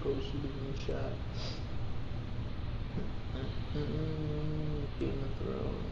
go shooting a shot. Game of Thrones.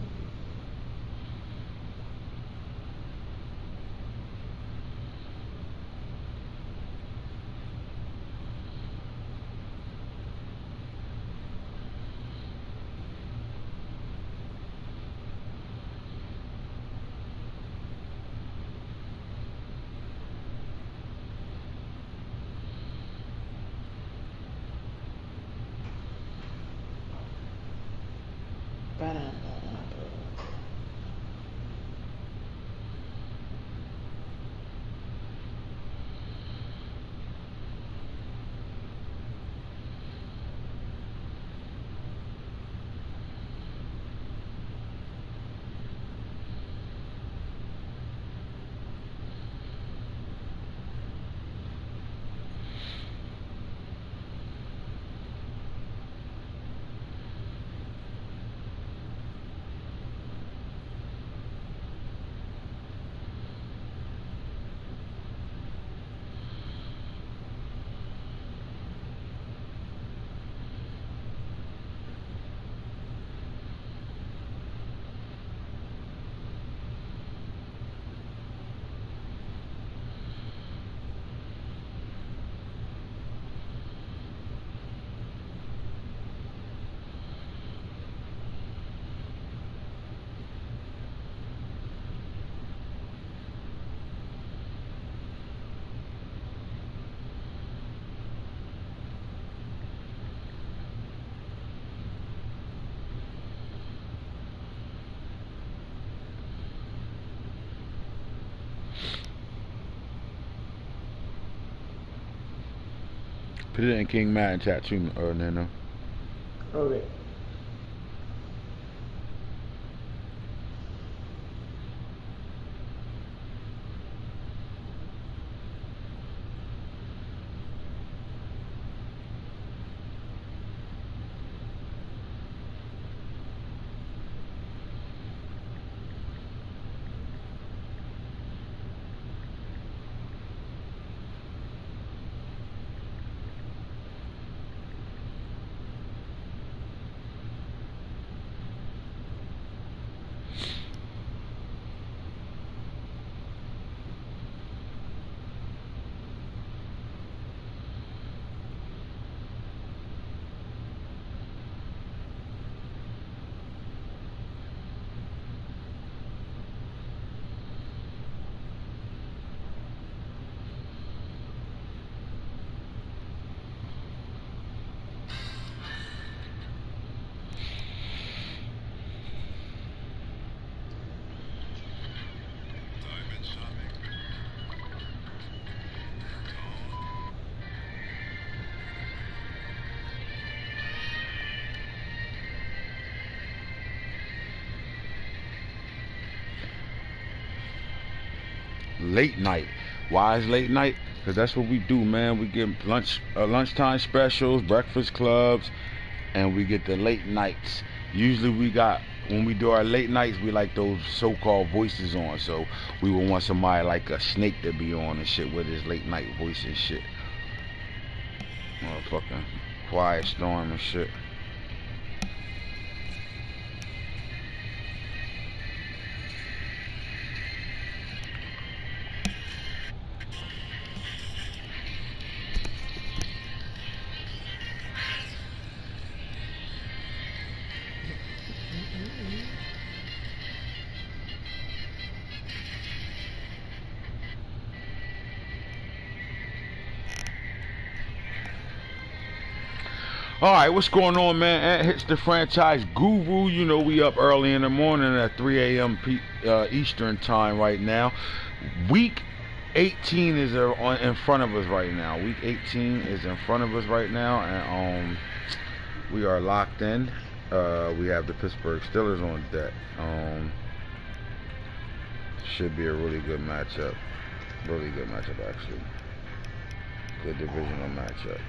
Put it in King Madden chat too, Nano. Okay. Late night. Why is late night? Because that's what we do, man. We get lunchtime specials, breakfast clubs, and we get the late nights. Usually when we do our late nights, we like those so-called voices on. So we would want somebody like a Snake to be on and shit with his late night voice and shit. Motherfucking Quiet Storm and shit. Alright, what's going on, man? AntHits the franchise guru. You know we up early in the morning at 3 a.m. Eastern time right now. Week 18 is in front of us right now. Week 18 is in front of us right now, and we are locked in. We have the Pittsburgh Steelers on deck. Should be a really good matchup. Really good matchup, actually. Good divisional matchup.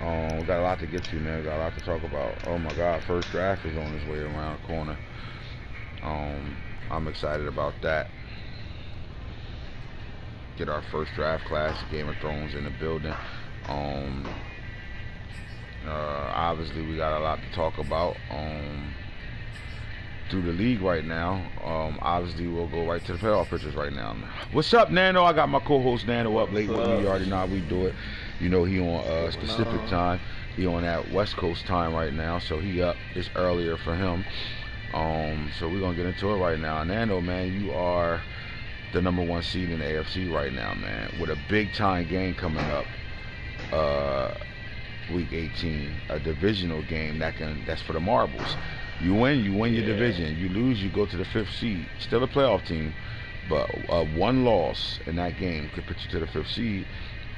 We got a lot to get to, man. We got a lot to talk about. Oh my God, first draft is on its way around the corner. I'm excited about that. Get our first draft class, Game of Thrones in the building. Obviously, we got a lot to talk about through the league right now. Obviously, we'll go right to the playoff pictures right now. What's up, Nano? I got my co-host Nano up late with me. You already know how we do it. You know he on specific time. He on that West Coast time right now, so he up. It's earlier for him. So we're gonna get into it right now. Nano, man, you are the #1 seed in the AFC right now, man, with a big time game coming up. Week 18, a divisional game that's for the marbles. You win your division. You lose, you go to the 5th seed. Still a playoff team, but one loss in that game could put you to the 5th seed,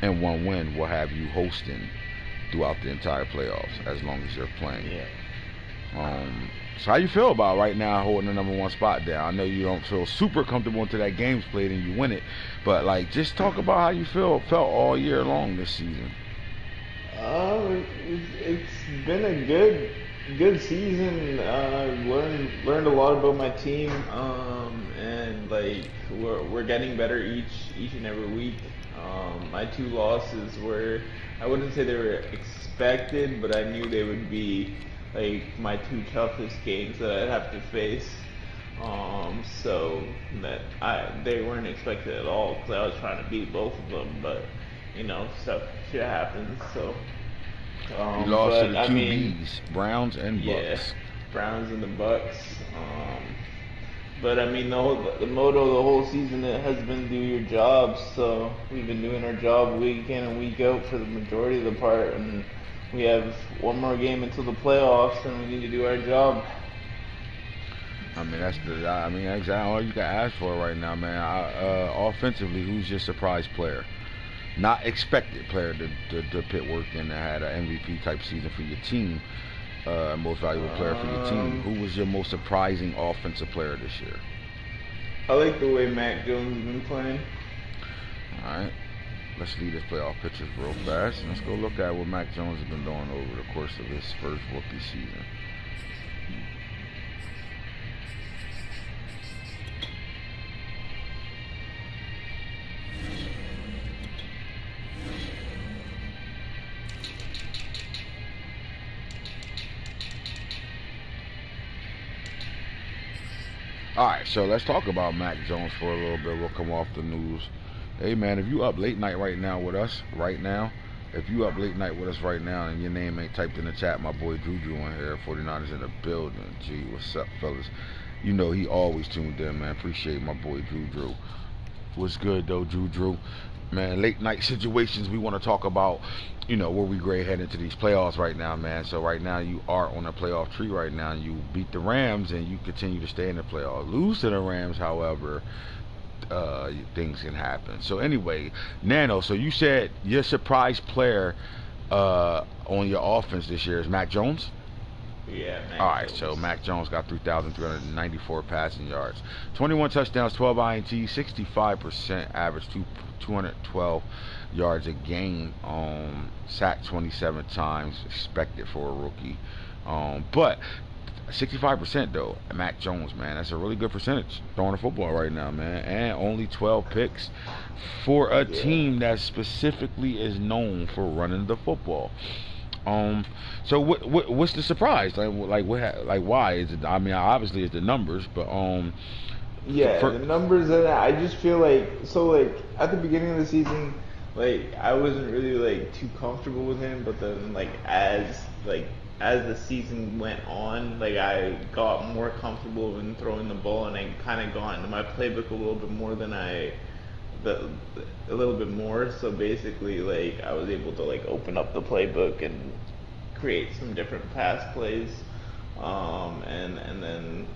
and one win will have you hosting throughout the entire playoffs as long as you're playing. So how you feel about right now holding the #1 spot down? I know you don't feel super comfortable until that game's played and you win it, but like just talk about how you felt all year long this season. It's been a good season. Learned a lot about my team, and like we're getting better each and every week. My 2 losses were, I wouldn't say they were expected, but I knew they would be like my 2 toughest games that I'd have to face. So that they weren't expected at all because I was trying to beat both of them, but you know, shit happens. So you lost to the 2 Bs, Browns and Bucks. Yeah, Browns and the Bucks. But I mean, the motto of the whole season has been do your job. So we've been doing our job week in and week out for the majority of the part, and we have one more game until the playoffs, and we need to do our job. I mean, that's exactly all you can ask for right now, man. Offensively, who's your surprise player? Not expected player to pit work in that had an MVP type season for your team, most valuable player for your team. Who was your most surprising offensive player this year? I like the way Mac Jones has been playing. Alright, let's leave this playoff pictures real fast. Let's go look at what Mac Jones has been doing over the course of his first rookie season. Alright, so let's talk about Mac Jones for a little bit. We'll come off the news. Hey man, if you up late night right now with us, if you up late night with us right now and your name ain't typed in the chat, my boy Juju in here, 49ers in the building. Gee, what's up, fellas? You know he always tuned in, man. Appreciate my boy Juju. What's good though, Juju? Man, late night situations we want to talk about, you know, where we gray head into these playoffs right now, man. So right now you are on a playoff tree right now. You beat the Rams and you continue to stay in the playoffs. Lose to the Rams, however, things can happen. So anyway, Nano, so you said your surprise player on your offense this year is Mac Jones? Yeah, Mac Alright, Jones. so Mac Jones got 3,394 passing yards, 21 touchdowns, 12 INTs, 65% average, 212 yards a game, sacked 27 times, expected for a rookie. But 65% though, Mac Jones, man, that's a really good percentage throwing the football right now, man. And only 12 picks for a team that specifically is known for running the football. So what's the surprise? Like why is it? I mean, obviously it's the numbers, but the numbers, and I just feel like at the beginning of the season, like I wasn't really like too comfortable with him, but then as the season went on, like I got more comfortable in throwing the ball, and I kind of got into my playbook a little bit more than a little bit more. So basically, like I was able to like open up the playbook and create some different pass plays, and then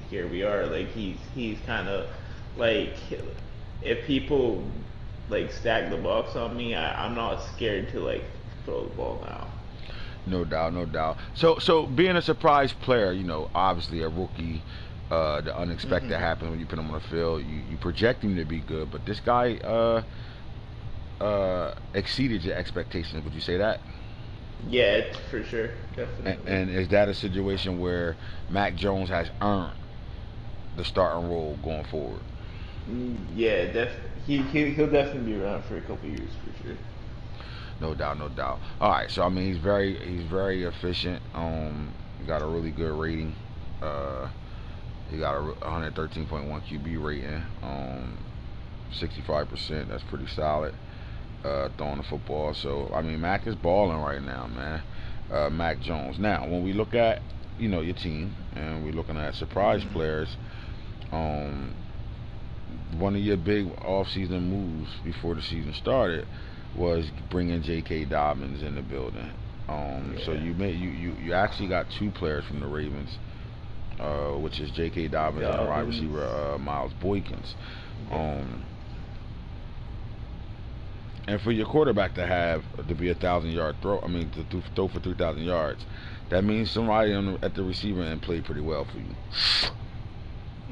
here we are. Like he's kind of like, if people like stack the box on me, I'm not scared to like throw the ball now. No doubt, no doubt. So being a surprise player, you know, obviously a rookie, the unexpected happens when you put him on the field. You project him to be good, but this guy exceeded your expectations. Would you say that? Yeah, for sure, definitely. And is that a situation where Mac Jones has earned the starting role going forward? Yeah, he'll definitely be around for a couple years for sure. No doubt, no doubt. All right, so I mean, he's very efficient. Got a really good rating. Uh, he got a 113.1 QB rating. 65%. That's pretty solid. Throwing the football. So I mean, Mac is balling right now, man. Mac Jones. Now, when we look at your team and we're looking at surprise players, um, one of your big off-season moves before the season started was bringing J.K. Dobbins in the building. So you actually got two players from the Ravens, which is J.K. Dobbins and wide receiver Miles Boykins. And for your quarterback to be 1,000-yard throw, I mean to throw for 3,000 yards, that means somebody at the receiver end played pretty well for you.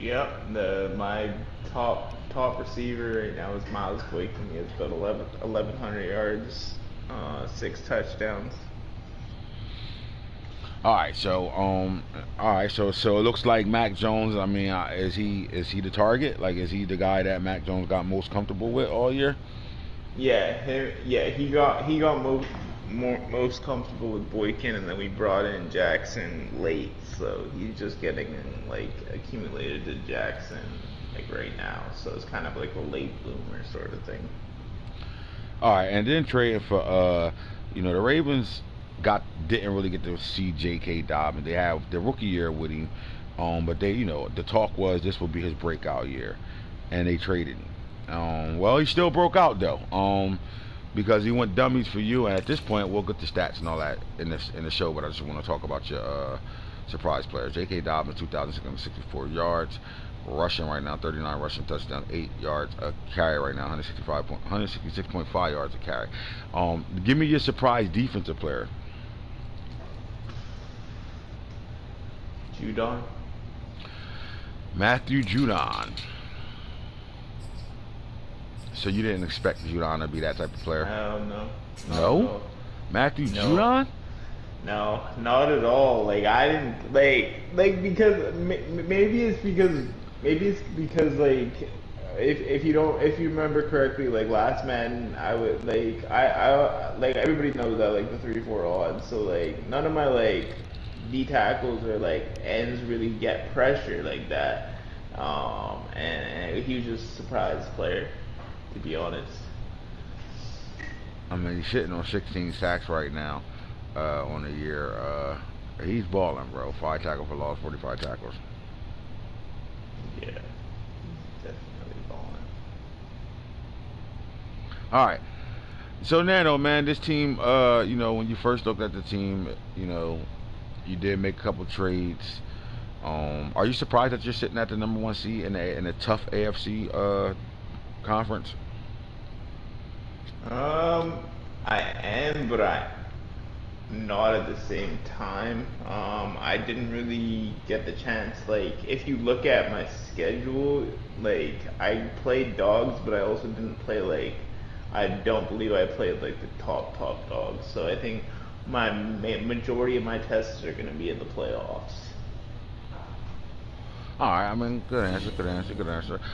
Yep, my top receiver right now is Miles Boykin. He has about 1,100 yards, 6 touchdowns. All right, so it looks like Mac Jones. I mean, is he the target? Like, is he the guy that Mac Jones got most comfortable with all year? He got most comfortable with Boykin, and then we brought in Jackson late, so he's just getting like accumulated to Jackson like right now. So it's kind of like a late bloomer sort of thing. All right, and then trading for the Ravens didn't really get to see J.K. Dobbins. They have the rookie year with him, but the talk was this will be his breakout year, and they traded him. Well, he still broke out though, because he went dummies for you. And at this point, we'll get the stats and all that in the show. But I just want to talk about your surprise players. J.K. Dobbins, 2,664 yards, rushing right now, 39 rushing touchdowns, 8 yards a carry right now, 166.5 yards a carry. Give me your surprise defensive player. Judon. Matthew Judon. So you didn't expect Judon to be that type of player? No. No? Matthew Judon? No, not at all. Like I didn't because maybe it's because like if you remember correctly, like last Madden, I would I like everybody knows that like the 3-4 odds. So like none of my like D tackles or like ends really get pressure like that. And he was just a surprise player, to be honest. I mean, he's sitting on 16 sacks right now on the year. He's balling, bro. 5 tackles for loss, 45 tackles. Yeah, definitely balling. All right. So, Nano, man, this team, when you first looked at the team, you did make a couple trades. Are you surprised that you're sitting at the number 1 seed in a tough AFC conference? I am, but I'm not at the same time. I didn't really get the chance. Like, if you look at my schedule, like, I played dogs, but I also didn't play, like, I don't believe I played, like, the top dogs. So I think my majority of my tests are going to be in the playoffs. All right, I mean, good answer.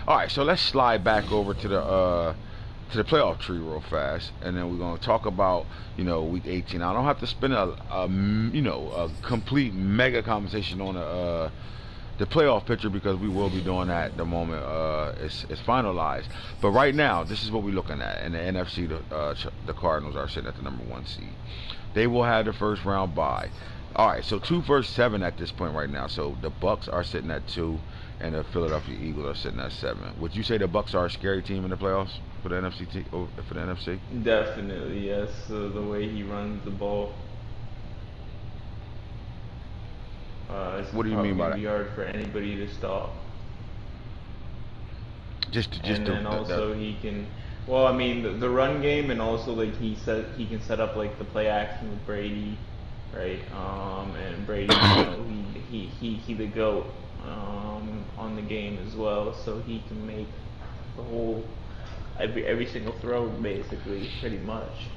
All right, so let's slide back over to the playoff tree real fast, and then we're gonna talk about week 18. I don't have to spend a complete mega conversation on the playoff picture because we will be doing that the moment it's finalized. But right now, this is what we're looking at. In the NFC, the Cardinals are sitting at the number 1 seed. They will have the first round bye. All right, so 2 versus 7 at this point right now. So the Bucks are sitting at 2, and the Philadelphia Eagles are sitting at 7. Would you say the Bucks are a scary team in the playoffs for the NFC? Definitely, yes. The way he runs the ball. What do you mean by that? It's hard for anybody to stop. He can. Well, I mean, the run game, and also like he can set up like the play action with Brady. Right, and Brady, he the GOAT on the game as well, so he can make the whole every single throw basically, pretty much.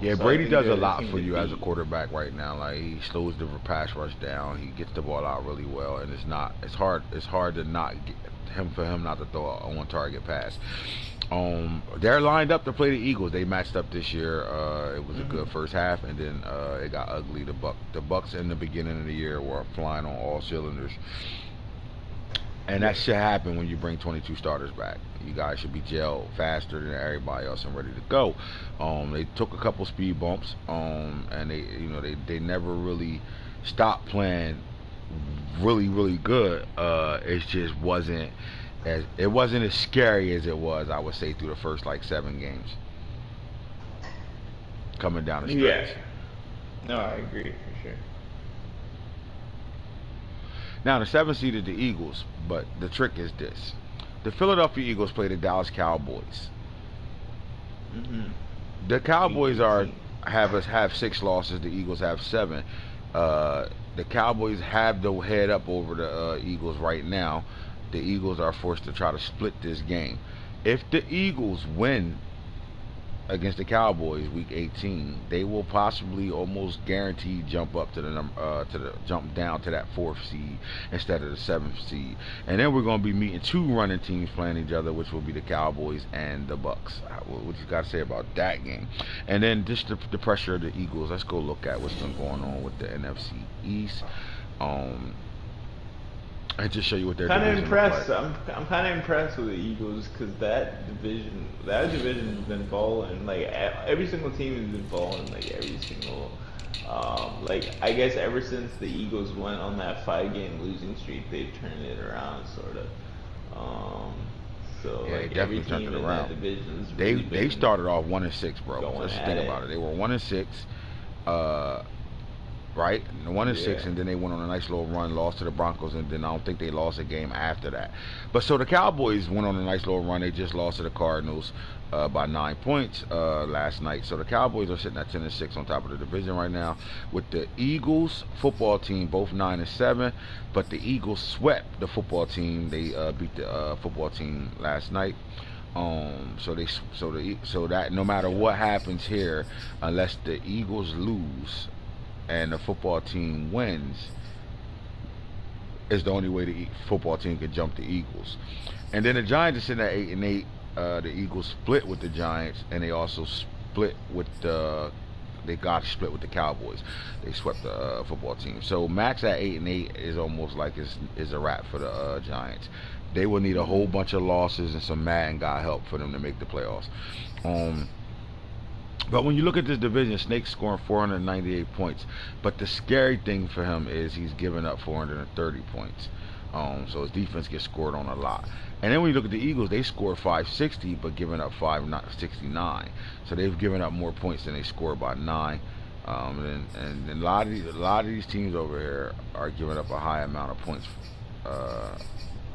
Yeah, so Brady does a lot for you as a quarterback right now. Like, he slows the pass rush down, he gets the ball out really well, and it's hard to not get for him not to throw a on-target pass. They're lined up to play the Eagles. They matched up this year. It was a good Mm-hmm. first half, and then it got ugly. The Bucks in the beginning of the year were flying on all cylinders, and Yeah. that should happen when you bring 22 starters back. You guys should be gelled faster than everybody else and ready to go. They took a couple speed bumps, and they never really stopped playing really good. It just wasn't as scary as it was, I would say, through the first like 7 games coming down the Yeah. stretch. No, I agree for sure. Now the 7 seed is the Eagles, but the trick is this: the Philadelphia Eagles play the Dallas Cowboys. Mm-hmm. The Week Cowboys are 18. have 6 losses. The Eagles have 7. The Cowboys have the head up over the Eagles right now. The Eagles are forced to try to split this game. If the Eagles win against the Cowboys week 18, they will possibly almost guaranteed jump up to the jump down to that 4th seed instead of the 7th seed. And then we're going to be meeting 2 running teams playing each other, which will be the Cowboys and the Bucks. What you got to say about that game? And then just the pressure of the Eagles. Let's go look at what's been going on with the NFC East. And just show you what their Kind of division looks like. impressed. I'm kind of impressed with the Eagles because that division's been falling. Like every single team has been falling. Like every single, like I guess ever since the Eagles went on that 5-game losing streak, they've turned it around, sort of. So Yeah, they like every definitely turned team it in that around. division's They really they been started off 1-6, bro. going Let's just at think it. about it. They were 1-6. Uh, right? 1-6, Yeah. and then they went on a nice little run, lost to the Broncos, and then I don't think they lost a game after that. But so the Cowboys went on a nice little run. They just lost to the Cardinals by 9 points last night. So the Cowboys are sitting at 10-6 on top of the division right now, with the Eagles football team both 9-7. But the Eagles swept the football team. They beat the football team last night. So that no matter what happens here, unless the Eagles lose and the football team wins, is the only way the football team can jump the Eagles. And then the Giants are sitting at 8-8. The Eagles split with the Giants, and they also split with the. They got split with the Cowboys. They swept the football team. So max at 8-8 is almost like is a wrap for the Giants. They will need a whole Hmm. bunch of losses and some Madden God help for them to make the playoffs. Um, but when you look at this division, Snake's scoring 498 points. But the scary thing for him is he's giving up 430 points. So his defense gets scored on a lot. And then when you look at the Eagles, they score 560, but giving up 569. So they've given up more points than they scored by 9. And a lot of these teams over here are giving up a high amount of points uh,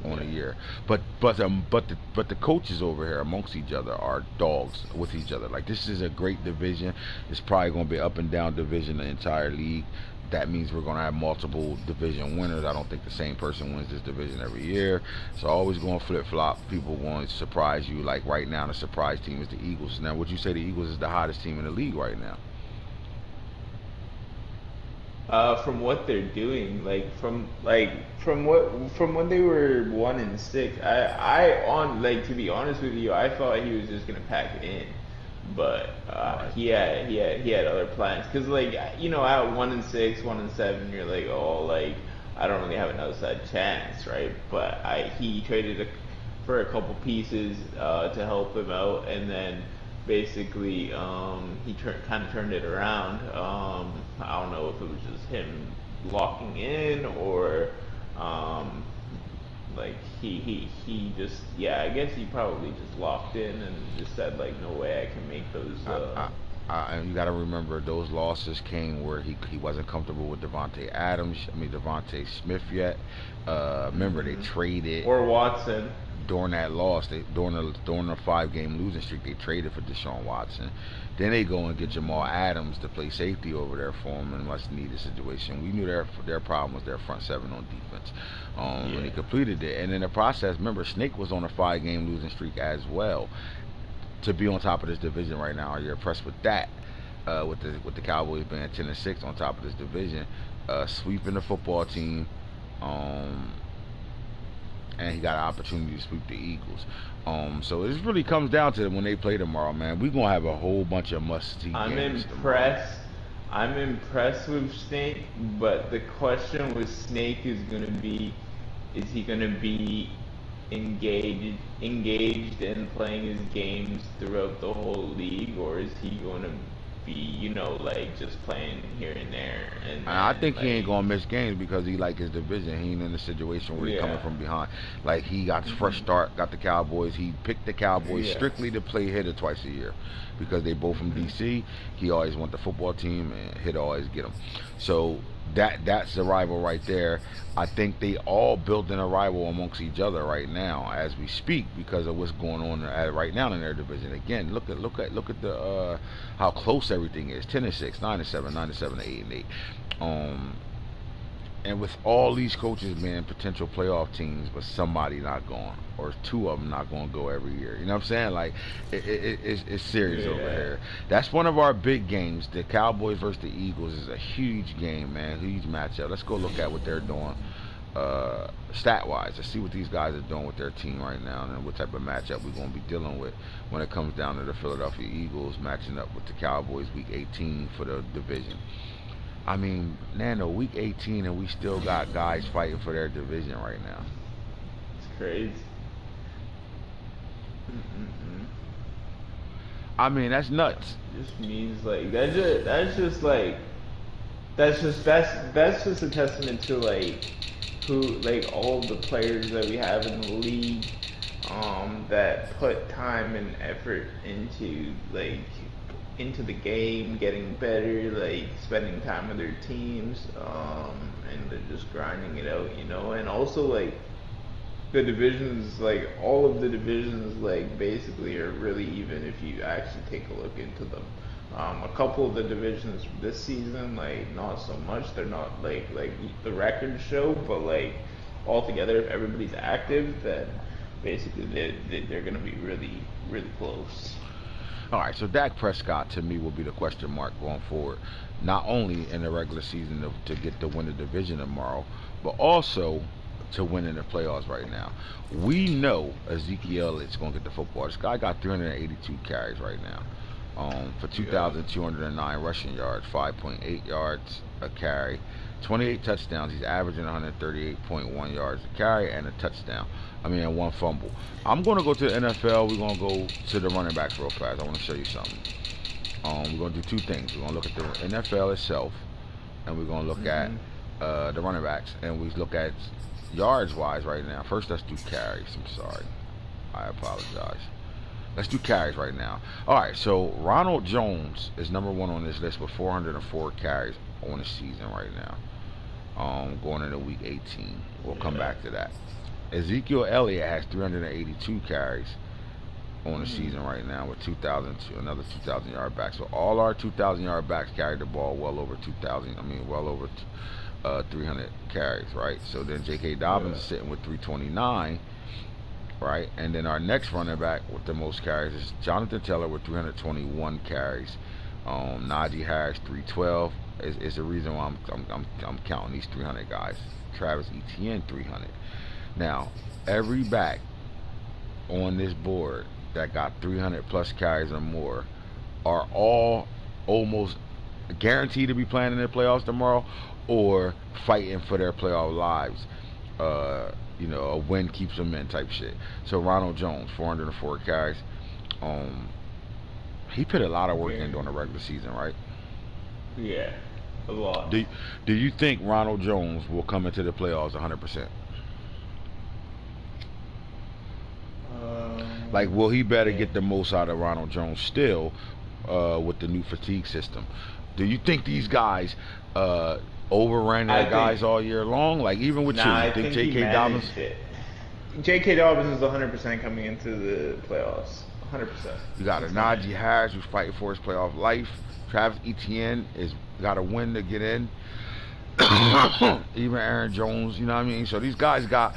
on a Yeah. year. But the coaches over here amongst each other are dogs with each other. Like this is a great division. It's probably going to be up and down division the entire league. That means we're going to have multiple division winners. I don't think the same person wins this division every year. So always going to flip flop. People going to surprise you. Like right now, the surprise team is the Eagles. Now, would you say the Eagles is the hottest team in the league right now? From what they're doing, from when they were 1-6, to be honest with you, I thought he was just gonna pack it in, but All right. he had other plans. Cause like at 1-6, 1-7, you're like, oh, like I don't really have an outside chance, right? But he traded for a couple pieces to help him out, and then basically he kind of turned it around. I don't know if it was just him locking in or um, like he just, yeah, I guess he probably just locked in and just said like no way I can make those. I, I, and you got to remember those losses came where he wasn't comfortable with Devonta Smith yet. Remember they Mhm. traded Or Watson. during that loss. During the 5-game losing streak, they traded for Deshaun Watson. Then they go and get Jamal Adams to play safety over there for him in a much needed situation. We knew their problem was their front 7 on defense. When he Yeah. completed it, and in the process, remember Snake was on a 5-game losing streak as well. To be on top of this division right now, are you impressed with that? With the Cowboys being 10-6 on top of this division, sweeping the football team, um, and he got an opportunity to sweep the Eagles. So it really comes down to when they play tomorrow, man. We're gonna have a whole bunch of must-see games tomorrow. I'm impressed with Snake, but the question with Snake is gonna be, is he gonna be engaged in playing his games throughout the whole league, or is he gonna be, like just playing here and there? And I think he ain't gonna miss games because he like his division. He ain't in a situation where he's coming from behind. Like he got his fresh start, got the Cowboys. He picked the Cowboys strictly to play Hitter twice a year because they both from DC. He always want the football team, and Hitter always get him. So that's the rival right there. I think they all built in a rival amongst each other right now as we speak because of what's going on right now in their division. Again, look at the how close everything is. 10-6, 9-7, 9-7, 8-8. And with all these coaches being potential playoff teams, but somebody not going, or two of them not going to go every year. You know what I'm saying? Like, it's serious over here. That's one of our big games. The Cowboys versus the Eagles is a huge game, man. Huge matchup. Let's go look at what they're doing stat-wise. Let's see what these guys are doing with their team right now and what type of matchup we're going to be dealing with when it comes down to the Philadelphia Eagles matching up with the Cowboys Week 18 for the division. I mean, Nano, Week 18 and we still got guys fighting for their division right now. It's crazy. I mean, that's nuts. It just means like that's just a testament to like all the players that we have in the league that put time and effort into the game, getting better, like spending time with their teams, and they're just grinding it out, and also like the divisions, like all of the divisions, like basically are really even if you actually take a look into them. A couple of the divisions this season, like not so much. They're not like the records show, but like altogether, if everybody's active, then basically they're gonna be really, really close. All right, so Dak Prescott to me will be the question mark going forward, not only in the regular season to get to win the division tomorrow, but also to win in the playoffs right now. We know Ezekiel Elliott's going to get the football. This guy got 382 carries right now for 2,209 rushing yards, 5.8 yards a carry, 28 touchdowns. He's averaging 138.1 yards a carry and a touchdown. And one fumble. I'm going to go to the NFL. We're going to go to the running backs real fast. I want to show you something. We're going to do two things. We're going to look at the NFL itself, and we're going to look at the running backs, and we look at yards-wise right now. First, let's do carries. I'm sorry. I apologize. Let's do carries right now. All right, so Ronald Jones is number one on this list with 404 carries on the season right now. Going into Week 18. We'll come back to that. Ezekiel Elliott has 382 carries on the season right now with another 2,000 yard back. So all our 2,000 yard backs carried the ball well over 300 carries, right? So then J.K. Dobbins is sitting with 329, right? And then our next running back with the most carries is Jonathan Taylor with 321 carries. Najee Harris 312 is the reason why I'm counting these 300 guys. Travis Etienne 300. Now, every back on this board that got 300 plus carries or more are all almost guaranteed to be playing in the playoffs tomorrow or fighting for their playoff lives. A win keeps them in type shit. So Ronald Jones, 404 carries. He put a lot of work in during the regular season, right? Yeah, a lot. Do you think Ronald Jones will come into the playoffs 100%? Like, will he better get the most out of Ronald Jones still with the new fatigue system? Do you think these guys overran their guys all year long? Like, even with you think J.K. Dobbins? J.K. Dobbins is 100% coming into the playoffs. 100%. You got a Najee Harris who's fighting for his playoff life. Travis Etienne is got a win to get in. Even Aaron Jones, you know what I mean? So these guys got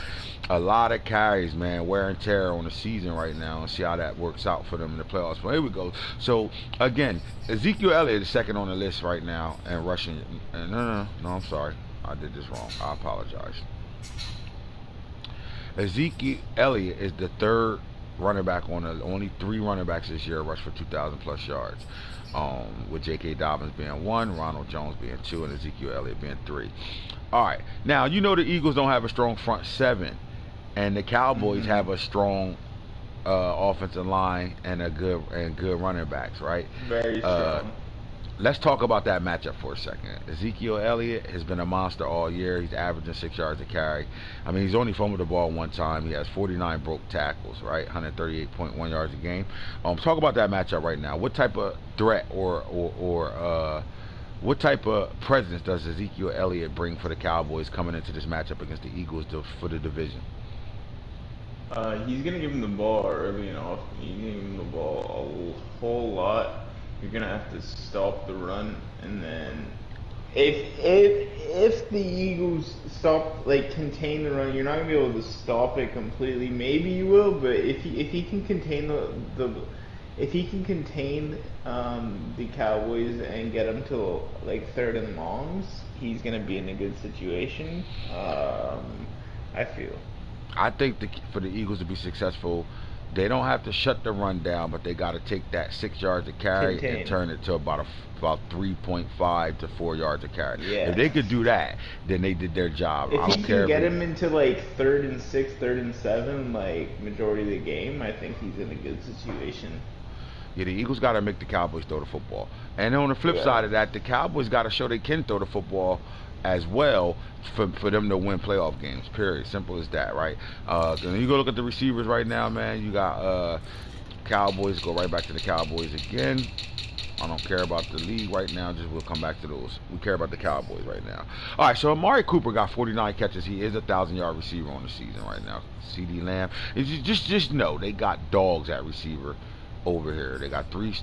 a lot of carries, man, wear and tear on the season right now, and see how that works out for them in the playoffs. Well, here we go. So again, Ezekiel Elliott is second on the list right now and rushing. No, I'm sorry, I did this wrong. I apologize. Ezekiel Elliott is the third running back on the only 3 running backs this year rushed for 2,000 plus yards. With J.K. Dobbins being 1, Ronald Jones being 2, and Ezekiel Elliott being 3. All right, now you know the Eagles don't have a strong front 7, and the Cowboys have a strong offensive line and good running backs, right? Very strong. Let's talk about that matchup for a second. Ezekiel Elliott has been a monster all year. He's averaging 6 yards a carry. I mean, he's only fumbled the ball 1 time. He has 49 broke tackles, right? 138.1 yards a game. Talk about that matchup right now. What type of threat or what type of presence does Ezekiel Elliott bring for the Cowboys coming into this matchup against the Eagles for the division? He's gonna give him the ball early and often. He's gonna give him the ball a whole lot. You're gonna have to stop the run, and then if the Eagles contain the run, you're not gonna be able to stop it completely. Maybe you will, but if he can contain the Cowboys and get them to like 3rd and longs, he's gonna be in a good situation. I feel. I think for the Eagles to be successful, they don't have to shut the run down, but they got to take that 6 yards a carry and turn it to about 3.5 to 4 yards a carry. Yeah. If they could do that, then they did their job. If I don't he care can get him into like 3rd and 6, 3rd and 7, like majority of the game, I think he's in a good situation. Yeah, the Eagles got to make the Cowboys throw the football. And on the flip side of that, the Cowboys got to show they can throw the football as well for them to win playoff games, period. Simple as that, right? And you go look at the receivers right now, man. You got Cowboys, go right back to the Cowboys again. I don't care about the league right now. We'll come back to those. We care about the Cowboys right now. All right, so Amari Cooper got 49 catches. He is a 1,000-yard receiver on the season right now. CD Lamb. Just know they got dogs at receiver over here. They got 3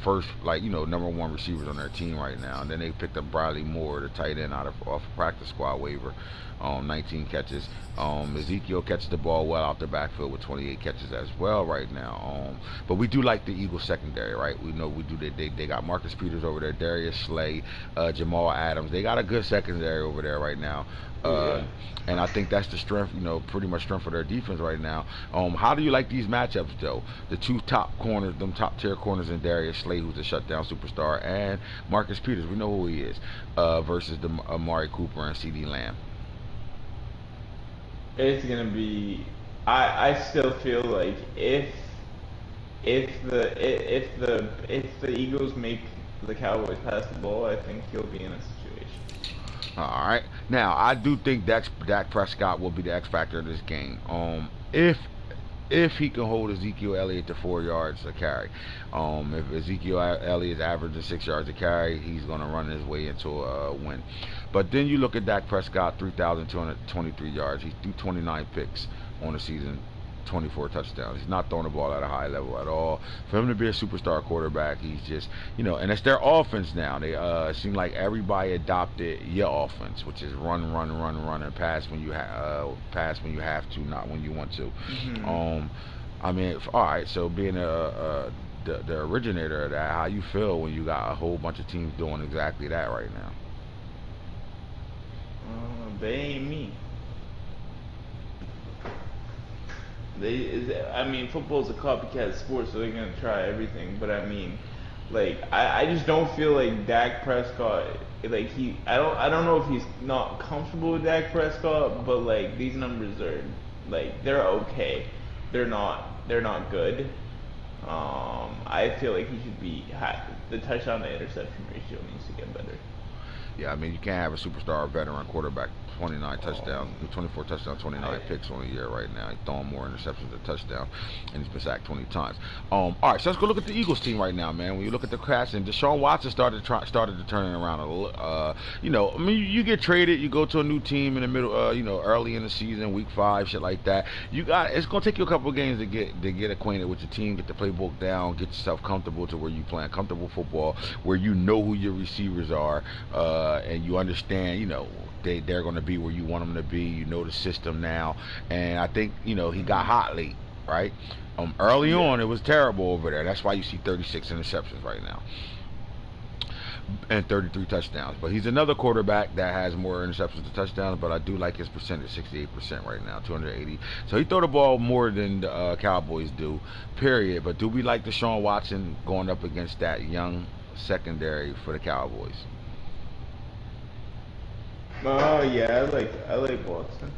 first, number 1 receivers on their team right now. And then they picked up Bradley Moore, the tight end off a practice squad waiver, 19 catches. Ezekiel catches the ball well out the backfield with 28 catches as well right now. But we do like the Eagles secondary, right? We know we do. They got Marcus Peters over there, Darius Slay, Jamal Adams. They got a good secondary over there right now. And I think that's the strength, pretty much strength for their defense right now. How do you like these matchups, though? The 2 top corners, them top tier corners, in Darius Slay, who's a shutdown superstar, and Marcus Peters, we know who he is, versus the Amari Cooper and CD Lamb. It's gonna be. I still feel like if the Eagles make the Cowboys pass the ball, I think he'll be in a situation. All right. Now, I do think Dak Prescott will be the X factor of this game. If he can hold Ezekiel Elliott to 4 yards a carry. If Ezekiel Elliott is averaging 6 yards a carry, he's going to run his way into a win. But then you look at Dak Prescott, 3,223 yards. He threw 29 picks on the season, 24 touchdowns. He's not throwing the ball at a high level at all. For him to be a superstar quarterback, he's just, and it's their offense now. They seem like everybody adopted your offense, which is run, and pass when you have to, not when you want to. I mean, all right. So being the originator of that, how you feel when you got a whole bunch of teams doing exactly that right now? They ain't me. Football's a copycat sport, so they're gonna try everything. But I just don't feel like Dak Prescott. I don't know if he's not comfortable with Dak Prescott, but these numbers are they're okay. They're not good. I feel like he should be the touchdown to interception ratio needs to get better. Yeah, I mean, you can't have a superstar veteran quarterback 29 touchdowns, 24 touchdowns, 29 picks on a year right now. He's throwing more interceptions than touchdowns, and he's been sacked 20 times. All right, so let's go look at the Eagles team right now, man. When you look at the cast, and Deshaun Watson started to turn it around a little. You get traded, you go to a new team in the middle, early in the season, week 5, shit like that. It's gonna take you a couple of games to get acquainted with your team, get the playbook down, get yourself comfortable to where you playing comfortable football, where you know who your receivers are, and you understand, they're going to be where you want them to be. You know the system now, and I think he got hot late, right? Early on, it was terrible over there. That's why you see 36 interceptions right now. and 33 touchdowns. But he's another quarterback that has more interceptions than touchdowns. But I do like his percentage, 68% right now, 280. So he throw the ball more than the Cowboys do, period. But do we like Deshaun Watson going up against that young secondary for the Cowboys? Oh yeah, I like Watson.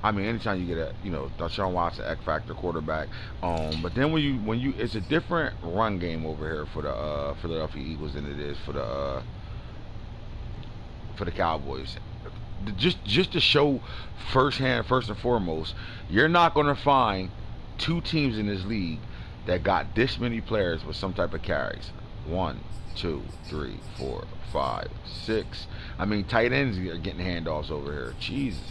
I mean, anytime you get a, Deshaun Watson, X factor quarterback, but then when you, it's a different run game over here for the Philadelphia Eagles than it is for the Cowboys. Just to show firsthand, first and foremost, you're not going to find two teams in this league that got this many players with some type of carries. One, two, three, four, five, six. I mean, tight ends are getting handoffs over here. Jesus.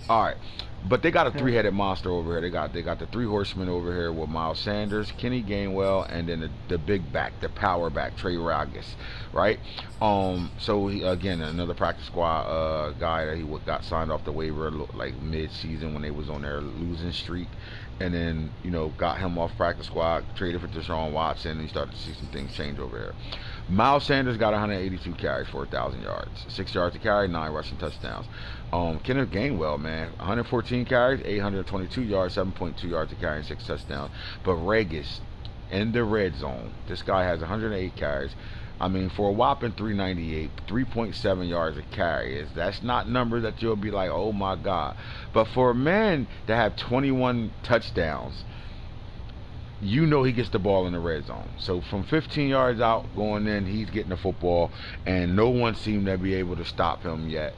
All right. But they got a three-headed monster over here. They got the three horsemen over here with Miles Sanders, Kenny Gainwell, and then the big back, the power back, Trey Ragas, right? So he, again, another practice squad guy that he got signed off the waiver like mid-season when they was on their losing streak, and then got him off practice squad, traded for Deshaun Watson, and he started to see some things change over here. Miles Sanders got 182 carries for 1,000 yards, 6 yards to carry, 9 rushing touchdowns. Kenneth Gainwell, man, 114 carries, 822 yards, 7.2 yards to carry, and 6 touchdowns. But Ragas in the red zone, this guy has 108 carries. I mean, for a whopping 398, 3.7 yards a carry, that's not numbers that you'll be like, oh my God. But for a man to have 21 touchdowns, he gets the ball in the red zone. So from 15 yards out going in, he's getting the football, and no one seemed to be able to stop him yet.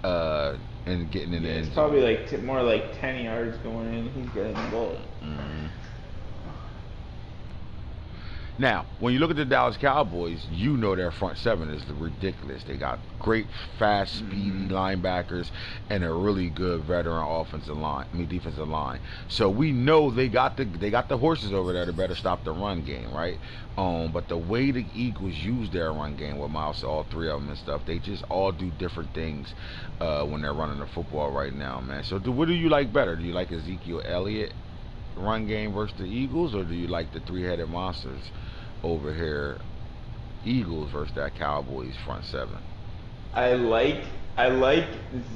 And getting in the end zone. It's probably like more like 10 yards going in. He's getting the ball. Mm-hmm. Now, when you look at the Dallas Cowboys, their front seven is ridiculous. They got great, fast, speedy linebackers and a really good veteran defensive line. So we know they got the horses over there to better stop the run game, right? But the way the Eagles use their run game with Miles, all three of them and stuff, they just all do different things when they're running the football right now, man. So what do you like better? Do you like Ezekiel Elliott run game versus the Eagles, or do you like the three-headed monsters over here, Eagles versus that Cowboys front seven? I like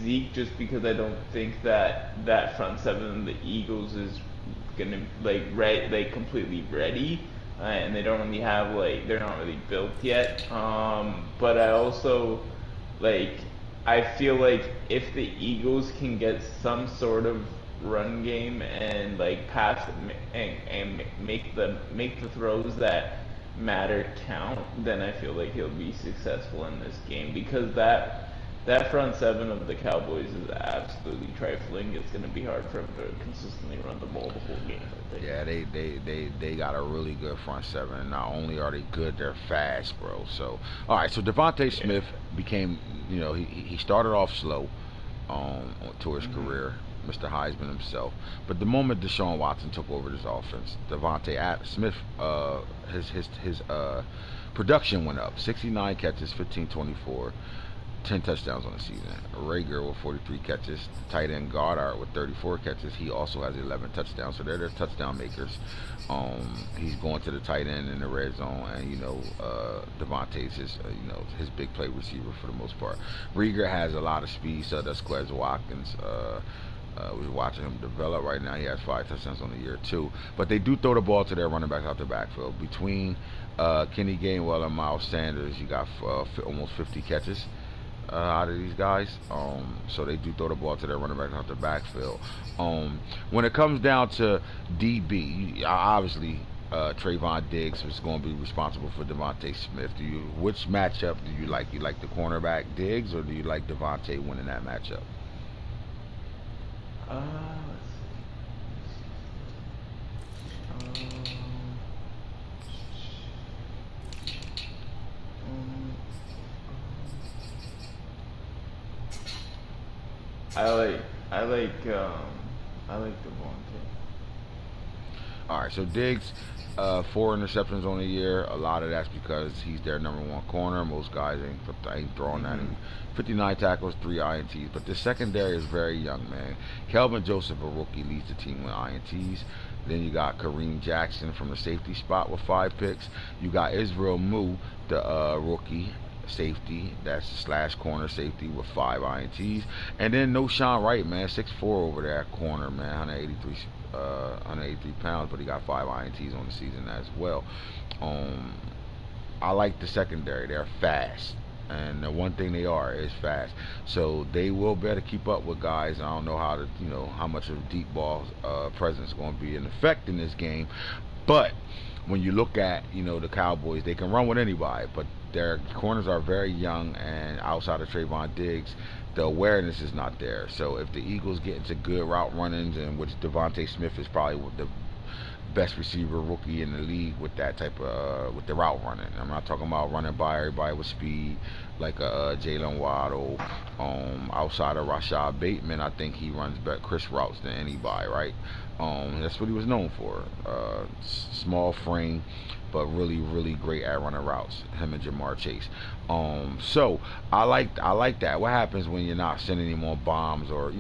Zeke just because I don't think that front seven of the Eagles is gonna completely ready, and they don't really have they're not really built yet. But I also I feel like if the Eagles can get some sort of run game and pass and make the throws that matter count, then I feel like he'll be successful in this game, because that front seven of the Cowboys is absolutely trifling. It's going to be hard for him to consistently run the ball the whole game, I think. Yeah, they got a really good front seven. Not only are they good, they're fast, bro. So, all right, so Devonta Smith became, he started off slow to his career, Mr. Heisman himself. But the moment Deshaun Watson took over this offense, Devonta Smith, his production went up. 69 catches, 1524, 10 touchdowns on the season. Rager with 43 catches. Tight end Goddard with 34 catches. He also has 11 touchdowns. So they're their touchdown makers. He's going to the tight end in the red zone, and Devontae's his big play receiver for the most part. Rager has a lot of speed. So does Quez Watkins. We're watching him develop right now. He has 5 touchdowns on the year too. But they do throw the ball to their running backs out the backfield. Between Kenny Gainwell and Miles Sanders, you got almost 50 catches out of these guys. So they do throw the ball to their running backs out the backfield. When it comes down to DB, obviously Trayvon Diggs is going to be responsible for Devonta Smith. Which matchup do you like? You like the cornerback Diggs, or do you like Devonta winning that matchup? Let's see. I like Devonta. All right, so Diggs, 4 interceptions on the year. A lot of that's because he's their #1 corner. Most guys ain't throwing that. Hmm. 59 tackles, 3 INTs. But the secondary is very young, man. Kelvin Joseph, a rookie, leads the team with INTs. Then you got Kareem Jackson from the safety spot with 5 picks. You got Israel Moo, the rookie safety, that's slash corner safety with 5 INTs. And then no Sean Wright, man, 6'4" over there at corner, man, 183 pounds, but he got 5 INTs on the season as well. Um, I like the secondary. They're fast. And the one thing they are is fast, so they will better keep up with guys. I don't know how to, how much of a deep ball presence is going to be an effect in this game, but when you look at, the Cowboys, they can run with anybody, but their corners are very young, and outside of Trayvon Diggs, the awareness is not there. So if the Eagles get into good route runnings, and which Devonta Smith is probably the best receiver rookie in the league with that type of with the route running. I'm not talking about running by everybody with speed like Jalen Waddle. Outside of Rashad Bateman, I think he runs better Chris routes than anybody, right? That's what he was known for. Small frame, but really, really great at running routes. Him and Jamar Chase. So I like that. What happens when you're not sending any more bombs or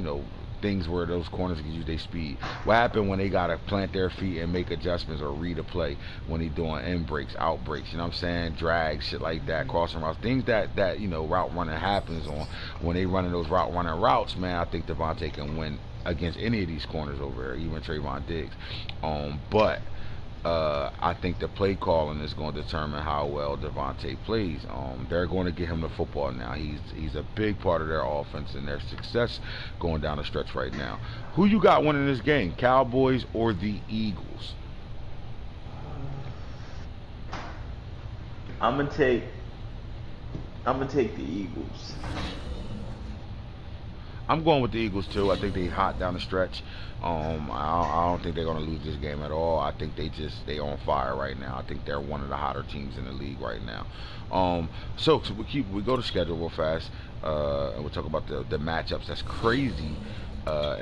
things where those corners can use their speed? What happened when they gotta plant their feet and make adjustments or read a play when they doing in breaks, out breaks? You know what I'm saying? Drag, shit like that, crossing routes, things that route running happens on when they running those route running routes. Man, I think Devontae can win against any of these corners over here, even Trayvon Diggs. But I think the play calling is going to determine how well Devontae plays. They're going to get him the football now. He's a big part of their offense and their success going down the stretch right now. Who you got winning this game, Cowboys or the Eagles? I'm gonna take. I'm gonna take the Eagles. I'm going with the Eagles too. I think they hot down the stretch. I don't think they're going to lose this game at all. I think they on fire right now. I think they're one of the hotter teams in the league right now. So we go to schedule real fast, and we'll talk about the matchups. That's crazy.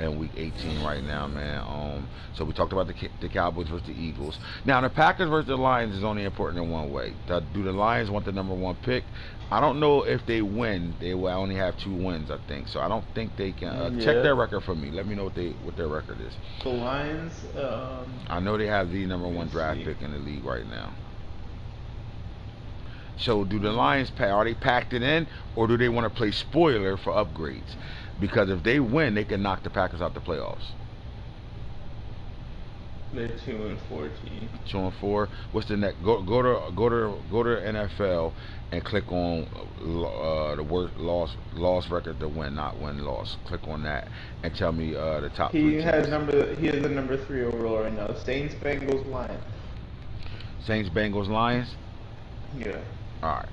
In week 18 right now, man. So we talked about the Cowboys versus the Eagles. Now the Packers versus the Lions is only important in one way. Do the Lions want the #1 pick? I don't know if they win. They will only have 2 wins, I think. So I don't think they can. Check their record for me. Let me know what their record is. The Lions. I know they have the #1 draft see. pick in the league right now. So do the Lions are they packed it in, or do they want to play spoiler for upgrades? Because if they win, they can knock the Packers out the playoffs. They're 2-14. 2-4. What's the next? Go to NFL and click on the worst loss record to win, not win loss. Click on that and tell me the top 3 teams. He has the number 3 overall right now. Saints, Bengals, Lions. Saints, Bengals, Lions. Yeah. All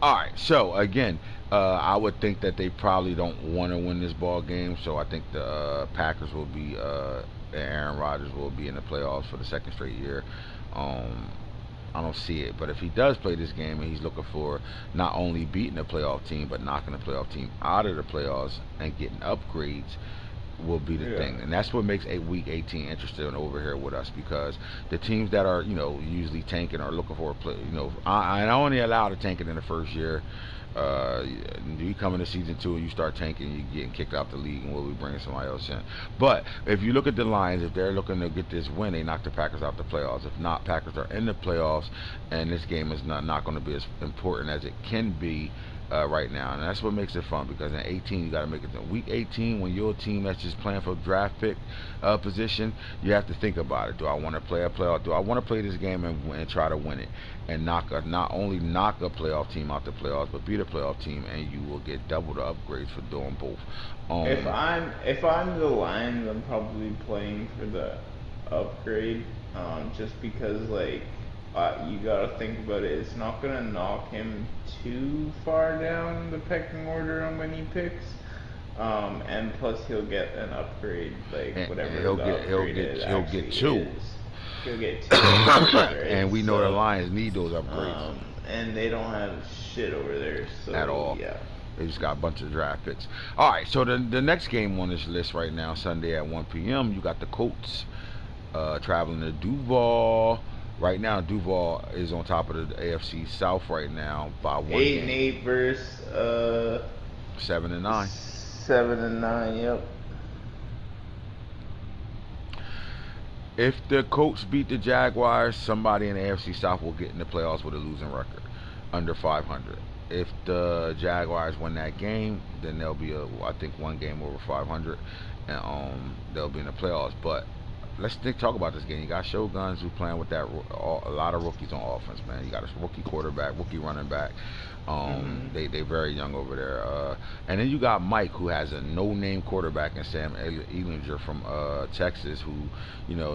right. So again, I would think that they probably don't want to win this ball game. So I think the Packers will be, Aaron Rodgers will be in the playoffs for the 2nd straight year. I don't see it, but if he does play this game and he's looking for not only beating a playoff team but knocking the playoff team out of the playoffs and getting upgrades, will be the thing, and that's what makes week 18 interesting over here with us, because the teams that are usually tanking are looking for a play. I only allow the tanking in the first year. You come into season 2 and you start tanking, you're getting kicked out the league, and we'll be bringing somebody else in. But if you look at the Lions, if they're looking to get this win, they knock the Packers out the playoffs. If not, Packers are in the playoffs, and this game is not going to be as important as it can be right now, and that's what makes it fun, because in 18 you got to make it to week 18. When you're a team that's just playing for draft pick position, you have to think about it. Do I want to play a playoff? Do I want to play this game and try to win it and not only knock a playoff team out the playoffs, but beat a playoff team, and you will get double the upgrades for doing both. If I'm the Lions, I'm probably playing for the upgrade, just because you gotta think about it. It's not gonna knock him too far down the pecking order on when he picks, and plus he'll get an upgrade, whatever he'll the upgrade he'll get 2. He'll get 2 upgrades, and we know the Lions need those upgrades, and they don't have shit over there at all. Yeah. They just got a bunch of draft picks. All right, so the next game on this list right now, Sunday at 1 p.m., you got the Colts Traveling to Duval. Right now, Duval is on top of the AFC South right now by 1 game. 8-8 versus 7-9. 7-9. Yep. If the Colts beat the Jaguars, somebody in the AFC South will get in the playoffs with a losing record, under 500. If the Jaguars win that game, then there'll be I think 1 game over 500, and they'll be in the playoffs. But let's talk about this game. You got Shoguns who playing with a lot of rookies on offense, man. You got a rookie quarterback, rookie running back. They very young over there. And then you got Mike, who has a no-name quarterback, and Sam Ehlinger from Texas, who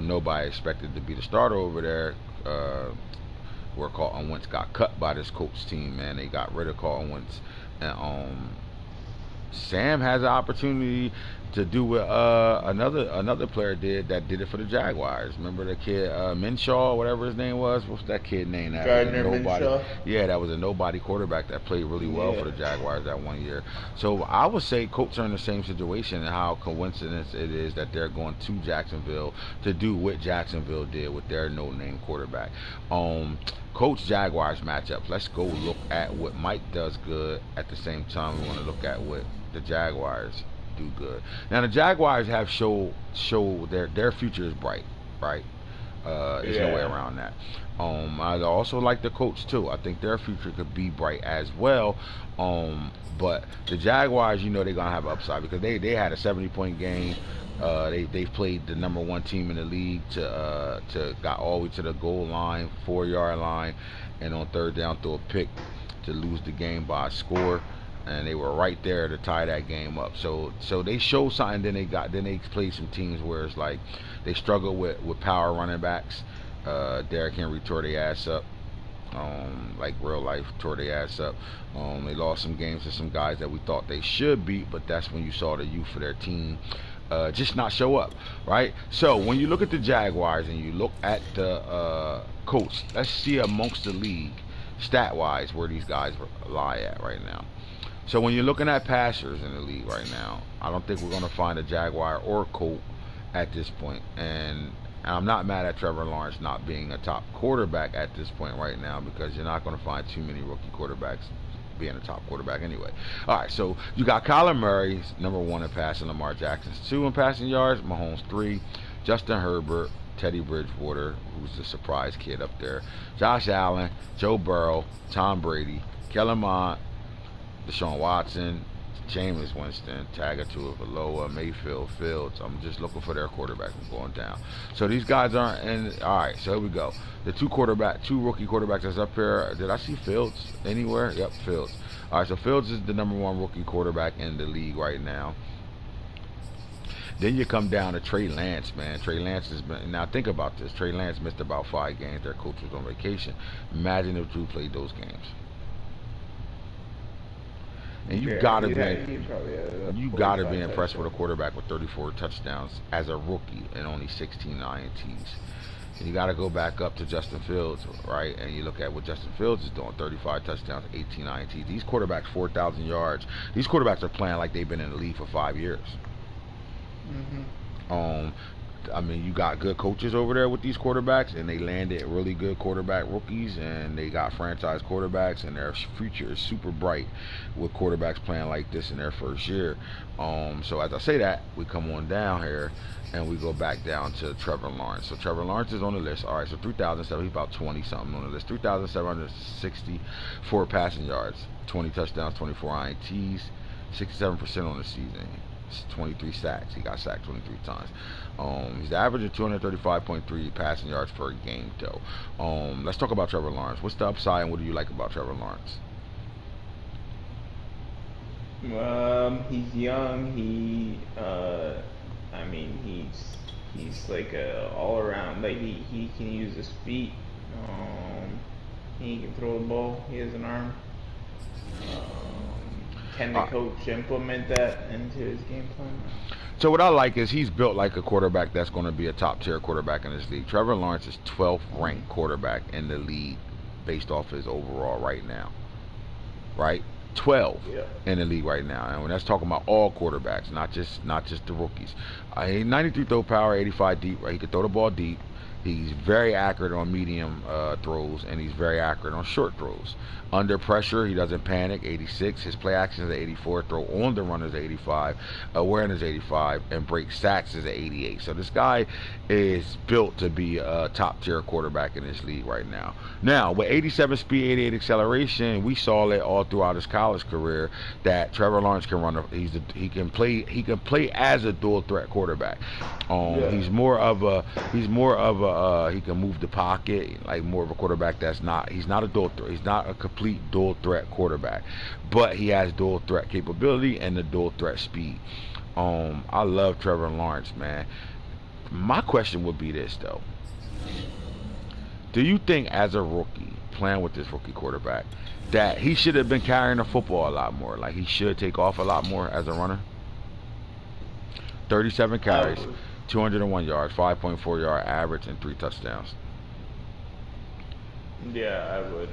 nobody expected to be the starter over there. Where Carlton Wentz got cut by this Colts team, man. They got rid of Carlton Wentz, and Sam has an opportunity to do what another player did it for the Jaguars. Remember the kid Minshaw, whatever his name was? What's that kid name? Gardner Minshaw. Yeah, that was a nobody quarterback that played really well for the Jaguars that 1 year. So I would say Colts are in the same situation, and how coincidence it is that they're going to Jacksonville to do what Jacksonville did with their no-name quarterback. Colts Jaguars matchup. Let's go look at what Mike does good. At the same time, we want to look at what the Jaguars do good. Now the Jaguars have show their future is bright, right? There's no way around that. I also like the Colts too. I think their future could be bright as well. But the Jaguars, they're gonna have upside because they had a 70-point game. They've played the #1 team in the league to got all the way to the goal line, 4-yard line, and on 3rd down threw a pick to lose the game by a score, and they were right there to tie that game up. So they showed something. Then they played some teams where it's like they struggle with power running backs. Derrick Henry tore their ass up. Like real life, tore their ass up. They lost some games to some guys that we thought they should beat, but that's when you saw the youth of their team just not show up, right? So when you look at the Jaguars and you look at the Colts, let's see amongst the league, stat-wise, where these guys lie at right now. So when you're looking at passers in the league right now, I don't think we're going to find a Jaguar or Colt at this point. And I'm not mad at Trevor Lawrence not being a top quarterback at this point right now, because you're not going to find too many rookie quarterbacks being a top quarterback anyway. All right, so you got Kyler Murray, #1 in passing, Lamar Jackson's 2 in passing yards, Mahomes 3, Justin Herbert, Teddy Bridgewater, who's the surprise kid up there, Josh Allen, Joe Burrow, Tom Brady, Kellen Mond, Deshaun Watson, Jameis Winston, Tagovailoa, Mayfield, Fields. I'm just looking for their quarterback. I'm going down. So these guys aren't in. All right, so here we go. The two rookie quarterbacks that's up here. Did I see Fields anywhere? Yep, Fields. All right, so Fields is the #1 rookie quarterback in the league right now. Then you come down to Trey Lance, man. Trey Lance has been. Now think about this. Trey Lance missed about 5 games. Their coach was on vacation. Imagine if Drew played those games. And you gotta be impressed with a quarterback with 34 touchdowns as a rookie and only 16 INTs. And you gotta go back up to Justin Fields, right? And you look at what Justin Fields is doing: 35 touchdowns, 18 INTs. These quarterbacks, 4,000 yards. These quarterbacks are playing like they've been in the league for 5 years. I mean, you got good coaches over there with these quarterbacks, and they landed really good quarterback rookies, and they got franchise quarterbacks, and their future is super bright with quarterbacks playing like this in their first year. So as I say that, we come on down here, and we go back down to Trevor Lawrence. So Trevor Lawrence is on the list. All right, so 3,007, he's about 20-something on the list. 3,764 passing yards, 20 touchdowns, 24 INTs, 67% on the season. 23 sacks. He got sacked 23 times. He's averaging 235.3 passing yards per game, though. Let's talk about Trevor Lawrence. What's the upside, and what do you like about Trevor Lawrence? He's young. He's like a all around. Like he can use his feet. He can throw the ball. He has an arm. Can the coach implement that into his game plan? So what I like is he's built like a quarterback that's going to be a top-tier quarterback in this league. Trevor Lawrence is 12th ranked quarterback in the league based off his overall right now. Right? 12 Yeah. in the league right now, and when that's talking about all quarterbacks, not just the rookies. 93 throw power, 85 deep. Right, he can throw the ball deep. He's very accurate on medium throws, and he's very accurate on short throws. Under pressure, he doesn't panic. 86. His play action is at 84. Throw on the run is 85. Awareness 85, and break sacks is at 88. So this guy is built to be a top tier quarterback in this league right now. Now with 87 speed, 88 acceleration, we saw it all throughout his college career that Trevor Lawrence can run. He can play as a dual threat quarterback. Yeah. He's more of a he can move the pocket, like more of a quarterback he's not a dual threat. He's not a complete dual threat quarterback, but he has dual threat capability and the dual threat speed. I love Trevor Lawrence, man. My question would be this though: do you think, as a rookie playing with this rookie quarterback, that he should have been carrying the football a lot more? Like he should take off a lot more as a runner? 37 carries, 201 yards, 5.4 yard average, and 3 touchdowns. Yeah, I would.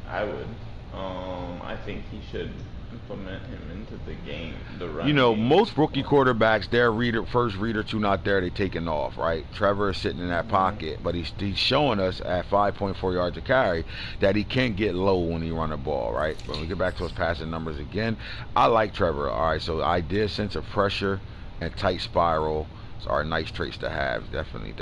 I would. I think he should implement him into the game, the run game. Most rookie quarterbacks, their first read or two not there, they taking off, right? Trevor is sitting in that pocket, but he's showing us at 5.4 yards a carry that he can get low when he run the ball, right? When we get back to his passing numbers again, I like Trevor. All right, so idea, sense of pressure, and tight spiral are nice traits to have. Definitely.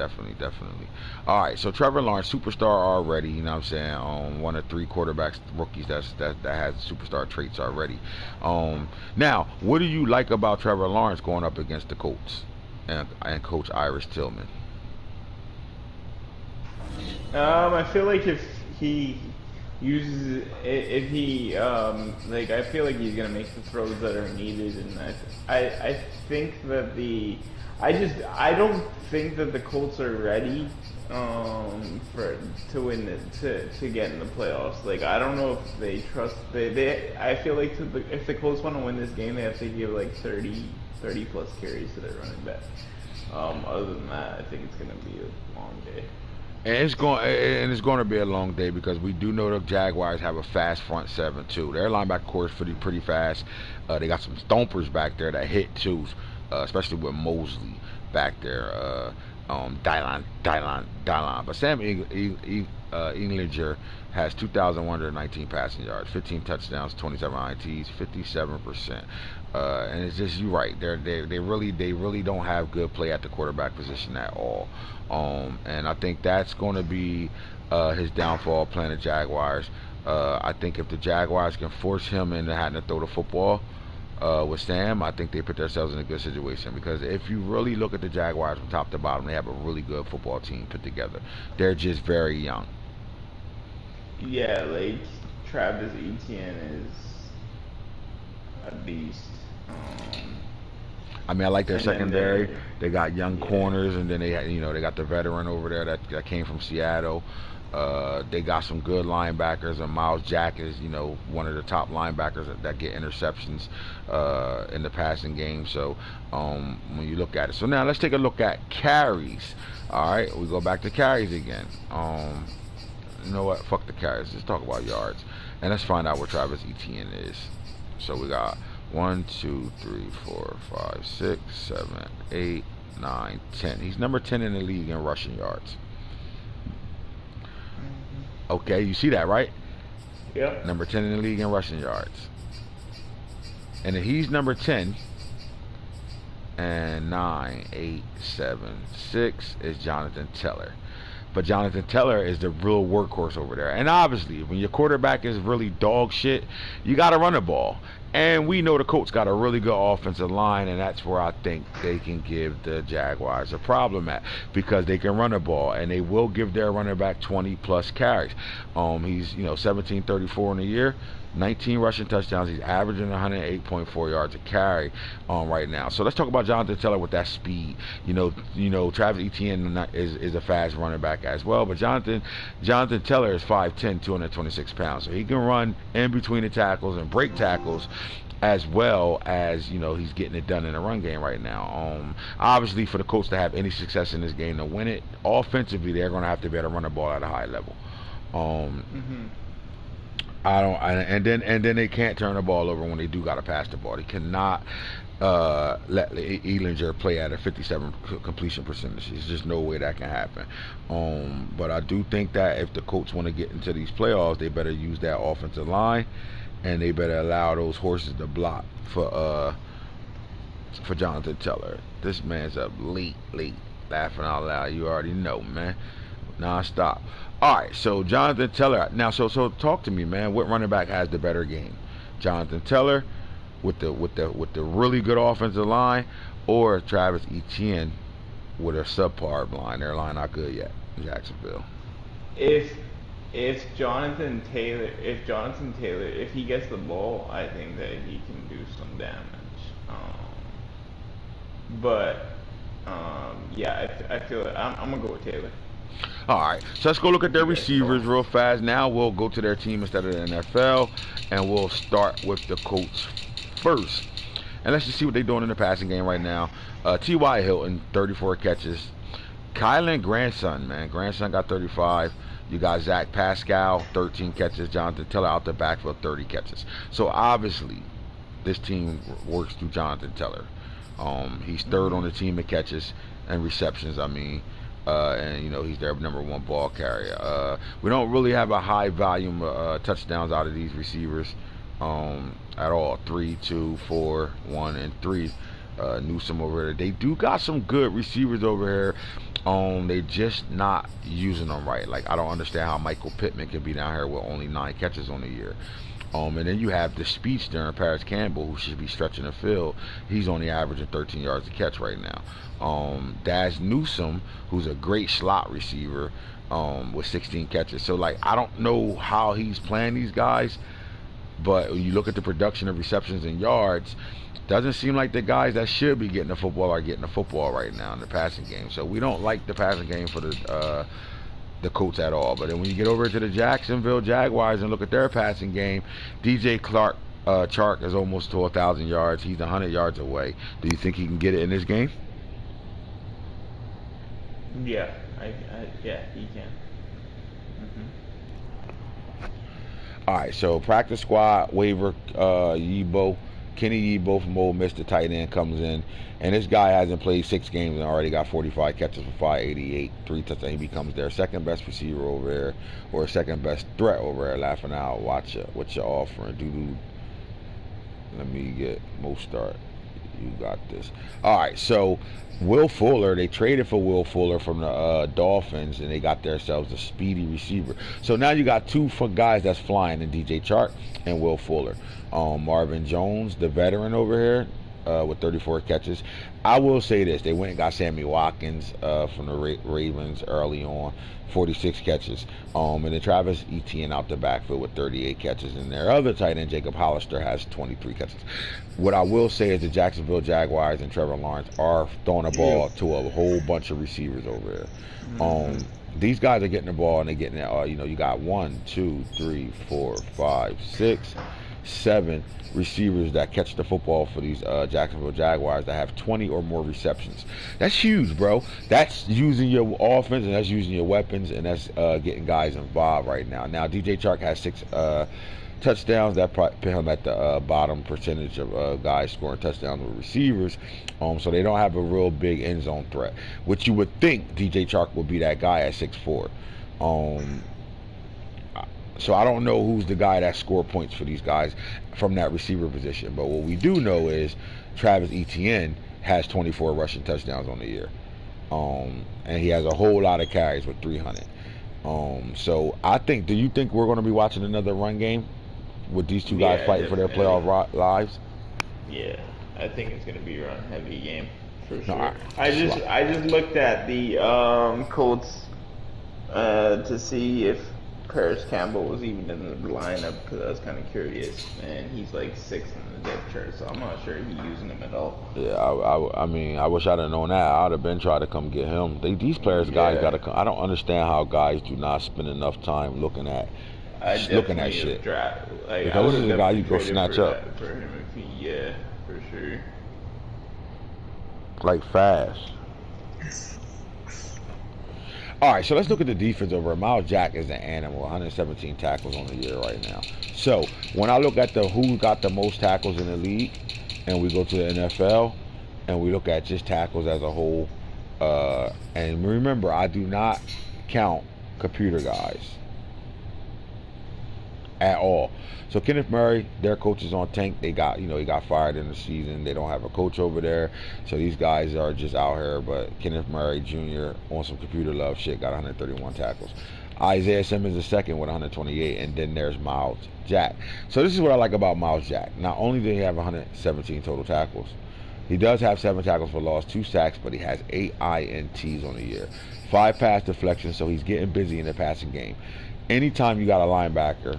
All right, so Trevor Lawrence, superstar already. You know what I'm saying? One of 3 quarterbacks, rookies that has superstar traits already. Now, what do you like about Trevor Lawrence going up against the Colts and Coach Irish Tillman? I feel like if he uses, if he like, I feel like he's gonna make the throws that are needed, and I think that I don't think that the Colts are ready to win to get in the playoffs. Like, I don't know if they trust I feel like if the Colts want to win this game, they have to give like 30 plus carries to their running back. Other than that, I think it's gonna be a long day. And it's going to be a long day because we do know the Jaguars have a fast front seven too. Their linebacker core is pretty fast. They got some stompers back there that hit too, especially with Mosley back there. Dylan. But Sam Ehlinger has 2,119 passing yards, 15 touchdowns, 27 INTs, 57%. And it's just, you're right. They really don't have good play at the quarterback position at all. And I think that's going to be his downfall playing the Jaguars. I think if the Jaguars can force him into having to throw the football with Sam, I think they put themselves in a good situation, because if you really look at the Jaguars from top to bottom, they have a really good football team put together. They're just very young. Yeah, like Travis Etienne is a beast. I mean, I like their secondary. They got young corners, and then they got the veteran over there that came from Seattle. They got some good linebackers, and Miles Jack is, one of the top linebackers that get interceptions in the passing game. So when you look at it, so now let's take a look at carries. All right, we go back to carries again. You know what? Fuck the carries. Let's talk about yards, and let's find out what Travis Etienne is. So we got 1, 2, 3, 4, 5, 6, 7, 8, 9, 10. He's number 10 in the league in rushing yards. Okay, you see that, right? Yep. Number 10 in the league in rushing yards. And if he's number 10, and 9, 8, 7, 6 is Jonathan Taylor. But Jonathan Taylor is the real workhorse over there. And obviously, when your quarterback is really dog shit, you got to run the ball. And we know the Colts got a really good offensive line, and that's where I think they can give the Jaguars a problem at, because they can run the ball, and they will give their running back 20 plus carries. He's 17-34 in a year, 19 rushing touchdowns. He's averaging 108.4 yards a carry right now. So let's talk about Jonathan Taylor with that speed. Travis Etienne is a fast running back as well, but Jonathan Taylor is 5'10", 226 pounds, so he can run in between the tackles and break tackles, as well as he's getting it done in the run game right now. Obviously, for the Colts to have any success in this game to win it, offensively they're going to have to be able to run the ball at a high level. And then they can't turn the ball over when they do got to pass the ball. They cannot let Ehlinger play at a 57 completion percentage. There's just no way that can happen. But I do think that if the Colts want to get into these playoffs, they better use that offensive line, and they better allow those horses to block for Jonathan Teller. This man's up late, laughing out loud. You already know, man. Non-stop. All right, so Jonathan Teller. Now, so talk to me, man. What running back has the better game? Jonathan Teller with the really good offensive line, or Travis Etienne with a subpar line? Their line not good yet in Jacksonville. If Jonathan Taylor, if he gets the ball, I think that he can do some damage. Yeah, I feel it. I'm gonna go with Taylor. All right, so let's go look at their receivers real fast. Now we'll go to their team instead of the NFL, and we'll start with the Colts first. And let's just see what they're doing in the passing game right now. T.Y. Hilton, 34 catches. Kylan Grandson, man. Grandson got 35. You got Zach Pascal, 13 catches. Jonathan Teller out the backfield, 30 catches. So obviously, this team works through Jonathan Teller. He's third on the team in catches and receptions, and he's their #1 ball carrier. We don't really have a high volume touchdowns out of these receivers at all. 3, 2, 4, 1, and 3. Newsome over there. They do got some good receivers over here. They just not using them right. Like, I don't understand how Michael Pittman can be down here with only 9 catches on the year. And then you have the speedster in Paris Campbell, who should be stretching the field. He's only averaging 13 yards a catch right now. Daz Newsome, who's a great slot receiver, with 16 catches. So, like, I don't know how he's playing these guys, but when you look at the production of receptions and yards, doesn't seem like the guys that should be getting the football are getting the football right now in the passing game. So we don't like the passing game for the Colts at all. But then when you get over to the Jacksonville Jaguars and look at their passing game, DJ Chark is almost to 1,000 yards. He's 100 yards away. Do you think he can get it in this game? Yeah, yeah, he can. All right, so practice squad waiver, Kenny Yebo from Ole Miss, the tight end, comes in, and this guy hasn't played 6 games and already got 45 catches for 588, 3 touchdowns. He becomes their second best receiver over there, or second best threat over there. Laughing out, watch it. What you offering? Let me get most start. You got this. All right, so Will Fuller, they traded for Will Fuller from the Dolphins, and they got themselves a speedy receiver. So now you got 2 guys that's flying in DJ Chark and Will Fuller. Marvin Jones, the veteran over here, with 34 catches. I will say this: they went and got Sammy Watkins from the Ravens early on, 46 catches. And then Travis Etienne out the backfield with 38 catches. And their other tight end, Jacob Hollister, has 23 catches. What I will say is the Jacksonville Jaguars and Trevor Lawrence are throwing the ball to a whole bunch of receivers over there. These guys are getting the ball, and they're getting it. You got 1, 2, 3, 4, 5, 6, 7 receivers that catch the football for these Jacksonville Jaguars that have 20 or more receptions. That's huge, bro. That's using your offense, and that's using your weapons, and that's getting guys involved right now. Now, DJ Chark has 6 touchdowns. That put him at the bottom percentage of guys scoring touchdowns with receivers. So they don't have a real big end zone threat, which you would think DJ Chark would be that guy at 6'4". So I don't know who's the guy that score points for these guys from that receiver position. But what we do know is Travis Etienne has 24 rushing touchdowns on the year. And he has a whole lot of carries with 300. So do you think we're going to be watching another run game with these 2 guys fighting for their playoff lives? Yeah, I think it's going to be a run heavy game for sure. I just looked at the Colts to see if Paris Campbell was even in the lineup, because I was kind of curious, and he's like 6th in the depth chart, so I'm not sure he's using him at all. Yeah, I mean, I wish I'd have known that. I'd have been trying to come get him. These players, guys, gotta come. I don't understand how guys do not spend enough time looking at shit. Because this is a guy you go snatch up for him for sure. Like fast. All right, so let's look at the defense over. Miles Jack is an animal, 117 tackles on the year right now. So when I look at the who got the most tackles in the league, and we go to the NFL, and we look at just tackles as a whole, and remember, I do not count computer guys at all. So Kenneth Murray, their coach is on tank. They got, he got fired in the season. They don't have a coach over there. So these guys are just out here. But Kenneth Murray Jr. on some computer love shit got 131 tackles. Isaiah Simmons is second with 128, and then there's Miles Jack. So this is what I like about Miles Jack. Not only did he have 117 total tackles, he does have 7 tackles for loss, 2 sacks, but he has 8 INTs on the year. 5 pass deflections, so he's getting busy in the passing game. Anytime you got a linebacker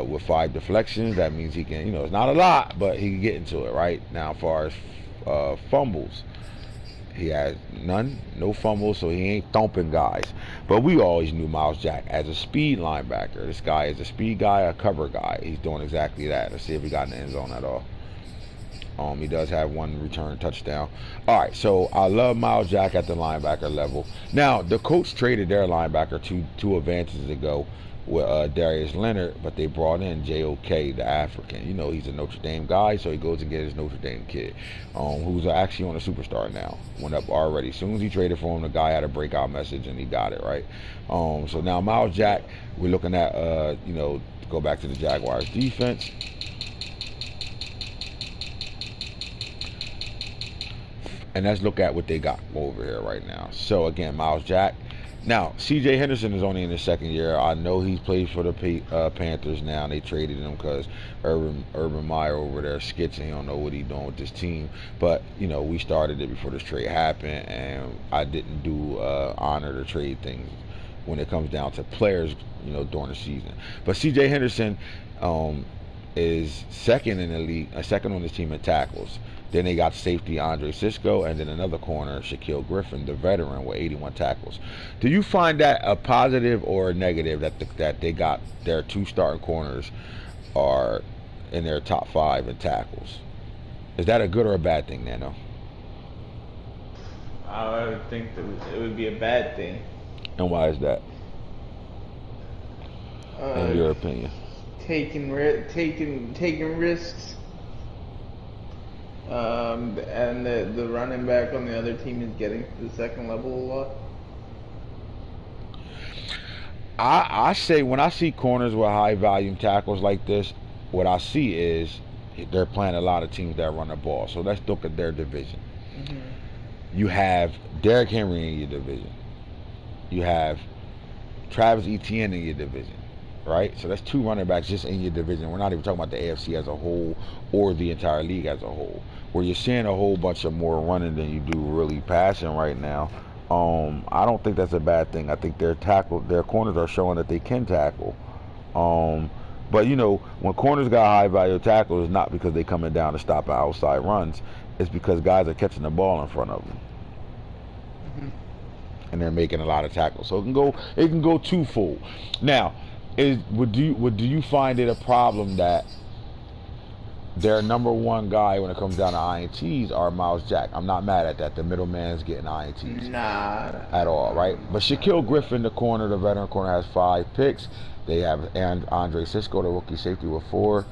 with 5 deflections, that means he can, it's not a lot, but he can get into it, right? Now, as far as fumbles, he has no fumbles, so he ain't thumping guys. But we always knew Miles Jack as a speed linebacker. This guy is a speed guy, a cover guy. He's doing exactly that. Let's see if he got in the end zone at all. He does have 1 return touchdown. All right, so I love Miles Jack at the linebacker level. Now, the coach traded their linebacker two advances ago with Darius Leonard, but they brought in J.O.K., the African. He's a Notre Dame guy, so he goes and gets his Notre Dame kid, who's actually on a superstar now. Went up already. As soon as he traded for him, the guy had a breakout message, and he got it, right? So now Miles Jack, we're looking at, go back to the Jaguars defense. And let's look at what they got over here right now. So again, Miles Jack. Now, C.J. Henderson is only in his 2nd year. I know he plays for the Panthers now. And they traded him because Urban Meyer over there skits and he don't know what he's doing with this team. But, we started it before this trade happened. And I didn't do honor the trade things when it comes down to players, during the season. But C.J. Henderson is second in the league, second on this team in tackles. Then they got safety Andre Cisco, and then another corner, Shaquille Griffin, the veteran, with 81 tackles. Do you find that a positive or a negative that they got their 2 starting corners are in their top 5 in tackles? Is that a good or a bad thing, Nano? I would think that it would be a bad thing. And why is that? In your opinion? Taking risks. And the running back on the other team is getting to the second level a lot. I say when I see corners with high volume tackles like this, what I see is they're playing a lot of teams that run the ball. So let's look at their division. Mm-hmm. You have Derrick Henry in your division. You have Travis Etienne in your division. Right? So that's 2 running backs just in your division. We're not even talking about the AFC as a whole or the entire league as a whole. Where you're seeing a whole bunch of more running than you do really passing right now. I don't think that's a bad thing. I think their corners are showing that they can tackle. But when corners got high value tackles, it's not because they coming down to stop outside runs. It's because guys are catching the ball in front of them. Mm-hmm. And they're making a lot of tackles. So it can go twofold. Now, do you find it a problem that their number 1 guy when it comes down to INTs are Miles Jack? I'm not mad at that. The middleman's getting INTs. Nah. At all, right? But Shaquille Griffin, the veteran corner, has 5 picks. They have Andre Cisco, the rookie safety, with 4.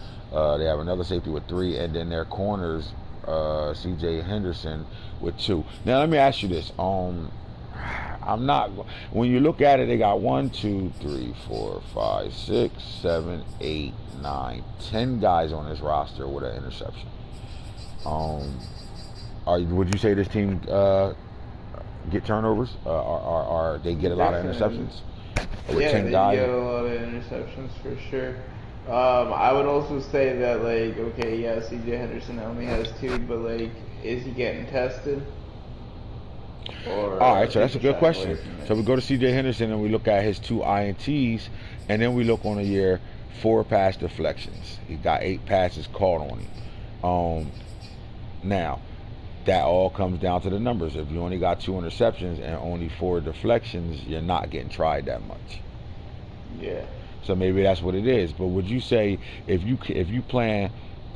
They have another safety with 3, and then their corners, C.J. Henderson, with 2. Now let me ask you this. When you look at it, they got 1, 2, 3, 4, 5, 6, 7, 8, 9, 10 guys on this roster with an interception. Would you say this team get turnovers? Or they get a lot of interceptions? With 10 guys? They get a lot of interceptions for sure. I would also say that C.J. Henderson only has 2, but is he getting tested? All right, so that's a good question. So we go to C.J. Henderson and we look at his 2 INTs, and then we look on the year, 4 pass deflections. He got 8 passes called on him. Now, that all comes down to the numbers. If you only got 2 interceptions and only 4 deflections, you're not getting tried that much. Yeah. So maybe that's what it is. But would you say if you plan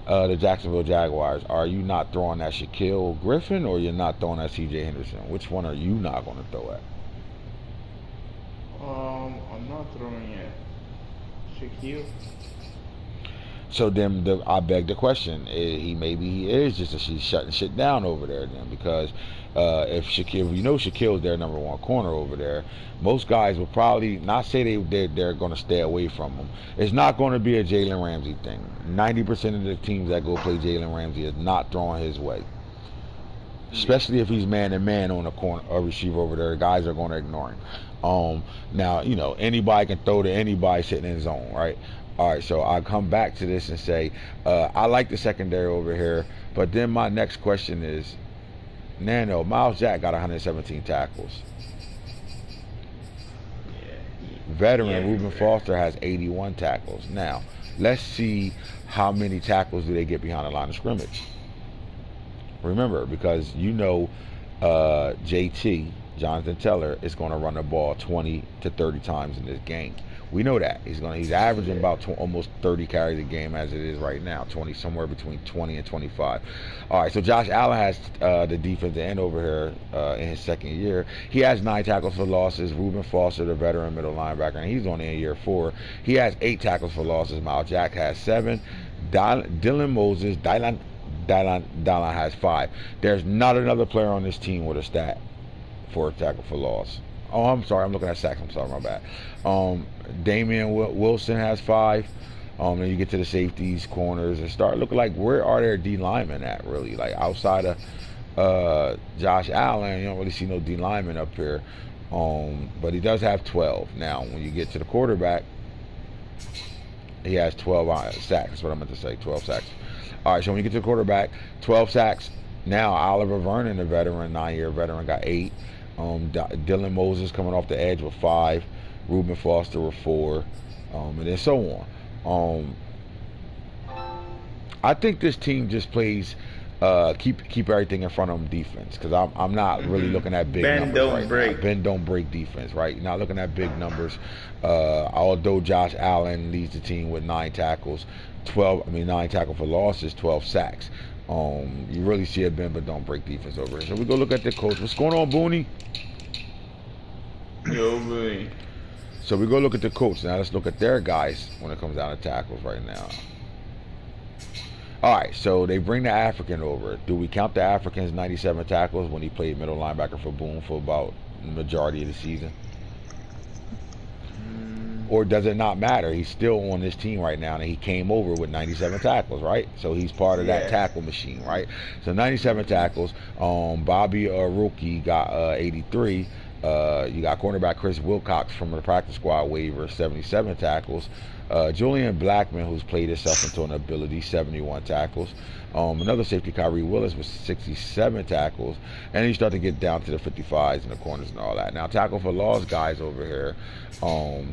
the Jacksonville Jaguars, are you not throwing at Shaquille Griffin or you're not throwing at C.J. Henderson? Which one are you not going to throw at? not throwing at Shaquille. So then I beg the question: maybe he is just she's shutting shit down over there then, because if Shaquille's their number one corner over there, most guys will probably not say they're going to stay away from him. It's not going to be a Jalen Ramsey thing. 90% of the teams that go play Jalen Ramsey is not throwing his way, especially if he's man to man on a receiver over there. Guys are going to ignore him. Now anybody can throw to anybody sitting in zone, right? All right, so I'll come back to this and say I like the secondary over here, but then my next question is, Miles Jack got 117 tackles. Veteran Reuben Foster has 81 tackles. Now, let's see how many tackles do they get behind the line of scrimmage. Remember, because JT, Jonathan Taylor, is going to run the ball 20 to 30 times in this game. We know that he's averaging about almost 30 carries a game as it is right now, somewhere between 20 and 25. All right, so Josh Allen has the defensive end over here in his second year. He has 9 tackles for losses. Reuben Foster, the veteran middle linebacker, and he's only in year 4. He has 8 tackles for losses. Miles Jack has 7. Dylan has 5. There's not another player on this team with a stat for a tackle for loss. Oh, I'm sorry. I'm looking at sacks. I'm sorry. My bad. Damian Wilson has 5. Then you get to the safeties, corners, and start looking like where are their D linemen at, really? Like outside of Josh Allen, you don't really see no D linemen up here. But he does have 12. Now, when you get to the quarterback, he has 12 sacks. That's what I meant to say, 12 sacks. All right, so when you get to the quarterback, 12 sacks. Now, Oliver Vernon, the veteran, 9-year veteran, got 8. Dylan Moses coming off the edge with 5, Reuben Foster with 4, and then so on. I think this team just plays keep everything in front of them defense, because I'm not really looking at big numbers right now. Bend don't break defense, right? You're not looking at big numbers. Although Josh Allen leads the team with 9 tackles, 9 tackles for losses, 12 sacks. You really see a bend but don't break defense over here. So we go look at the coach. What's going on, Booney? Yo, Booney. So we go look at the coach. Now let's look at their guys when it comes down to tackles right now. All right, so they bring the African over. Do we count the African's 97 tackles when he played middle linebacker for Boone for about the majority of the season? Or does it not matter? He's still on this team right now, and he came over with 97 tackles, right? So he's part of that tackle machine, right? So 97 tackles. Bobby Rookie got 83. You got cornerback Chris Wilcox from the practice squad waiver, 77 tackles. Julian Blackman, who's played himself into an ability, 71 tackles. Another safety, Kyrie Willis, with 67 tackles. And you start to get down to the 55s and the corners and all that. Now, tackle for loss guys over here,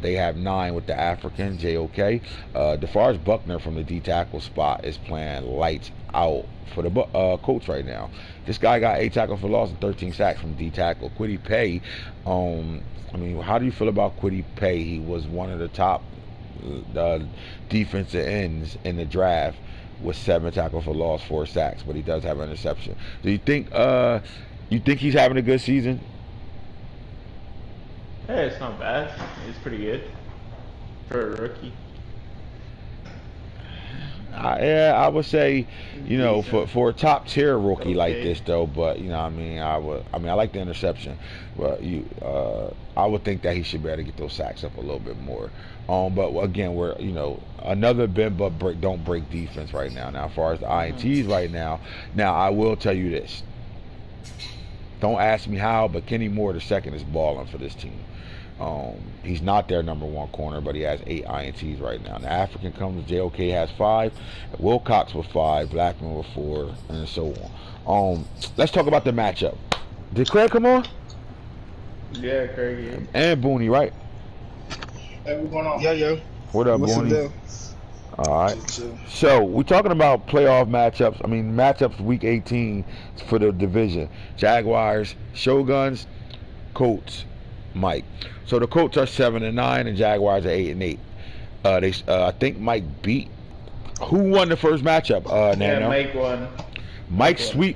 they have 9 with the African, JOK. DeForest Buckner from the D tackle spot is playing lights out for the Colts right now. This guy got 8 tackles for loss and 13 sacks from D tackle. Kwity Paye, how do you feel about Kwity Paye? He was one of the top defensive ends in the draft with 7 tackles for loss, 4 sacks, but he does have an interception. Do you think he's having a good season? Hey, it's not bad. It's pretty good for a rookie. I would say, for a top tier rookie like this though, but I like the interception, but I would think that he should be able to get those sacks up a little bit more. But again, we're another bend but don't break defense right now. Now, as far as the INTs right now, I will tell you this. Don't ask me how, but Kenny Moore II is balling for this team. He's not their number 1 corner, but he has 8 INTs right now. The African comes, JOK has 5, Wilcox with 5, Blackman with 4, and so on. Let's talk about the matchup. Did Craig come on? Yeah, Craig. Yeah. And Booney, right? Hey, what's going on? Yo. What up, Booney? All right. So we're talking about playoff matchups. Matchups week 18 for the division. Jaguars, Shoguns, Colts, Mike. So the Colts are 7-9 and Jaguars are 8-8. I think Mike beat. Who won the first matchup? Nano? Mike won.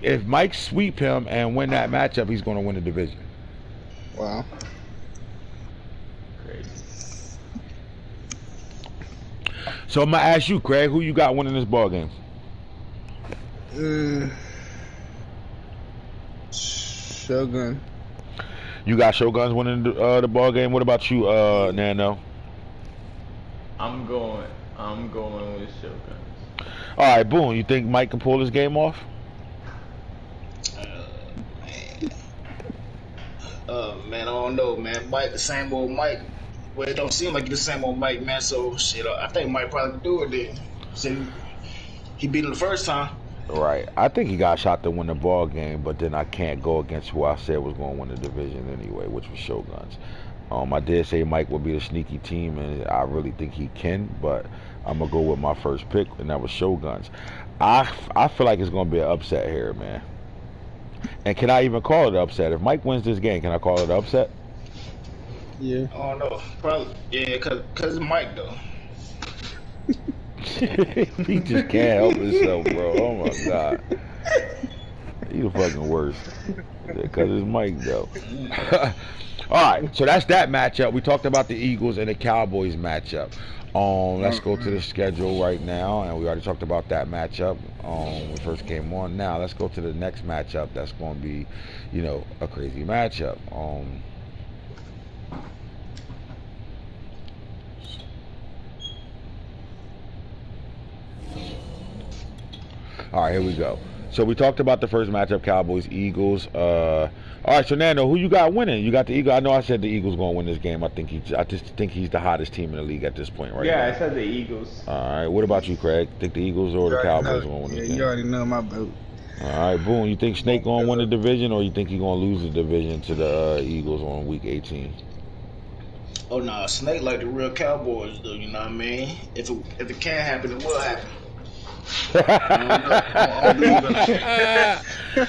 If Mike sweep him and win that matchup, he's going to win the division. Wow. Crazy. So I'm gonna ask you, Craig, who you got winning this ball game? Shogun. You got Shoguns winning the ball game. What about you, Nano? I'm going with Shoguns. All right, Boone. You think Mike can pull this game off? Man, I don't know, man. Mike, the same old Mike. Well, it don't seem like the same old Mike, man. So shit, I think Mike probably could do it then. So he beat him the first time. Right. I think he got a shot to win the ball game, but then I can't go against who I said was going to win the division anyway, which was Shoguns. I did say Mike would be a sneaky team, and I really think he can, but I'm going to go with my first pick, and that was Shoguns. I feel like it's going to be an upset here, man. And can I even call it an upset? If Mike wins this game, can I call it an upset? Yeah. I don't know. Probably. Yeah, cause it's Mike though. He just can't help himself, bro. Oh my god. He the fucking worst. Because it's Mike, though. Alright, so that's that matchup. We talked about the Eagles and the Cowboys matchup. Let's go to the schedule right now. And we already talked about that matchup when we first came on. Now, let's go to the next matchup. That's going to be, you know, a crazy matchup. All right, here we go. So we talked about the first matchup, Cowboys, Eagles. All right, so Nando, who you got winning? You got the Eagles. I know I said the Eagles going to win this game. I just think he's the hottest team in the league at this point, right? Yeah, now. I said the Eagles. All right, what about you, Craig? Think the Eagles or the Cowboys going to win this game? You already know my vote. All right, Boone, you think Snake going to win the division, or you think he's going to lose the division to the Eagles on week 18? Oh nah, Snake like the real Cowboys though. You know what I mean? If it can happen, it will happen.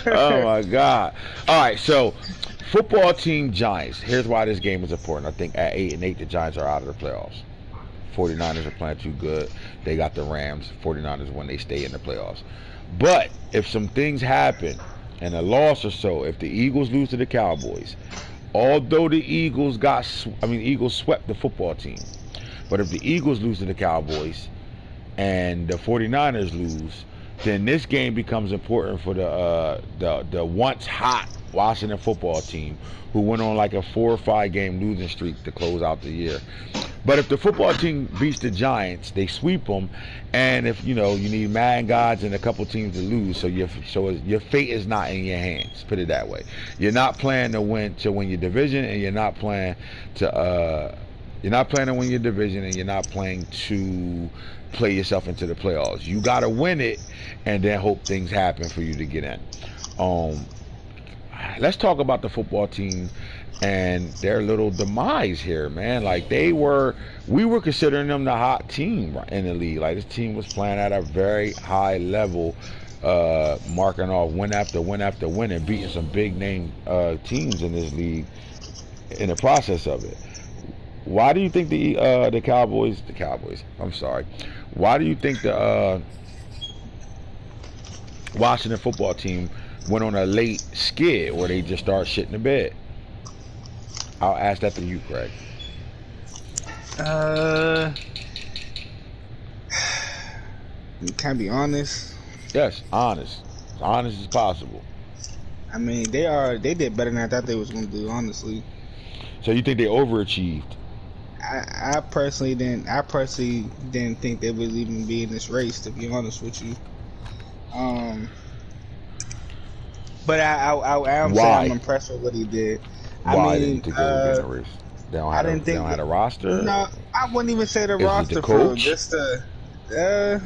Oh my god. Alright, so football team Giants. Here's why this game is important. I think at 8-8 the Giants are out of the playoffs. 49ers are playing too good. They got the Rams. 49ers when they stay in the playoffs. But if some things happen and a loss or so, if the Eagles lose to the Cowboys, although the Eagles Eagles swept the football team, but if the Eagles lose to the Cowboys and the 49ers lose, then this game becomes important for the once hot Washington football team, who went on like a 4 or 5 game losing streak to close out the year. But if the football team beats the Giants, they sweep them, and if you need Madden gods and a couple teams to lose, so your fate is not in your hands. Put it that way. You're not playing to win your division, and you're not playing to win your division, and you're not playing to play yourself into the playoffs. You got to win it, and then hope things happen for you to get in. Let's talk about the football team and their little demise here, man. Like we were considering them the hot team in the league. Like this team was playing at a very high level, marking off win after win after win and beating some big name teams in this league in the process of it. Why do you think the Cowboys? I'm sorry. Why do you think the Washington football team went on a late skid where they just start shitting the bed? I'll ask that to you, Craig. Can I be honest? Yes, honest. As honest as possible. I mean, they did better than I thought they was going to do, honestly. So you think they overachieved? I personally didn't think they would even be in this race, to be honest with you. But I am saying I'm impressed with what he did. Why didn't you think they would be in the race? They don't have a roster? No, I wouldn't even say the roster. The coach? Just I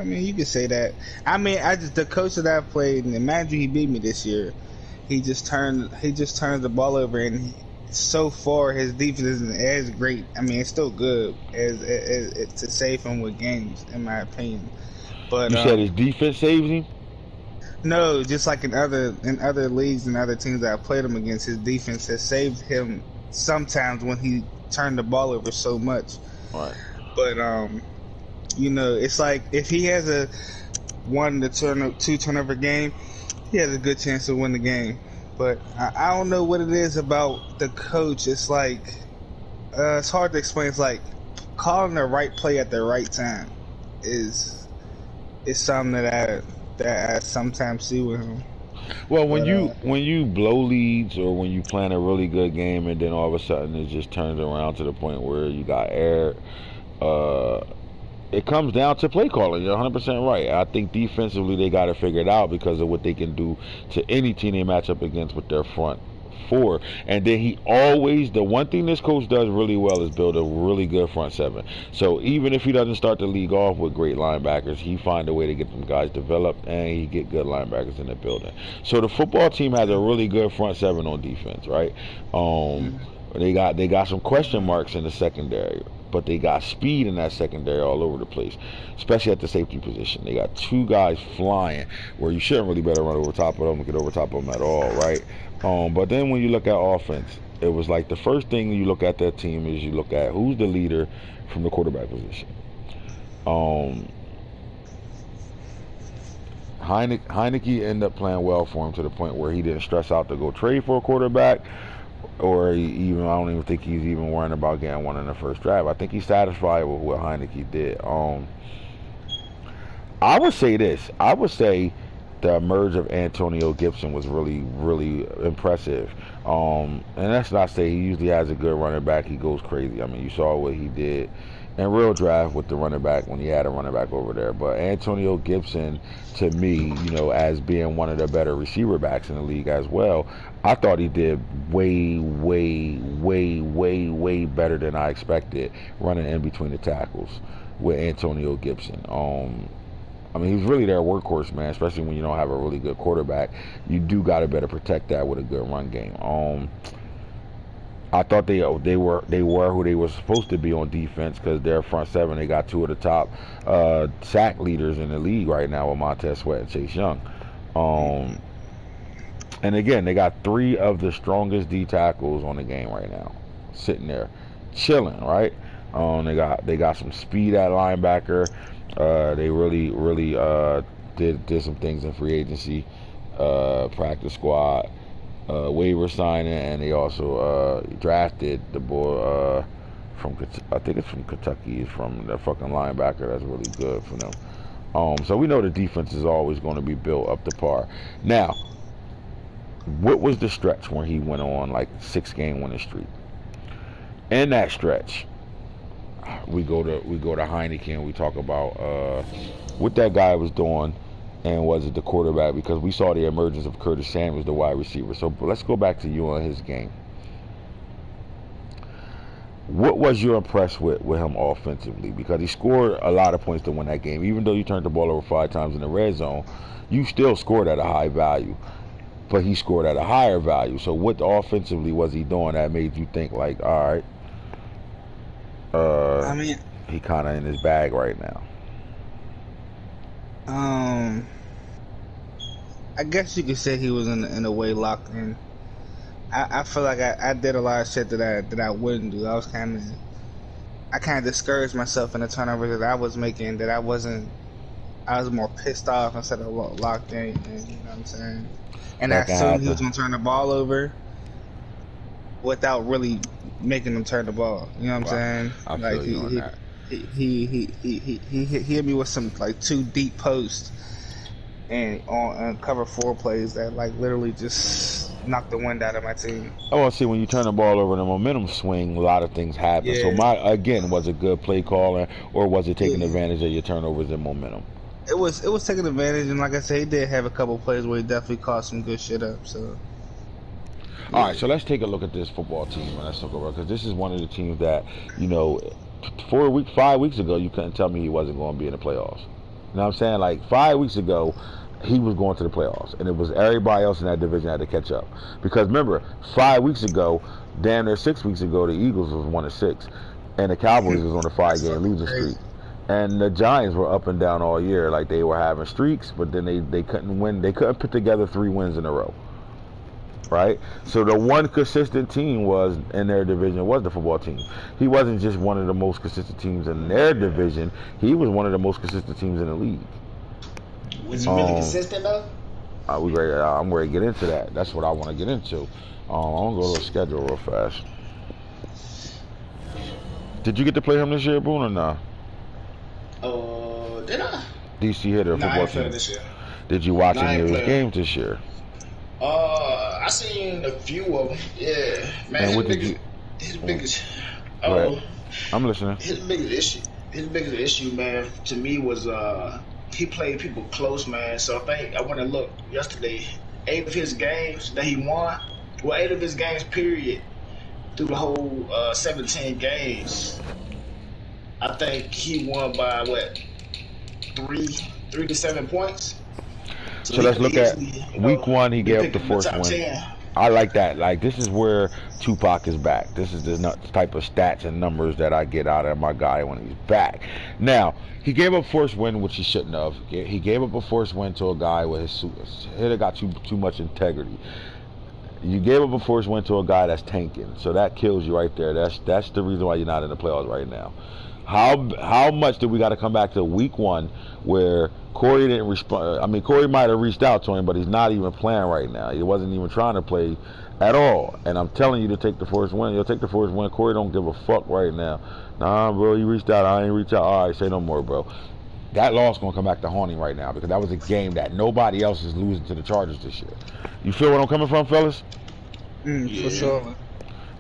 mean, you could say that. I mean, the coach that I played, and imagine he beat me this year. He just turned the ball over, and so far his defense isn't as great. I mean, it's still good as to save him with games, in my opinion. But you said his defense saves him? No, just like in other leagues and other teams that I played him against, his defense has saved him sometimes when he turned the ball over so much. Right. But it's like if he has a 1 to 2 turnover game, he has a good chance to win the game. But I don't know what it is about the coach. It's like it's hard to explain. It's like calling the right play at the right time is something that I sometimes see with him. Well, But when you blow leads or when you plan a really good game and then all of a sudden it just turns around to the point where you got air, uh, it comes down to play calling. You're 100% right. I think defensively they got to figure it out because of what they can do to any team they match up against with their front four. And then the one thing this coach does really well is build a really good front seven. So even if he doesn't start the league off with great linebackers, he find a way to get them guys developed and he get good linebackers in the building. So the football team has a really good front seven on defense, right? They got some question marks in the secondary, but they got speed in that secondary all over the place, especially at the safety position. They got two guys flying where you shouldn't really better run over top of them or get over top of them at all, right? But then when you look at offense, it was like the first thing you look at that team is you look at who's the leader from the quarterback position. Heineke ended up playing well for him to the point where he didn't stress out to go trade for a quarterback. Or I don't even think he's even worrying about getting one in the first draft. I think he's satisfied with what Heineke did. I would say this. I would say the merge of Antonio Gibson was really, really impressive. And that's not to say he usually has a good running back. He goes crazy. I mean, you saw what he did in real draft with the running back when he had a running back over there. But Antonio Gibson, to me, as being one of the better receiver backs in the league as well, I thought he did way, way, way, way, way better than I expected running in between the tackles with Antonio Gibson. I mean, he's really their workhorse, man, especially when you don't have a really good quarterback. You do got to better protect that with a good run game. I thought they were who they were supposed to be on defense because their front seven, they got two of the top sack leaders in the league right now with Montez Sweat and Chase Young. And again, they got three of the strongest D tackles on the game right now, sitting there, chilling, right? They got some speed at linebacker. They really did some things in free agency, practice squad, waiver signing, and they also drafted the boy I think it's from Kentucky. He's from the fucking linebacker. That's really good for them. So we know the defense is always going to be built up to par. Now, what was the stretch when he went on like 6-game winning streak? In that stretch, we go to Heineke and we talk about what that guy was doing and was it the quarterback, because we saw the emergence of Curtis Samuels, the wide receiver. So let's go back to you on his game. What was you impressed with him offensively? Because he scored a lot of points to win that game. Even though you turned the ball over 5 times in the red zone, you still scored at a high value. But he scored at a higher value. So what offensively was he doing that made you think like, all right, I mean, he kind of in his bag right now? I guess you could say he was in a way locked in. I feel like I did a lot of shit that I wouldn't do. I kind of discouraged myself in the turnovers that I was making. I was more pissed off instead of locked in. And, you know what I'm saying? And I assumed he was gonna turn the ball over without really making them turn the ball. You know what I'm saying? I feel you on that. He hit me with some like 2 deep posts and on cover 4 plays that like literally just knocked the wind out of my team. Oh, see, when you turn the ball over in a momentum swing, a lot of things happen. Yeah. So was it good play calling or was it taking advantage of your turnovers and momentum? It was taking advantage, and like I said, he did have a couple plays where he definitely caught some good shit up. So, all right, so let's take a look at this football team and let's talk about, because this is one of the teams that 5 weeks ago you couldn't tell me he wasn't going to be in the playoffs. You know what I'm saying? Like 5 weeks ago, he was going to the playoffs, and it was everybody else in that division had to catch up. Because remember, 5 weeks ago, damn near 6 weeks ago, the Eagles was 1-6, and the Cowboys was on a 5-game losing streak. And the Giants were up and down all year, like they were having streaks, but then they couldn't win. They couldn't put together 3 wins in a row, right? So the one consistent team was in their division was the football team. He wasn't just one of the most consistent teams in their division. He was one of the most consistent teams in the league. Was he really consistent though? I'm ready to get into that. That's what I want to get into. I'm gonna go to the schedule real fast. Did you get to play him this year, Boone, or nah? Did I? DC hitter, Nah, I football ain't played team. this year. Did you watch Nah, I any ain't of his played. games this year? I seen a few of them. Yeah, man. And His what did biggest, you? his biggest. Go ahead. I'm listening. His biggest issue, man, to me was he played people close, man. So I think I went and looked yesterday. 8 of his games that he won, 8 of his games, period, through the whole 17 games. I think he won by what, 3 to 7 points. So let's look at week 1. He gave up the first win. 10. I like that. Like, this is where Tupac is back. This is the type of stats and numbers that I get out of my guy when he's back. Now, he gave up first win, which he shouldn't have. He gave up a first win to a guy with his hitter got too much integrity. You gave up a first win to a guy that's tanking, so that kills you right there. That's the reason why you're not in the playoffs right now. How much do we got to come back to week 1 where Corey didn't respond? I mean, Corey might have reached out to him, but he's not even playing right now. He wasn't even trying to play at all. And I'm telling you to take the first win. You'll take the first win. Corey don't give a fuck right now. Nah, bro, you reached out. I ain't reached out. All right, say no more, bro. That loss going to come back to haunt him right now because that was a game that nobody else is losing to the Chargers this year. You feel what I'm coming from, fellas? For sure.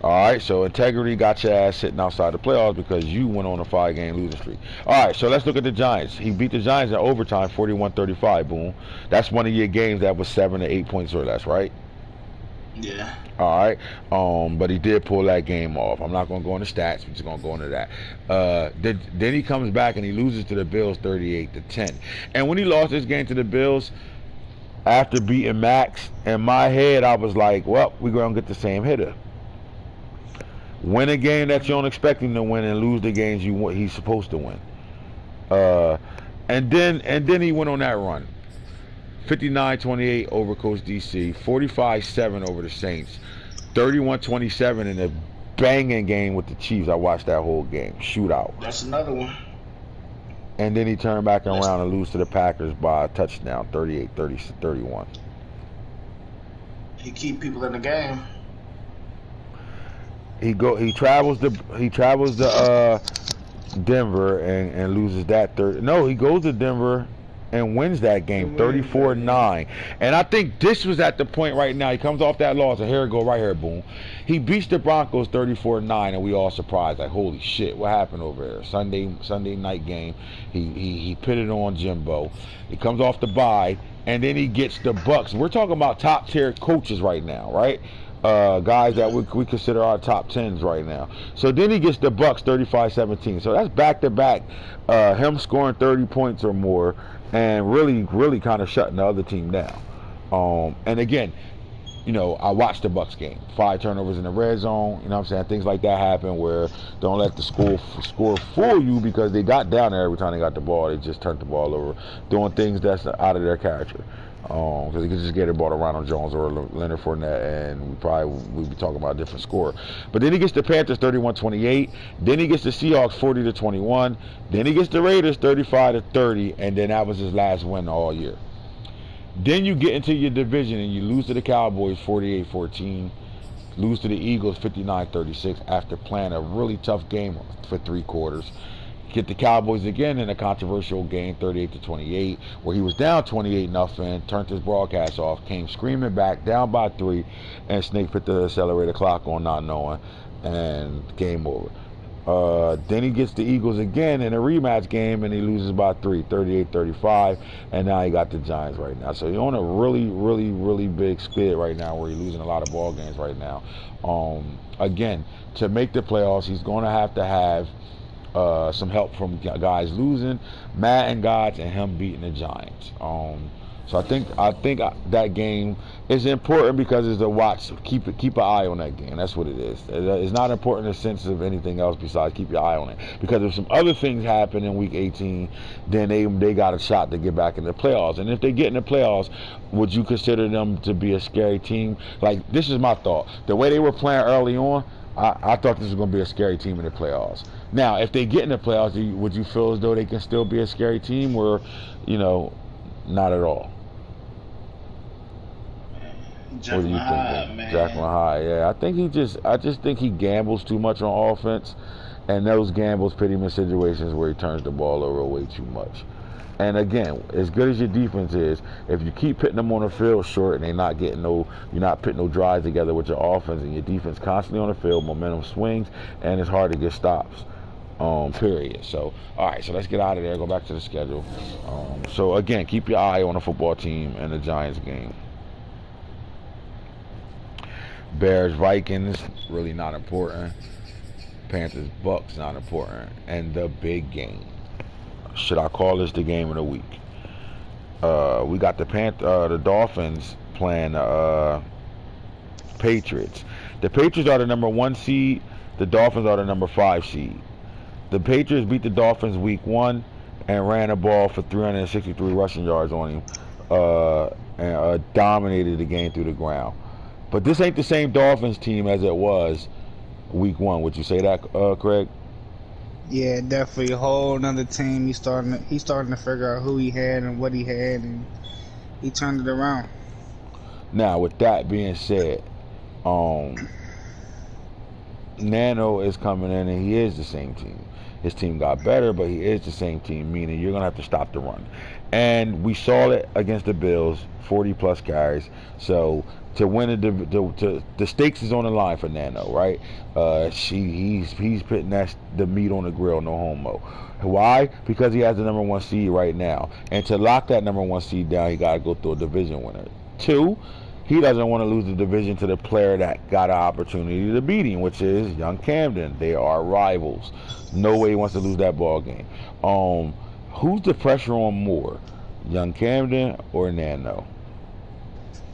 All right, so integrity got your ass sitting outside the playoffs because you went on a 5-game losing streak. All right, so let's look at the Giants. He beat the Giants in overtime, 41-35, boom. That's one of your games that was 7 to 8 points or less, right? Yeah. All right, but he did pull that game off. I'm not going to go into stats. We're just going to go into that. Then he comes back and he loses to the Bills 38-10. And when he lost this game to the Bills, after beating Max, in my head, I was like, well, we're going to get the same hitter. Win a game that you don't expect him to win and lose the games he's supposed to win. And then he went on that run. 59-28 over Coach DC, 45-7 over the Saints, 31-27 in a banging game with the Chiefs. I watched that whole game. Shootout. That's another one. And then he turned back around and lose to the Packers by a touchdown, 38-31. He keep people in the game. He travels to Denver and loses that third. No, he goes to Denver and wins that game 34-9. And I think this was at the point right now. He comes off that loss, and here it go right here, boom. He beats the Broncos 34-9, and we all surprised, like, holy shit, what happened over there? Sunday night game. He pitted on Jimbo. He comes off the bye, and then he gets the Bucks. We're talking about top tier coaches right now, right? Guys that we consider our top 10s right now. So then he gets the Bucks 35-17. So that's back-to-back, him scoring 30 points or more and really kind of shutting the other team down. And again, you know, I watched the Bucks game. 5 turnovers in the red zone, you know what I'm saying? Things like that happen where don't let the score fool you because they got down there every time they got the ball. They just turned the ball over, doing things that's out of their character. Because he could just get it ball to Ronald Jones or Leonard Fournette, and we'd be talking about a different score. But then he gets the Panthers 31-28. Then he gets the Seahawks 40-21. Then he gets the Raiders 35-30, and then that was his last win all year. Then you get into your division and you lose to the Cowboys 48-14. Lose to the Eagles 59-36 after playing a really tough game for 3 quarters. Get the Cowboys again in a controversial game, 38-28, where he was down 28-0, turned his broadcast off, came screaming back, down by 3, and Snake put the accelerator clock on, not knowing, and game over. Then he gets the Eagles again in a rematch game, and he loses by 3, 38-35, and now he got the Giants right now. So he's on a really big skid right now where he's losing a lot of ball games right now. Again, to make the playoffs, he's going to have some help from guys losing, Madden gods, and him beating the Giants. So I think that game is important because it's a watch. Keep an eye on that game. That's what it is. It's not important in the sense of anything else besides keep your eye on it. Because if some other things happen in Week 18, then they got a shot to get back in the playoffs. And if they get in the playoffs, would you consider them to be a scary team? Like, this is my thought. The way they were playing early on, I thought this was going to be a scary team in the playoffs. Now, if they get in the playoffs, would you feel as though they can still be a scary team, or, you know, not at all? What do you think, Jacqueline Hyde? Yeah, I just think he gambles too much on offense, and those gambles put him in situations where he turns the ball over way too much. And again, as good as your defense is, if you keep putting them on the field short and you're not putting no drives together with your offense, and your defense constantly on the field, momentum swings, and it's hard to get stops. Period. So, all right, so let's get out of there. Go back to the schedule. So again, keep your eye on the football team and the Giants game. Bears Vikings, really not important. Panthers Bucks, not important. And the big game. Should I call this the game of the week? We got the Dolphins playing Patriots. The Patriots are the number 1 seed. The Dolphins are the number 5 seed. The Patriots beat the Dolphins week 1 and ran the ball for 363 rushing yards on him and dominated the game through the ground. But this ain't the same Dolphins team as it was week 1. Would you say that, Craig? Yeah, definitely a whole nother team. He's starting to figure out who he had and what he had, and he turned it around. Now, with that being said, Nano is coming in, and he is the same team. His team got better, but he is the same team, meaning you're going to have to stop the run. And we saw it against the Bills, 40-plus carries. So to win the stakes is on the line for Nano, right? He's putting the meat on the grill, no homo. Why? Because he has the number 1 seed right now. And to lock that number 1 seed down, he got to go through a division winner. 2, he doesn't want to lose the division to the player that got an opportunity to beat him, which is young Camden. They are rivals. No way he wants to lose that ball game. Who's the pressure on more, young Camden or Nano?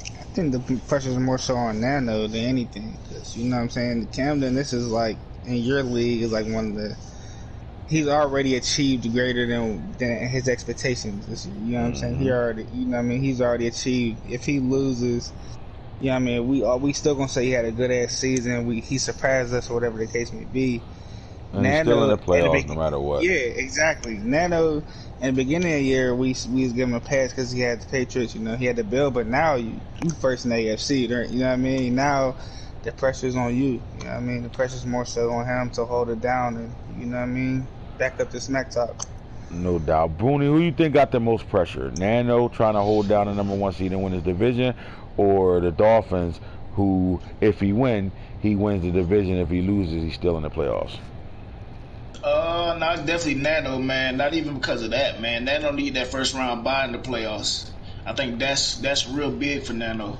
I think the pressure is more so on Nano than anything, because you know what I'm saying. Camden, this is like in your league is like one of the. He's already achieved greater than his expectations this year. You know what I'm saying? He already, you know what I mean? He's already achieved. If he loses, you know what I mean? We still gonna say he had a good ass season. He surprised us or whatever the case may be. And Nano, he's still in the playoffs no matter what. Yeah, exactly. Nano, in the beginning of the year, we was giving him a pass because he had the Patriots. You know, he had the Bill, but now you first in the AFC. Right? You know what I mean? Now the pressure's on you. You know what I mean? The pressure's more so on him to hold it down and, you know what I mean, back up the smack talk. No doubt. Booney, who you think got the most pressure? Nano trying to hold down the number 1 seed and win his division, or the Dolphins who, if he wins the division. If he loses, he's still in the playoffs? No, it's definitely Nano, man. Not even because of that, man. Nano need that first round bye in the playoffs. I think that's real big for Nano.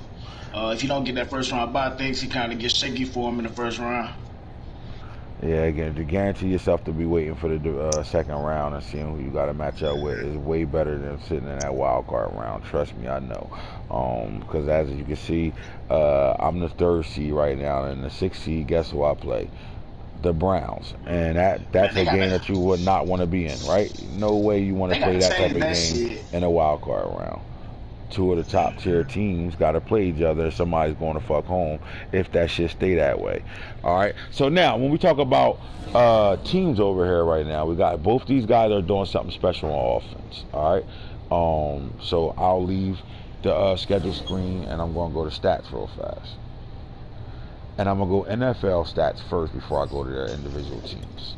If you don't get that first round bye, things can kind of get shaky for him in the first round. Yeah, again, to guarantee yourself to be waiting for the second round and seeing who you got to match up with is way better than sitting in that wild card round. Trust me, I know. Because as you can see, I'm the 3rd seed right now, and the 6th seed, guess who I play? The Browns. And that's a game that you would not want to be in, right? No way you want to play that type of game in a wild card round. 2 of the top tier teams got to play each other. Somebody's going to fuck home if that shit stay that way. All right. So now, when we talk about teams over here right now, we got both these guys are doing something special on offense. All right. So I'll leave the schedule screen and I'm going to go to stats real fast. And I'm going to go NFL stats first before I go to their individual teams.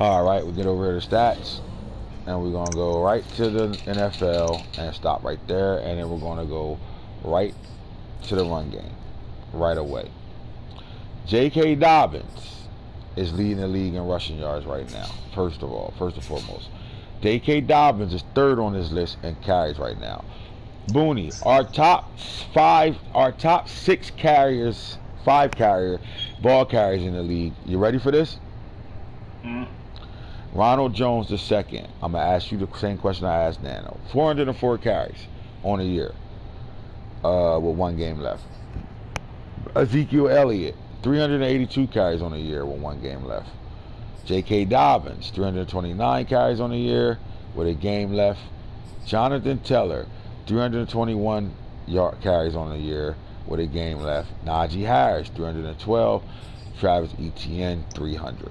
All right, we get over here to stats, and we're going to go right to the NFL and stop right there, and then we're going to go right to the run game right away. J.K. Dobbins is leading the league in rushing yards right now, first and foremost. J.K. Dobbins is 3rd on this list in carries right now. Booney, our top 6 carriers, 5 ball carriers in the league. You ready for this? Mm-hmm. Ronald Jones II. I'm going to ask you the same question I asked Nano. 404 carries on a year with 1 game left. Ezekiel Elliott, 382 carries on a year with 1 game left. J.K. Dobbins, 329 carries on a year with a game left. Jonathan Taylor, 321 carries on a year with a game left. Najee Harris, 312. Travis Etienne, 300.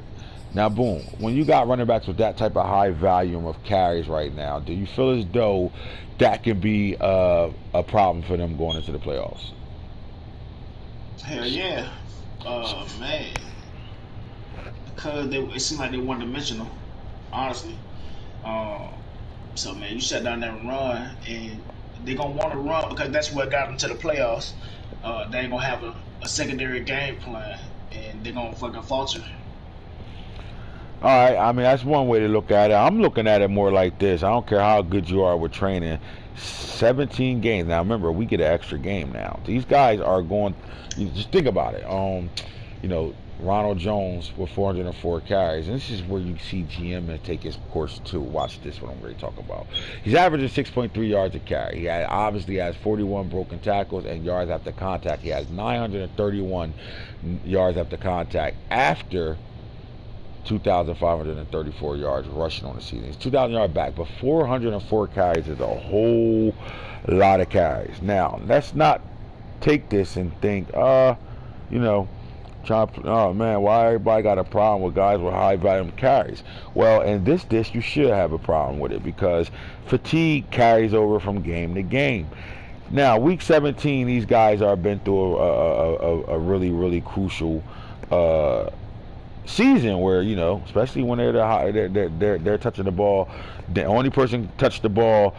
Now, boom, when you got running backs with that type of high volume of carries right now, do you feel as though that can be a problem for them going into the playoffs? Hell yeah. Man. Because it seemed like they one dimensional, honestly. Um, so, man, you shut down that run, and they're going to want to run because that's what got them to the playoffs. They ain't going to have a secondary game plan, and they're going to fucking falter. All right, I mean, that's one way to look at it. I'm looking at it more like this. I don't care how good you are with training. 17 games. Now, remember, we get an extra game now. These guys are going, you just think about it. You know, Ronald Jones with 404 carries. And this is where you see GM take his course too. Watch this, what I'm going to talk about. He's averaging 6.3 yards a carry. He obviously has 41 broken tackles and yards after contact. He has 931 yards after contact after 2,534 yards rushing on the season. He's 2,000 yard back, but 404 carries is a whole lot of carries. Now, let's not take this and think, you know, oh man, why everybody got a problem with guys with high volume carries? Well, in this dish, you should have a problem with it because fatigue carries over from game to game. Now, week 17, these guys are been through a really, really crucial season where, you know, especially when they're touching the ball, the only person touch the ball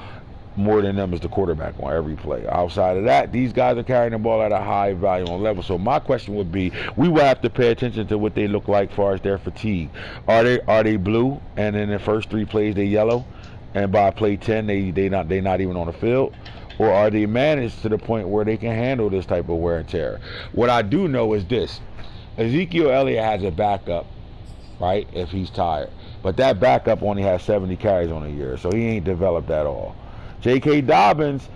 more than them is the quarterback on every play. Outside of that, these guys are carrying the ball at a high volume level. So my question would be, we will have to pay attention to what they look like as far as their fatigue. Are they blue and in the first 3 plays they yellow, and by play 10 they not even on the field? Or are they managed to the point where they can handle this type of wear and tear? What I do know is this: Ezekiel Elliott has a backup, right, if he's tired. But that backup only has 70 carries on a year, so he ain't developed at all. J.K. Dobbins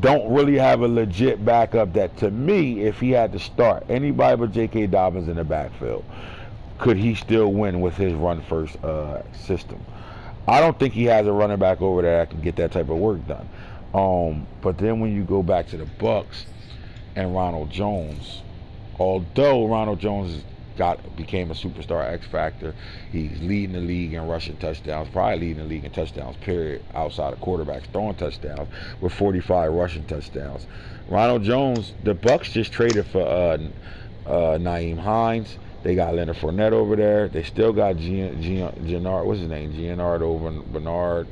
don't really have a legit backup that, to me, if he had to start anybody but J.K. Dobbins in the backfield, could he still win with his run-first system? I don't think he has a running back over there that can get that type of work done. But then when you go back to the Bucks and Ronald Jones, although Ronald Jones became a superstar X factor, he's leading the league in rushing touchdowns, probably leading the league in touchdowns period outside of quarterbacks throwing touchdowns with 45 rushing touchdowns. Ronald Jones, the Bucks just traded for Nyheim Hines. They got Leonard Fournette over there. They still got Gianard, what's his name? Gianard Bernard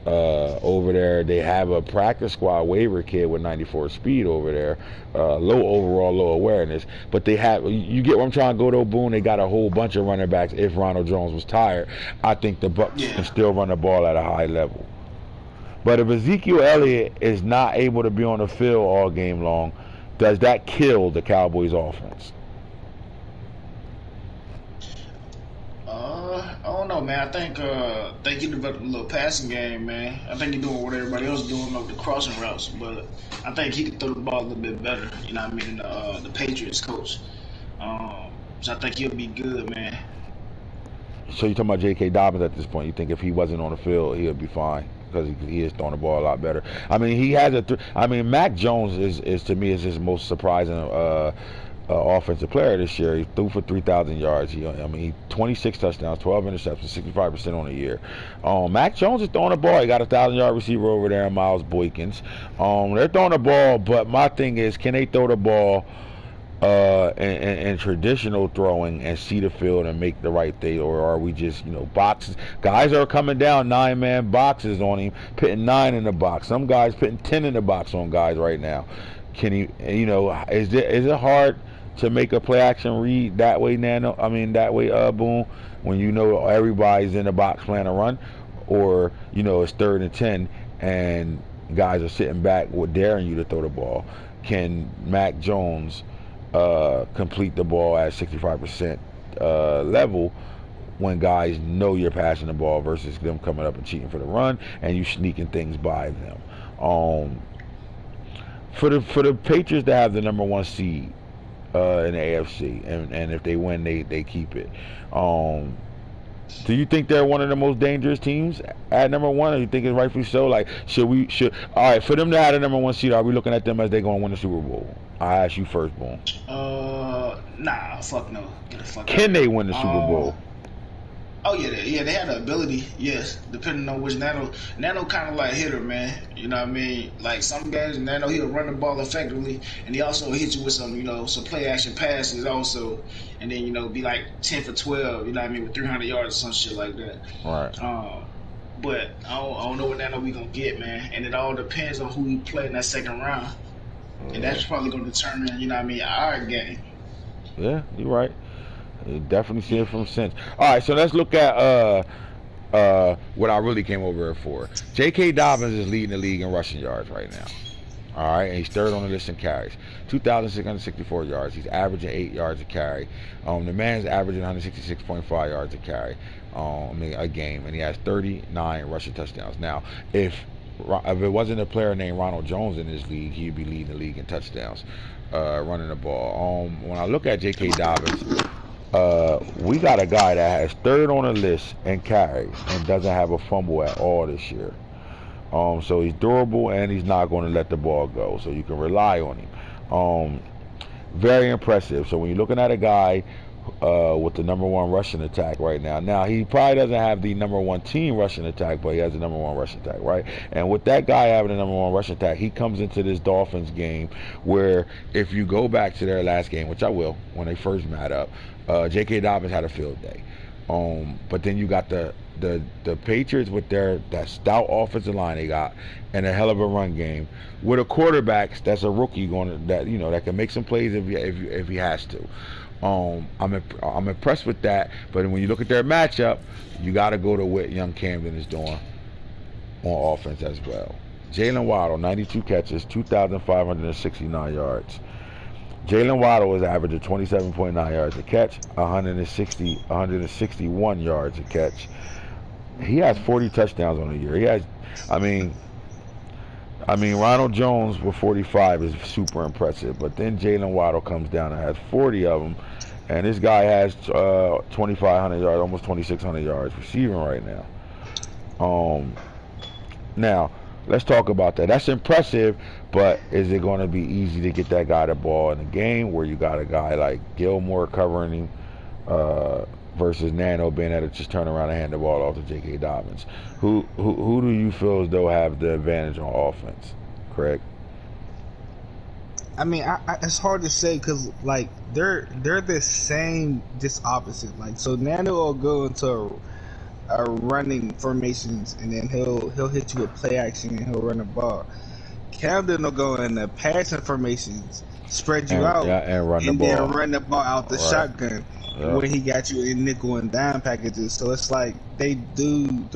over there. They have a practice squad waiver kid with 94 speed over there. Low awareness. But they have, you get what I'm trying to go to, Boone? They got a whole bunch of running backs. If Ronald Jones was tired, I think the Bucks can still run the ball at a high level. But if Ezekiel Elliott is not able to be on the field all game long, does that kill the Cowboys offense? I don't know, man. I think he developed a little passing game, man. I think he's doing what everybody else is doing up the crossing routes, but I think he can throw the ball a little bit better. You know what I mean? The Patriots coach. So I think he'll be good, man. So you're talking about J.K. Dobbins at this point? You think if he wasn't on the field, he'll be fine because he is throwing the ball a lot better? I mean, he has Mac Jones is to me is his most surprising offensive player this year. He threw for 3,000 yards. He 26 touchdowns, 12 interceptions, 65% on the year. Mac Jones is throwing the ball. He got a 1,000-yard receiver over there, Miles Boykins. They're throwing the ball, but my thing is, can they throw the ball in traditional throwing and see the field and make the right thing, or are we just, boxes? Guys are coming down 9-man boxes on him, putting 9 in the box. Some guys putting 10 in the box on guys right now. Can he? Is it hard to make a play action read that way, Boone, when everybody's in the box playing a run, or it's 3rd and 10 and guys are sitting back with daring you to throw the ball? Can Mac Jones complete the ball at 65% level when guys know you're passing the ball versus them coming up and cheating for the run and you sneaking things by them? For the Patriots to have the number 1 seed in the AFC, and if they win, they keep it. Do you think they're one of the most dangerous teams at number 1, or you think it's rightfully so? Like, all right, for them to have the number 1 seed, are we looking at them as they're going to win the Super Bowl? I ask you first, Boone. Nah, fuck no. Get the fuck Can out. they win the Super Bowl? Oh yeah, they had the ability. Yes, depending on which Nano kind of like hitter, man. You know what I mean? Like some guys, Nano he'll run the ball effectively, and he also hit you with some play action passes also, and then be like 10 for 12. You know what I mean, with 300 yards or some shit like that. Right. But I don't know what Nano we gonna get, man, and it all depends on who we play in that second round, and that's probably gonna determine, you know what I mean, our game. Yeah, you're right. You definitely see it from sense. All right, so let's look at what I really came over here for. J.K. Dobbins is leading the league in rushing yards right now. All right, and he's third on the list in carries. 2,664 yards. He's averaging 8 yards a carry. The man's averaging 166.5 yards a carry, a game, and he has 39 rushing touchdowns. Now, if it wasn't a player named Ronald Jones in this league, he'd be leading the league in touchdowns, running the ball. When I look at J.K. Dobbins, we got a guy that has third on the list in carries and doesn't have a fumble at all this year. So he's durable and he's not going to let the ball go. So you can rely on him. Very impressive. So when you're looking at a guy with the #1 rushing attack right now. Now, he probably doesn't have the #1 team rushing attack, but he has the #1 rushing attack, right? And with that guy having the #1 rushing attack, he comes into this Dolphins game where if you go back to their last game, which I will, when they first met up, J.K. Dobbins had a field day. But then you got the Patriots with that stout offensive line they got and a hell of a run game with a quarterback that's a rookie that can make some plays if he has to. I'm impressed with that, but when you look at their matchup, you got to go to what young Camden is doing on offense as well. Jalen Waddle, 92 catches, 2,569 yards. Jalen Waddle is averaging 27.9 yards a catch, 161 yards a catch. He has 40 touchdowns on the year. He has, Ronald Jones with 45 is super impressive, but then Jalen Waddle comes down and has 40 of them, and this guy has 2,500 yards, almost 2,600 yards receiving right now. Now, let's talk about that. That's impressive, but is it going to be easy to get that guy the ball in the game where you got a guy like Gilmore covering him versus Nano being able to just turn around and hand the ball off to J.K. Dobbins? Who do you feel as though have the advantage on offense, Craig? It's hard to say because like they're the same, just opposite. Like so, Nano will go into a running formations and then he'll hit you with play action and he'll run the ball. Camden will go in the passing formations, spread you out, and run the ball out the shotgun. Yeah. When he got you in nickel and dime packages. So it's like they're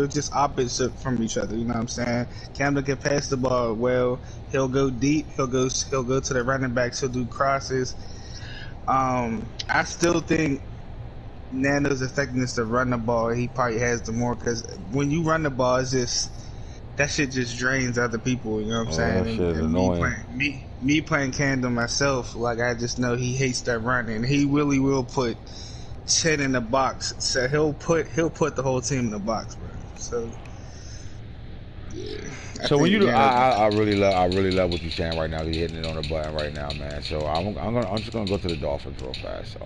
just opposite from each other, you know what I'm saying? Camden can pass the ball well, he'll go deep, he'll go to the running backs, he'll do crosses. I still think Nano's effectiveness to run the ball, he probably has the more, because when you run the ball, it's just that shit just drains other people, you know what I'm saying? That shit is annoying. Me playing Camden myself, like I just know he hates that run, and he really will put 10 in the box. So he'll put the whole team in the box, bro. So yeah. So when you I really love what you're saying right now. You're hitting it on the button right now, man. So I'm just gonna go to the Dolphins real fast.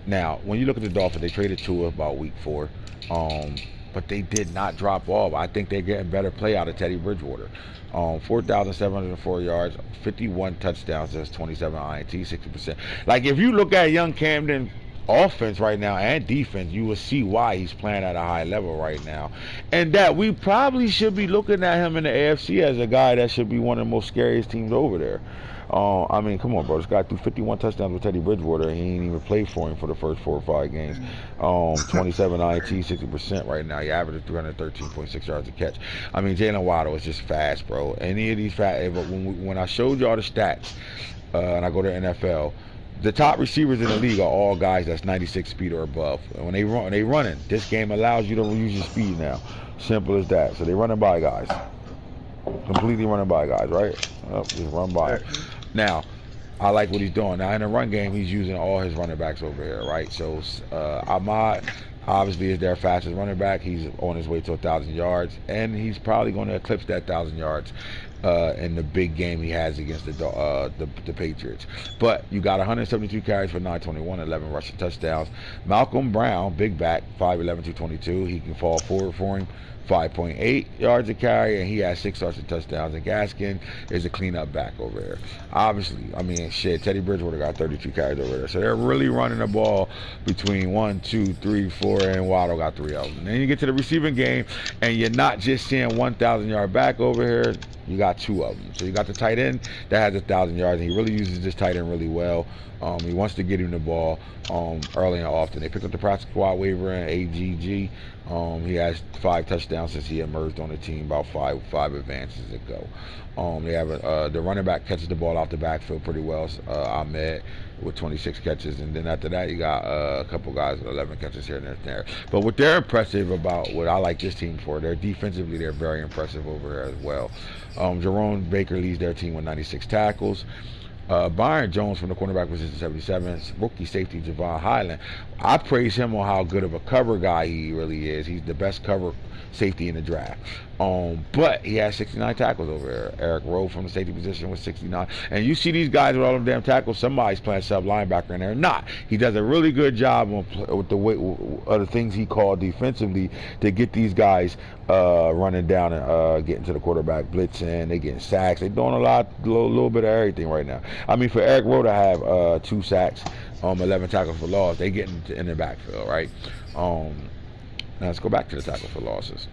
Now when you look at the Dolphins, they traded Tua about week 4. But they did not drop off. I think they're getting better play out of Teddy Bridgewater. 4,704 yards, 51 touchdowns, that's 27 INT, 60%. Like if you look at young Camden offense right now and defense, you will see why he's playing at a high level right now. And that we probably should be looking at him in the AFC as a guy that should be one of the most scariest teams over there. Come on, bro. This guy threw 51 touchdowns with Teddy Bridgewater. He ain't even played for him for the first 4 or 5 games. 27 INT, 60% right now. He averaged 313.6 yards a catch. Jalen Waddle is just fast, bro. Any of these when I showed y'all the stats, and I go to NFL, the top receivers in the league are all guys that's 96 speed or above. And when they running, this game allows you to use your speed now. Simple as that. So they running by guys. Completely running by guys, right? Just run by. Now, I like what he's doing. Now, in the run game, he's using all his running backs over here, right? So, Ahmad obviously is their fastest running back. He's on his way to 1,000 yards, and he's probably going to eclipse that 1,000 yards in the big game he has against the Patriots. But you got 172 carries for 921, 11 rushing touchdowns. Malcolm Brown, big back, 5'11", 222. He can fall forward for him. 5.8 yards a carry, and he has 6 rushing touchdowns. And Gaskin is a cleanup back over there. Obviously, I mean, shit, Teddy Bridgewater got 32 carries over there. So they're really running the ball between 1, 2, 3, 4, and Waddle got 3 of them. And then you get to the receiving game, and you're not just seeing 1,000-yard back over here. You got 2 of them. So you got the tight end that has 1,000 yards, and he really uses this tight end really well. He wants to get him the ball early and often. They picked up the practice squad waiver in AGG. He has 5 touchdowns since he emerged on the team, about five advances ago. They have the running back catches the ball off the backfield pretty well, Ahmed, with 26 catches, and then after that you got a couple guys with 11 catches here and there. But what they're impressive about, what I like this team for, they're defensively, they're very impressive over here as well. Jerome Baker leads their team with 96 tackles. Byron Jones from the cornerback position, 77. Rookie safety Javon Highland. I praise him on how good of a cover guy he really is. He's the best cover safety in the draft. But he has 69 tackles over there. Eric Rowe from the safety position with 69. And you see these guys with all them damn tackles, somebody's playing sub linebacker in there. Not. He does a really good job with the things he called defensively to get these guys running down and getting to the quarterback, blitzing, they getting sacks. They're doing a little bit of everything right now. I mean, for Eric Rowe to have 2 sacks, 11 tackles for loss, they getting in the backfield, right? Now let's go back to the tackle for losses.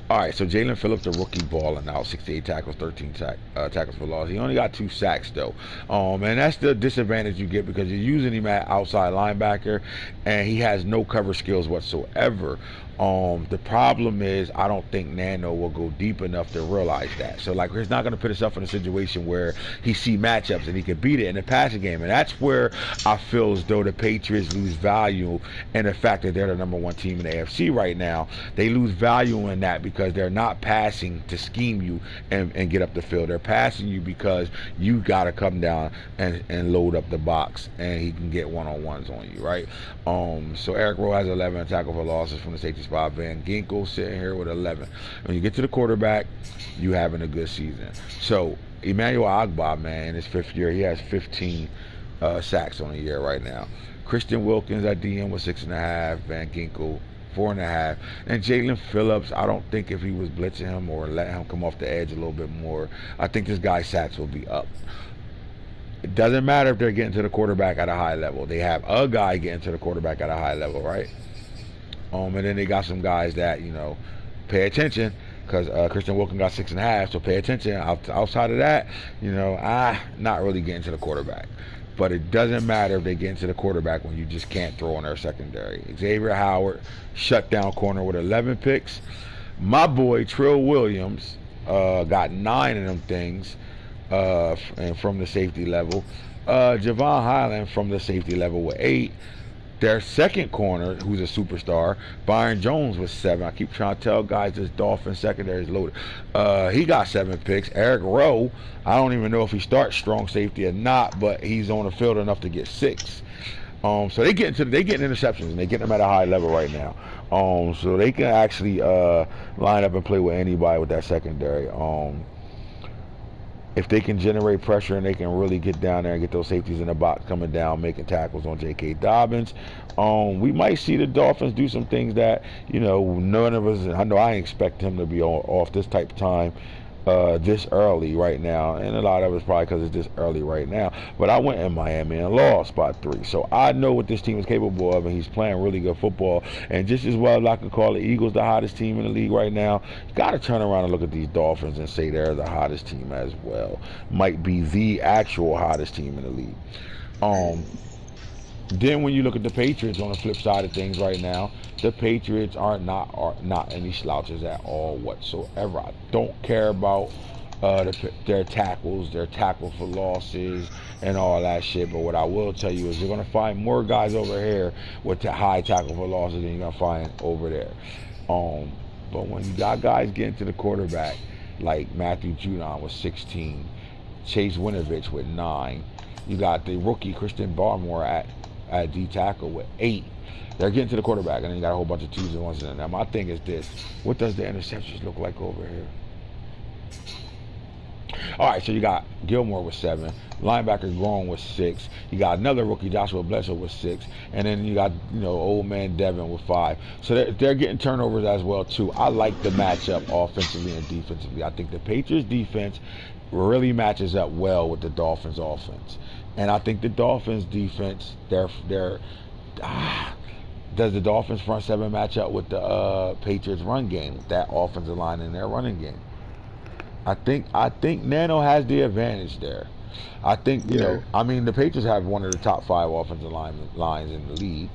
All right, so Jalen Phillips, the rookie, balling out, 68 tackles, 13 tackles for loss. He only got 2 sacks though, and that's the disadvantage you get because you're using him at outside linebacker, and he has no cover skills whatsoever. The problem is I don't think Nano will go deep enough to realize that. So like he's not going to put himself in a situation where he see matchups and he can beat it in the passing game. And that's where I feel as though the Patriots lose value in the fact that they're the #1 team in the AFC right now. They lose value in that because they're not passing to scheme you and get up the field. They're passing you because you got to come down and load up the box and he can get one-on-ones on you, right? So Eric Rowe has 11 tackle for losses from the safety spot. Van Ginkel sitting here with 11. When you get to the quarterback, you having a good season. So Emmanuel Ogbah, man, in his 5th year, he has 15 sacks on the year right now. Christian Wilkins at DM with 6.5. Van Ginkel 4.5. And Jalen Phillips, I don't think if he was blitzing him or letting him come off the edge a little bit more, I think this guy's sacks will be up. It doesn't matter if they're getting to the quarterback at a high level. They have a guy getting to the quarterback at a high level, right? And then they got some guys that, you know, pay attention because Christian Wilkins got 6.5, so pay attention. Outside of that, you know, not really getting to the quarterback. But it doesn't matter if they get into the quarterback when you just can't throw in their secondary. Xavier Howard, shutdown corner with 11 picks. My boy, Trill Williams, got 9 of them things and from the safety level. Javon Highland from the safety level with 8. Their second corner, who's a superstar, Byron Jones with 7. I keep trying to tell guys this Dolphin secondary is loaded. He got 7 picks. Eric Rowe, I don't even know if he starts strong safety or not, but he's on the field enough to get 6. So they getting interceptions and they getting them at a high level right now. So they can actually line up and play with anybody with that secondary. If they can generate pressure and they can really get down there and get those safeties in the box coming down, making tackles on J.K. Dobbins, we might see the Dolphins do some things that, you know, none of us, I know I expect him to be off this type of time this early right now, and a lot of it's probably because it's this early right now. But I went in Miami and lost by 3, so I know what this team is capable of, and he's playing really good football. And just as well as I could call the Eagles the hottest team in the league right now, you got to turn around and look at these Dolphins and say they're the hottest team as well. Might be the actual hottest team in the league. Then when you look at the Patriots on the flip side of things right now, the Patriots are not any slouches at all whatsoever. I don't care about their tackles, their tackle for losses, and all that shit. But what I will tell you is you're going to find more guys over here with the high tackle for losses than you're going to find over there. But when you got guys getting to the quarterback, like Matthew Judon with 16, Chase Winovich with 9, you got the rookie Christian Barmore at D tackle with 8. They're getting to the quarterback, and then you got a whole bunch of 2s and 1s in there. Now, my thing is this. What does the interceptions look like over here? All right, so you got Gilmore with 7, linebacker Grown with 6. You got another rookie, Joshua Bledsoe, with 6, and then you got old man Devin with 5. So they're getting turnovers as well too. I like the matchup offensively and defensively. I think the Patriots defense really matches up well with the Dolphins offense, and I think the Dolphins defense does the Dolphins front 7 match up with the Patriots run game, that offensive line in their running game? I think Nano has the advantage there. I think the Patriots have one of the top 5 offensive lines in the league.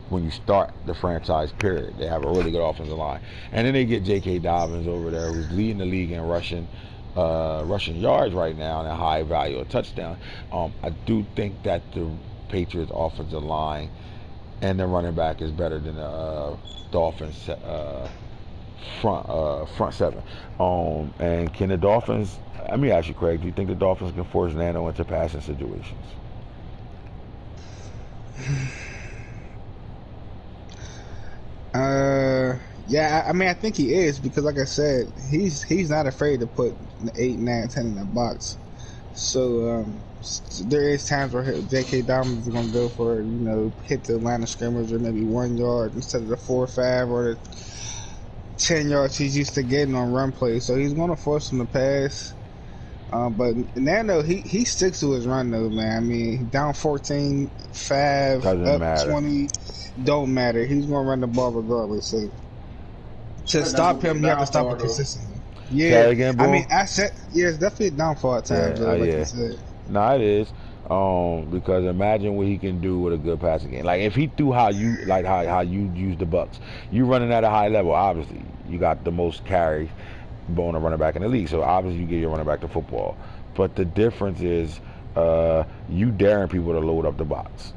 When you start the franchise period, they have a really good offensive line, and then they get J.K. Dobbins over there, who's leading the league in rushing yards right now and a high value of touchdown. I do think that the Patriots offensive line and the running back is better than the Dolphins front 7. And can the Dolphins? Let me ask you, Craig. Do you think the Dolphins can force Nano into passing situations? Yeah, I mean, I think he is, because, like I said, he's not afraid to put 8, 9, 10 in the box. So there is times where J.K. Dobbins is going to go for, hit the line of scrimmage or maybe 1 yard instead of the 4 or 5 or the 10 yards he's used to getting on run plays. So he's going to force him to pass. But Nando, he sticks to his run, though, man. I mean, down 14, 5, doesn't up matter. 20, don't matter. He's going to run the ball regardless. So to stop him, you have to stop it consistently. Yeah, again, I mean, it's definitely a downfall at times, though, like you said. No, it is. Because imagine what he can do with a good passing game. Like if he threw how you use the Bucks, you running at a high level. Obviously, you got the most carries on a running back in the league. So obviously, you get your running back to football. But the difference is, you daring people to load up the box.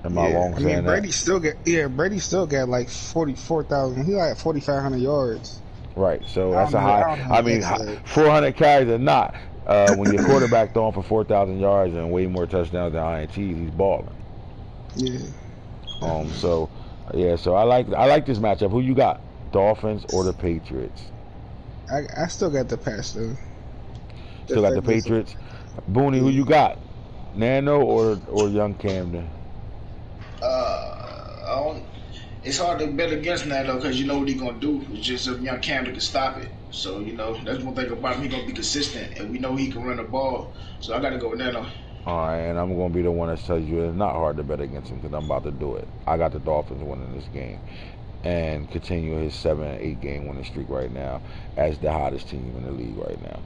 Am I wrong saying that? Brady still got like 44,000. He got 4,500 yards. Right. So that's a high. I mean, 400 carries or not. When your quarterback throwing for 4,000 yards and way more touchdowns than INTs, he's balling. Yeah. So I like this matchup. Who you got? Dolphins or the Patriots? I still got the pass though. Still got the Patriots. Booney, who you got? Nano or Young Camden? It's hard to bet against Nano because you know what he's gonna do. It's just if Young Camden can stop it. So that's one thing about him. He's gonna be consistent, and we know he can run the ball. So I got to go with Nano. All right, and I'm gonna be the one that tells you it's not hard to bet against him because I'm about to do it. I got the Dolphins winning this game and continue his 7-8 game winning streak right now as the hottest team in the league right now.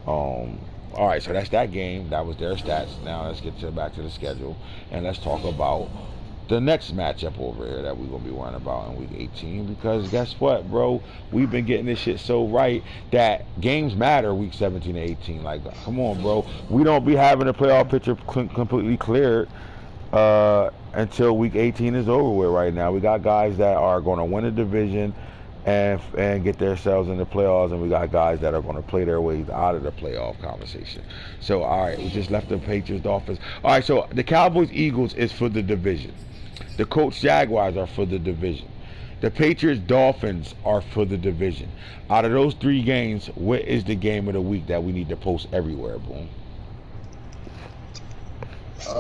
All right, so that's that game. That was their stats. Now let's get back to the schedule and let's talk about the next matchup over here that we're going to be worrying about in week 18, because guess what, bro? We've been getting this shit so right that games matter week 17 and 18. Like, come on, bro. We don't be having the playoff picture completely cleared until week 18 is over with right now. We got guys that are going to win a division and get themselves in the playoffs, and we got guys that are going to play their ways out of the playoff conversation. So, all right, we just left the Patriots, Dolphins. All right, so the Cowboys, Eagles is for the division. The Colts, Jaguars are for the division. The Patriots, Dolphins are for the division. Out of those 3 games, what is the game of the week that we need to post everywhere, Boom? I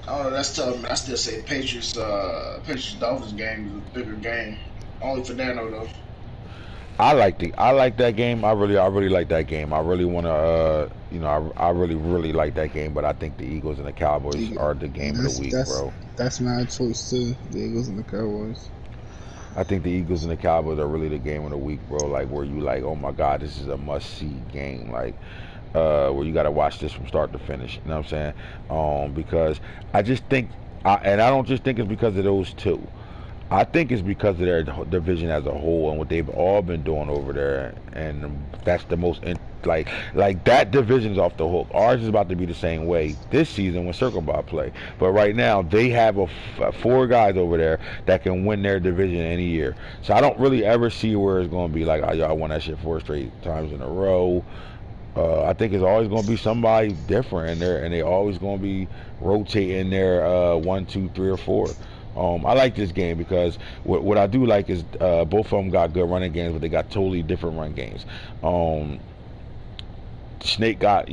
don't know. That's tough, man. I still say Patriots Dolphins game is a bigger game. Only for Nano though. I like that game. I really like that game. I really want to, I really like that game. But I think the Eagles and the Cowboys are the game of the week, bro. That's my choice too. The Eagles and the Cowboys. I think the Eagles and the Cowboys are really the game of the week, bro. Like where you like, oh my God, this is a must-see game. Like where you got to watch this from start to finish. You know what I'm saying? Because I just think, and I don't just think it's because of those two. I think it's because of their division as a whole and what they've all been doing over there, and that's the most like that division's off the hook. Ours is about to be the same way this season when circle ball play, but right now they have 4 guys over there that can win their division any year. So I don't really ever see where it's going to be like, oh, y'all won that shit 4 straight times in a row. I think it's always going to be somebody different in there, and they always going to be rotating their 1, 2, 3, or 4. I like this game because what I do like is both of them got good running games, but they got totally different run games. Snake got,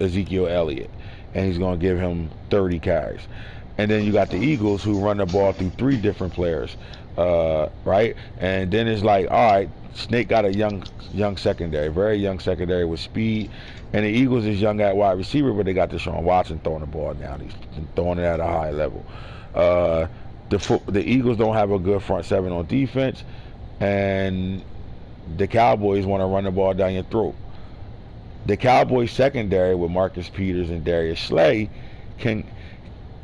Ezekiel Elliott, and he's going to give him 30 carries. And then you got the Eagles who run the ball through 3 different players, right? And then it's like, all right, Snake got a young secondary, very young secondary with speed. And the Eagles is young at wide receiver, but they got Deshaun Watson throwing the ball down. He's throwing it at a high level. The Eagles don't have a good front seven on defense, and the Cowboys want to run the ball down your throat. The Cowboys secondary with Marcus Peters and Darius Slay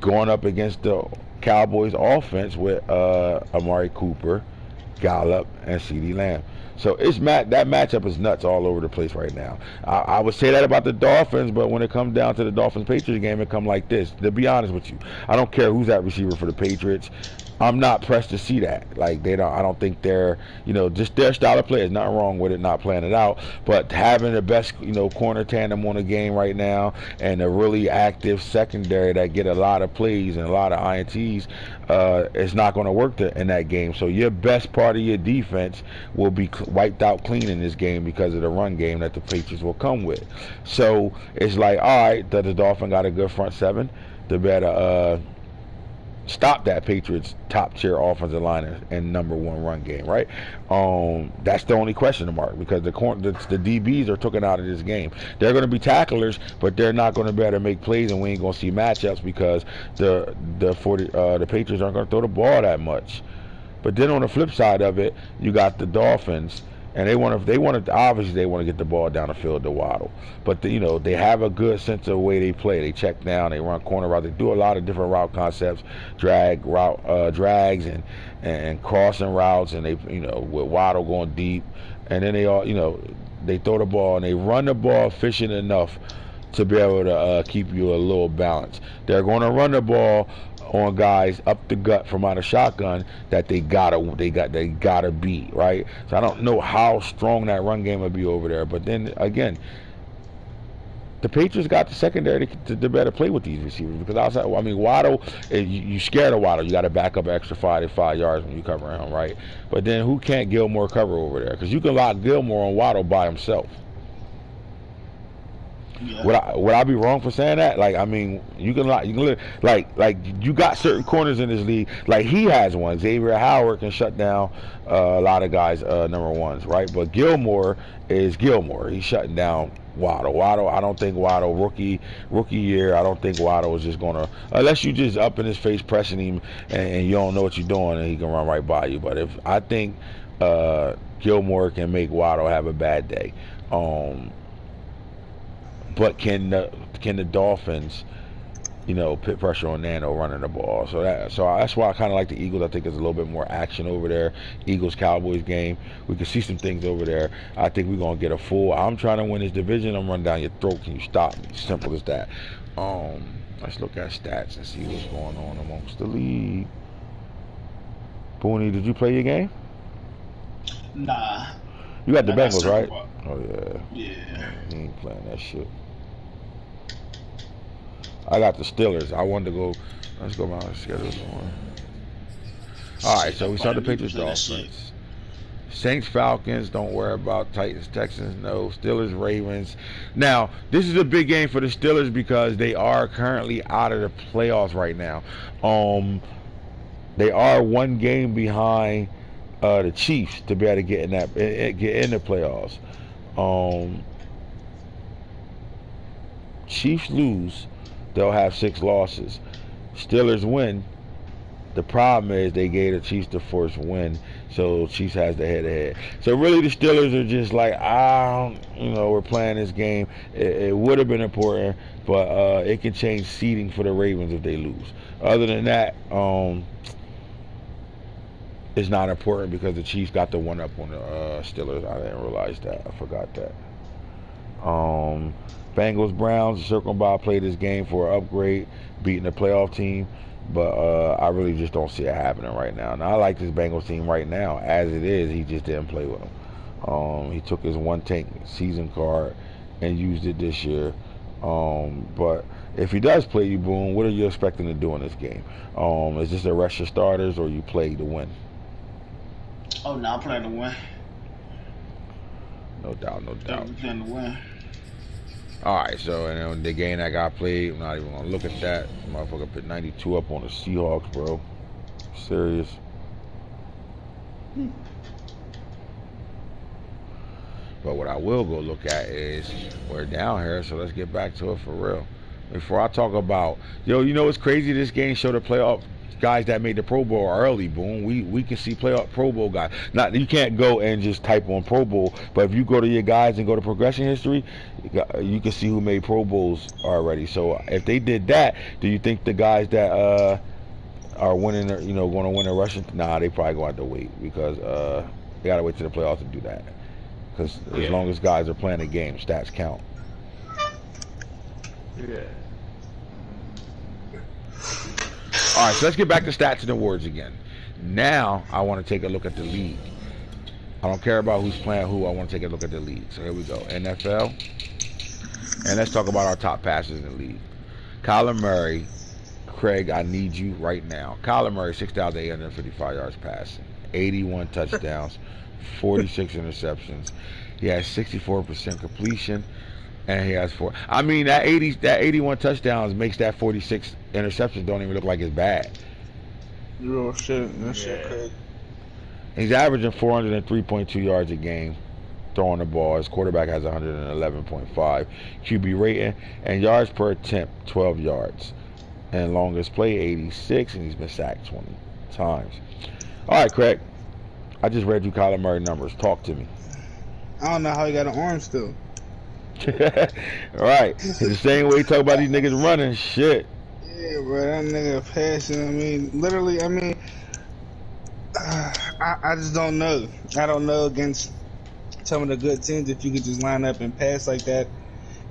going up against the Cowboys offense with Amari Cooper, Gallup, and CeeDee Lamb. So that matchup is nuts all over the place right now. I would say that about the Dolphins, but when it comes down to the Dolphins-Patriots game, it come like this. To be honest with you, I don't care who's that receiver for the Patriots. I'm not pressed to see that. Like I don't think they're, just their style of play. There's nothing wrong with it, not playing it out. But having the best, corner tandem on the game right now, and a really active secondary that get a lot of plays and a lot of INTs, it's not going to work in that game. So your best part of your defense will be wiped out clean in this game because of the run game that the Patriots will come with. So it's like, all right, the Dolphins got a good front seven. They better stop that Patriots top tier offensive line and number 1 run game, right? That's the only question mark, because the DBs are taken out of this game. They're going to be tacklers, but they're not going to be able to make plays, and we ain't going to see matchups because the Patriots aren't going to throw the ball that much. But then on the flip side of it, you got the Dolphins, and obviously they want to get the ball down the field to Waddle. But they have a good sense of the way they play. They check down, they run corner routes, they do a lot of different route concepts, drags and crossing routes, and they with Waddle going deep, and then they throw the ball and they run the ball efficient enough to be able to keep you a little balanced. They're going to run the ball on guys up the gut from out of shotgun that they gotta beat, right? So I don't know how strong that run game will be over there, but then again, the Patriots got the secondary to better play with these receivers, because outside, Waddle, you scared of Waddle, you got to back up extra 5 yards when you cover him, right? But then who can't Gilmore cover over there? Because you can lock Gilmore on Waddle by himself. Yeah. Would I be wrong for saying that? You got certain corners in this league. Like he has one. Xavier Howard can shut down a lot of guys number 1s, right? But Gilmore is Gilmore. He's shutting down Waddle. I don't think Waddle rookie year. I don't think Waddle is just gonna, unless you just up in his face pressing him and you don't know what you're doing and he can run right by you. But I think Gilmore can make Waddle have a bad day. But can the Dolphins, put pressure on Nano running the ball? So that's why I kind of like the Eagles. I think there's a little bit more action over there. Eagles-Cowboys game, we can see some things over there. I think we're gonna get a full. I'm trying to win this division. I'm running down your throat. Can you stop me? Simple as that. Let's look at stats and see what's going on amongst the league. Booney, did you play your game? Nah. You got the Bengals, right? Up. Oh yeah. Yeah. He ain't playing that shit. I got the Steelers. I wanted to go. Let's go by my schedule. All right, so we saw the Patriots, Dolphins, Saints, Falcons. Don't worry about Titans, Texans. No. Steelers, Ravens. Now this is a big game for the Steelers because they are currently out of the playoffs right now. They are 1 game behind the Chiefs to be able to get in the playoffs. Chiefs lose, they'll have 6 losses. Steelers win. The problem is they gave the Chiefs the first win, so Chiefs has the head-to-head. So really, the Steelers are just like, we're playing this game. It would have been important, but it can change seeding for the Ravens if they lose. Other than that, it's not important because the Chiefs got the 1 up on the Steelers. I didn't realize that. I forgot that. Bengals, Browns, circling by, play this game for an upgrade, beating the playoff team, but I really just don't see it happening right now. Now I like this Bengals team right now as it is. He just didn't play with them. He took his 1 tank season card and used it this year. But If he does play you, Boone, what are you expecting to do in this game? Is this a rush of starters or you play to win? Oh, no, I'm playing to win. No doubt, no doubt. I'm playing to win. All right, so and then the game that got played, I'm not even gonna look at that. Motherfucker put 92 up on the Seahawks, bro. Serious. But what I will go look at is we're down here, so let's get back to it for real. Before I talk about, yo, you know what's crazy? This game showed the playoff guys that made the Pro Bowl early. Boom, we can see playoff Pro Bowl guys. Not you can't go and just type on Pro Bowl, but if you go to your guys and go to progression history, you can see who made Pro Bowls already. So if they did that, do you think the guys that are winning, going to win a rushing? Nah, they probably going to have to wait because they got to wait till the playoffs to do that. Because as long as guys are playing the game, stats count. Yeah. All right, so let's get back to stats and awards again. Now, I want to take a look at the league. I don't care about who's playing who. I want to take a look at the league. So here we go. NFL. And let's talk about our top passers in the league. Kyler Murray. Craig, I need you right now. Kyler Murray, 6,855 yards passing. 81 touchdowns. 46 interceptions. He has 64% completion. And he has 4. I mean, that 81 touchdowns makes that 46 interceptions don't even look like it's bad. Real shit. That shit crazy. He's averaging 403.2 yards a game throwing the ball. His quarterback has 111.5 QB rating, and yards per attempt 12 yards, and longest play 86, and he's been sacked 20 times. All right, Craig. I just read you Kyler Murray numbers. Talk to me. I don't know how he got an arm still. Right. It's the same way you talk about these niggas running shit. Yeah, bro, that nigga passing. I mean, literally, I mean, I just don't know. I don't know against some of the good teams if you could just line up and pass like that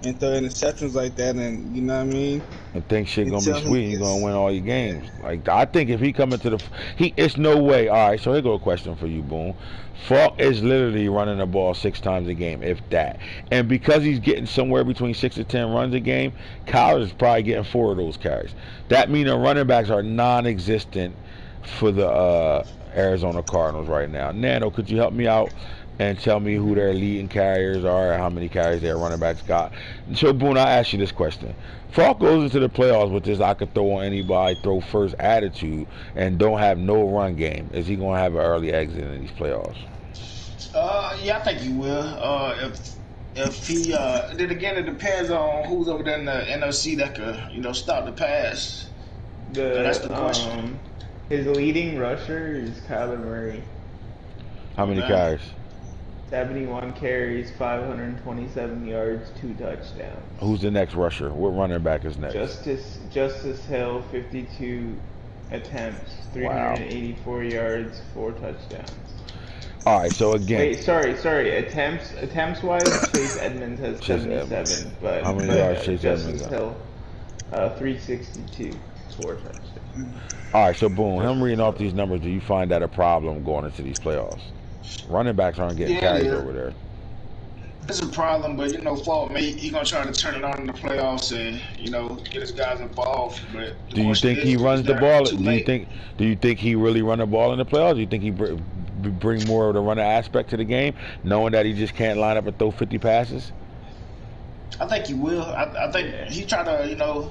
and throw interceptions like that, and you know what I mean. And think shit gonna be sweet. You're gonna win all your games. Like I think if he come into it's no way. All right, so here go a question for you, Boone. Falk is literally running the ball 6 times a game, if that. And because he's getting somewhere between 6 to 10 runs a game, Kyler is probably getting 4 of those carries. That means the running backs are non-existent for the Arizona Cardinals right now. Nano, could you help me out and tell me who their leading carriers are, how many carries their running backs got? So, Boone, I ask you this question. Falk goes into the playoffs with this I could throw on anybody, throw first attitude, and don't have no run game. Is he going to have an early exit in these playoffs? Yeah, I think he will. If he, then again, it depends on who's over there in the NFC that could, stop the pass. That's the question. His leading rusher is Kyler Murray. How many carries? 71 carries, 527 yards, 2 touchdowns. Who's the next rusher? What running back is next? Justice Hill, 52 attempts, 384 yards, 4 touchdowns. All right, so again. Wait, sorry. Attempts-wise, Chase Edmonds has 77. But how many yards Chase Edmonds got? Hill, 362, 4 touchdowns. All right, so boom, him reading off these numbers, do you find that a problem going into these playoffs? Running backs aren't getting carries over there. It's a problem, but Falk, he's gonna try to turn it on in the playoffs and get his guys involved. But do you think he runs the ball? Do you think he really run the ball in the playoffs? Do you think he bring more of the running aspect to the game, knowing that he just can't line up and throw 50 passes? I think he will. I think he's trying to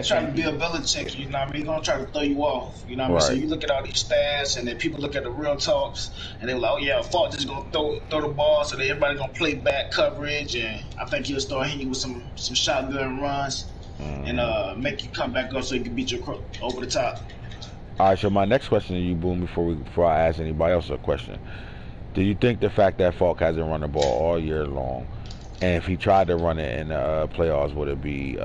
trying to be a Belichick, you know what I mean? He's going to try to throw you off, you know what I mean? So you look at all these stats, and then people look at the real talks, and they're like, oh, yeah, Falk just going to throw the ball, so that everybody's going to play back coverage, and I think he'll start hitting you with some shotgun runs and make you come back up so he can beat you over the top. All right, so my next question to you, Boom, before I ask anybody else a question, do you think the fact that Falk hasn't run the ball all year long, and if he tried to run it in the playoffs, would it be?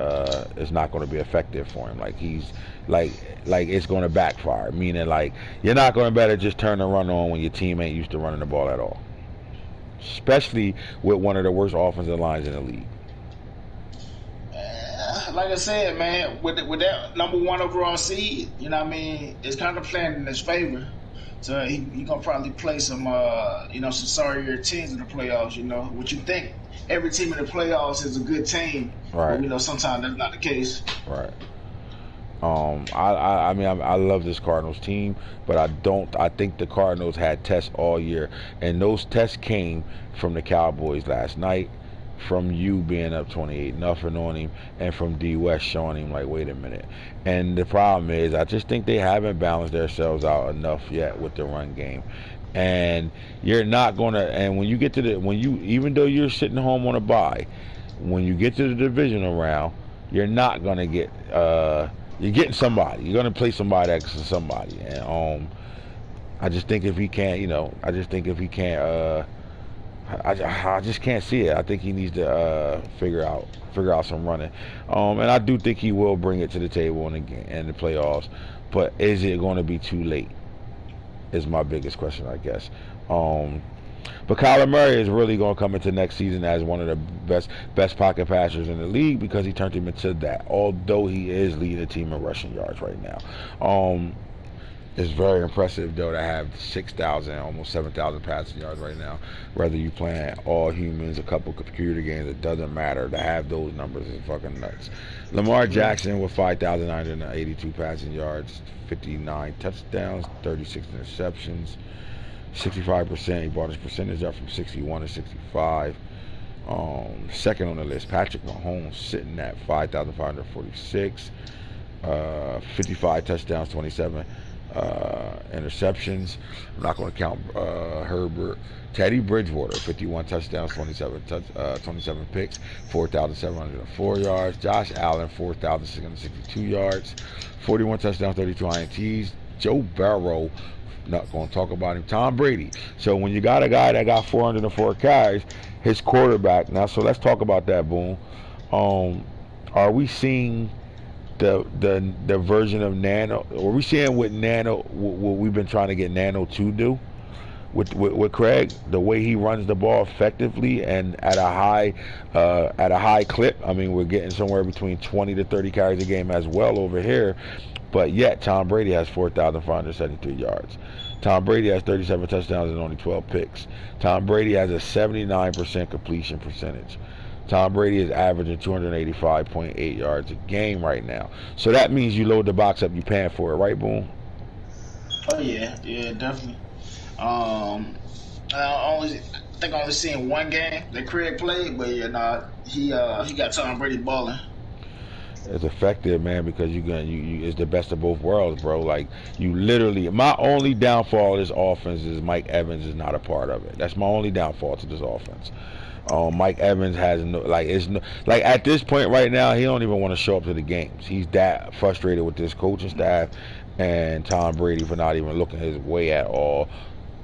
It's not going to be effective for him. Like he's like it's going to backfire. Meaning, like you're not going to better just turn the run on when your team ain't used to running the ball at all. Especially with one of the worst offensive lines in the league. Like I said, man, with that number 1 overall seed, you know what I mean, it's kind of playing in his favor. So he gonna probably play some some sorrier teams in the playoffs. What you think? Every team in the playoffs is a good team, but Right. we know sometimes that's not the case. Right. I mean, I love this Cardinals team, but I think the Cardinals had tests all year, and those tests came from the Cowboys last night, from you being up 28-0 on him, and from D West showing him like, wait a minute. And the problem is, I just think they haven't balanced themselves out enough yet with the run game. And you're not gonna. And when you get to even though you're sitting home on a bye, when you get to the divisional round, you're not gonna get. You're getting somebody. You're gonna play somebody next to somebody, and I just think if he can't, I just think if he can't, I just can't see it. I think he needs to figure out some running, and I do think he will bring it to the table in the playoffs. But is it going to be too late? Is my biggest question, I guess. But Kyler Murray is really going to come into next season as one of the best pocket passers in the league because he turned him into that. Although he is leading the team in rushing yards right now. It's very impressive though to have 6,000, almost 7,000 passing yards right now. Whether you playing all humans, a couple computer games, it doesn't matter. To have those numbers is fucking nuts. Lamar Jackson with 5,982 passing yards, 59 touchdowns, 36 interceptions. 65%. He brought his percentage up from 61 to 65. Second on the list, Patrick Mahomes sitting at 5,546. 55 touchdowns, 27 interceptions. I'm not going to count Herbert. Teddy Bridgewater, 51 touchdowns, 27 picks, 4,704 yards. Josh Allen, 4,662 yards, 41 touchdowns, 32 INTs. Joe Burrow, not going to talk about him. Tom Brady. So when you got a guy that got 404 carries, his quarterback. Now, so let's talk about that, Boom. Are we seeing the version of Nano? Are we seeing what Nano, what we've been trying to get Nano to do with Craig? The way he runs the ball effectively and at a high clip. I mean, we're getting somewhere between 20 to 30 carries a game as well over here. But yet, Tom Brady has 4,573 yards. Tom Brady has 37 touchdowns and only 12 picks. Tom Brady has a 79% completion percentage. Tom Brady is averaging 285.8 yards a game right now. So that means you load the box up, you paying for it, right, Boom? Oh yeah, definitely. I think I only seen one game that Craig played, but he got Tom Brady balling. It's effective, man, because you it's the best of both worlds, bro. Like, you literally, my only downfall of this offense is Mike Evans is not a part of it. That's my only downfall to this offense. Mike Evans has at this point right now, he don't even want to show up to the games. He's that frustrated with this coaching staff and Tom Brady for not even looking his way at all.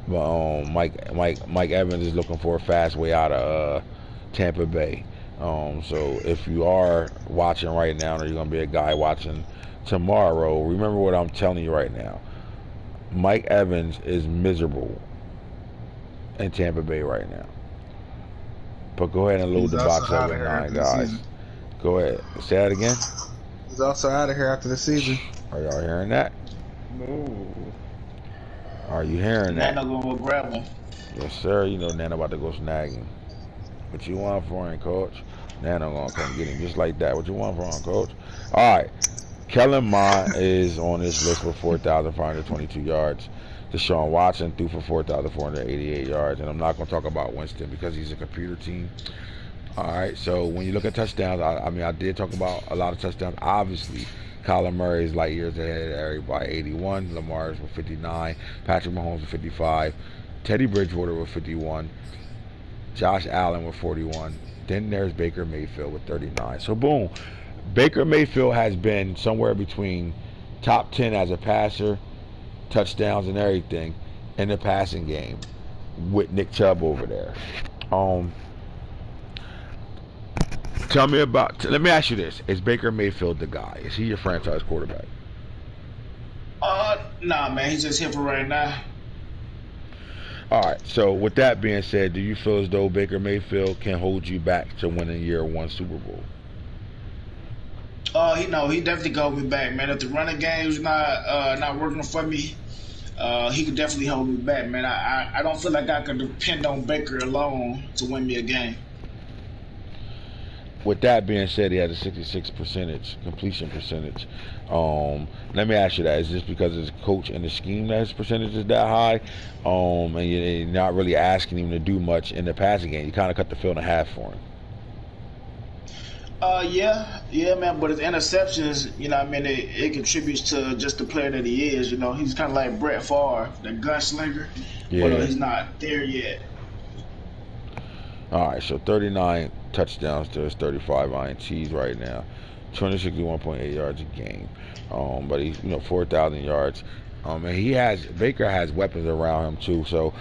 But Mike Evans is looking for a fast way out of Tampa Bay. So if you are watching right now, or you're gonna be a guy watching tomorrow, remember what I'm telling you right now. Mike Evans is miserable in Tampa Bay right now. But go ahead and load the box up with 9 guys. Go ahead. Say that again. He's also out of here after the season. Are y'all hearing that? No. Are you hearing that? Nano gonna go grab him. Yes, sir. You know Nano about to go snag him. What you want for him, Coach? Nano gonna come get him just like that. What you want for him, Coach? All right. Kellen Mond is on this list with 4,522 yards. Deshaun Watson threw for 4,488 yards. And I'm not going to talk about Winston because he's a computer team. All right, so when you look at touchdowns, I did talk about a lot of touchdowns. Obviously, Kyler Murray is light years ahead of everybody, 81. Lamar's with 59. Patrick Mahomes with 55. Teddy Bridgewater with 51. Josh Allen with 41. Then there's Baker Mayfield with 39. So, boom. Baker Mayfield has been somewhere between top 10 as a passer, touchdowns and everything in the passing game with Nick Chubb over there. Let me ask you this. Is Baker Mayfield the guy? Is he your franchise quarterback? Nah, man. He's just here for right now. All right. So with that being said, do you feel as though Baker Mayfield can hold you back to winning year 1 Super Bowl? He definitely got me back, man. If the running game's not working for me, he could definitely hold me back, man. I don't feel like I could depend on Baker alone to win me a game. With that being said, he has a 66% completion percentage. Let me ask you that: is this because his coach and the scheme that his percentage is that high, and you're not really asking him to do much in the passing game? You kind of cut the field in half for him. Yeah, man. But his interceptions, you know, what I mean, it contributes to just the player that he is. You know, he's kind of like Brett Favre, the gunslinger, but he's not there yet. All right, so 39 touchdowns to his 35 INTs right now, 261.8 yards a game. But he's 4,000 yards. And Baker has weapons around him too. So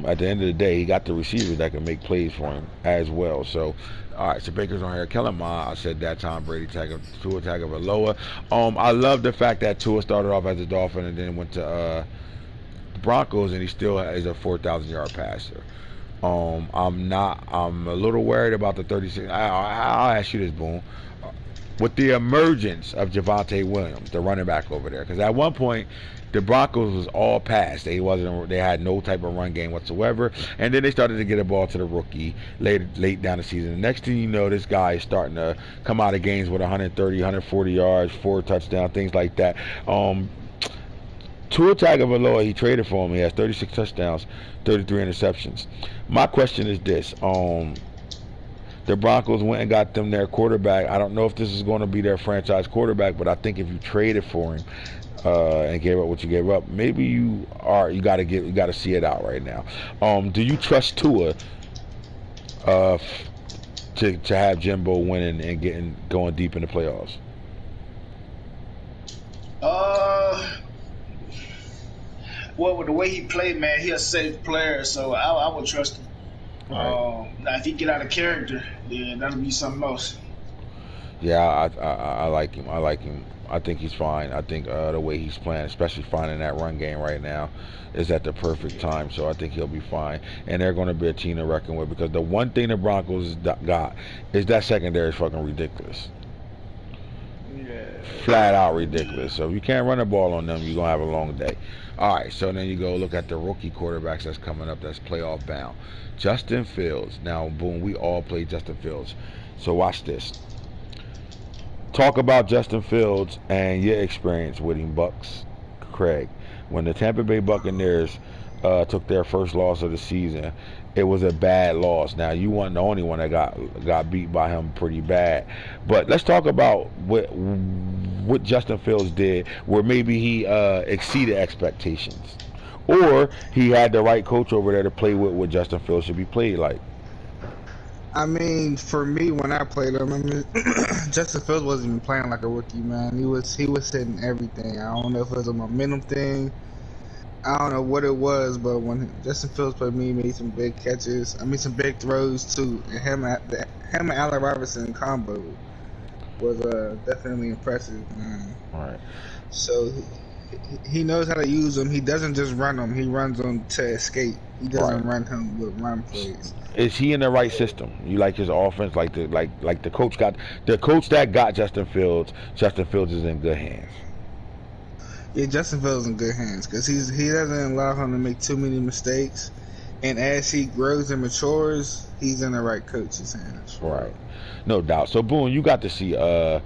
at the end of the day, he got the receivers that can make plays for him as well. So all right, so Baker's on here. Kellen Ma, I said that Tom Brady Tua Tagovailoa. I love the fact that Tua started off as a Dolphin and then went to the Broncos, and he still is a 4,000-yard passer. I'm a little worried about the 36. I'll ask you this, Boone. With the emergence of Javonte Williams, the running back over there, because at one point the Broncos was all pass. They had no type of run game whatsoever, and then they started to get a ball to the rookie late down the season. The next thing you know, this guy is starting to come out of games with 130, 140 yards, 4 touchdowns, things like that. Tua Tagovailoa, he traded for him. He has 36 touchdowns, 33 interceptions. My question is this: the Broncos went and got them their quarterback. I don't know if this is going to be their franchise quarterback, but I think if you traded for him and gave up what you gave up, maybe you got to see it out right now. Do you trust Tua to have Jimbo winning and going deep in the playoffs? Well, with the way he played, man, he's a safe player, so I would trust him. Right. Now, if he get out of character, then that'll be something else. Yeah, I like him. I think he's fine. I think the way he's playing, especially finding that run game right now, is at the perfect time. So I think he'll be fine. And they're going to be a team to reckon with, because the one thing the Broncos got is that secondary is fucking ridiculous. Yeah. Flat out ridiculous. So if you can't run the ball on them, you're going to have a long day. All right, so then you go look at the rookie quarterbacks that's coming up that's playoff bound. Justin Fields. Now, boom, we all play Justin Fields. So watch this. Talk about Justin Fields and your experience with him, Bucks. Craig. When the Tampa Bay Buccaneers took their first loss of the season, it was a bad loss. Now, you weren't the only one that got beat by him pretty bad. But let's talk about what Justin Fields did where maybe he exceeded expectations. Or he had the right coach over there to play with what Justin Fields should be played like. I mean, for me, when I played him, I mean, Justin Fields wasn't even playing like a rookie, man. He was hitting everything. I don't know if it was a momentum thing. I don't know what it was, but when Justin Fields played me, he made some big catches. I mean, some big throws too. And him and Allen Robinson combo was definitely impressive, man. All right. So he knows how to use them. He doesn't just run them. He runs them to escape. He doesn't run him with run plays. Is he in the right system? You like his offense, like the coach that got Justin Fields. Justin Fields is in good hands. Yeah, Justin Fields is in good hands because he doesn't allow him to make too many mistakes, and as he grows and matures, he's in the right coach's hands. Right, no doubt. So, Boone, you got to see the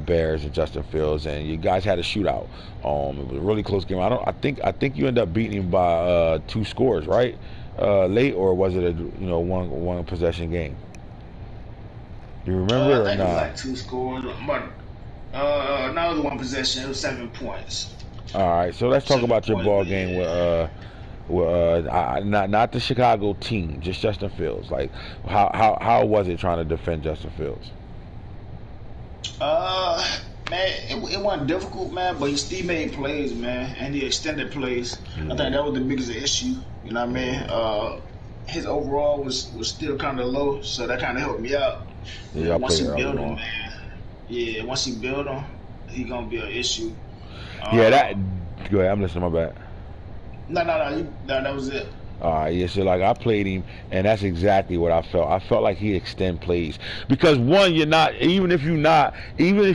Bears and Justin Fields, and you guys had a shootout. It was a really close game. I think you ended up beating him by 2 scores, right? Late, or was it a one possession game? Do you remember I think or not? It was like 2 scores, but no, it was 1 possession. It was 7 points. All right, so let's talk about your ball game with not the Chicago team, just Justin Fields. Like, how was it trying to defend Justin Fields? Man, it wasn't difficult, man, but he still made plays, man, and he extended plays. I think that was the biggest issue. You know what I mean? His overall was still kind of low, so that kind of helped me out. Yeah, once he built him, man. Yeah, once he built him, he gonna be an issue. Go ahead. I'm listening. My bad. No, that was it. Yeah, so like I played him, and that's exactly what I felt. I felt like he extend plays because one, even if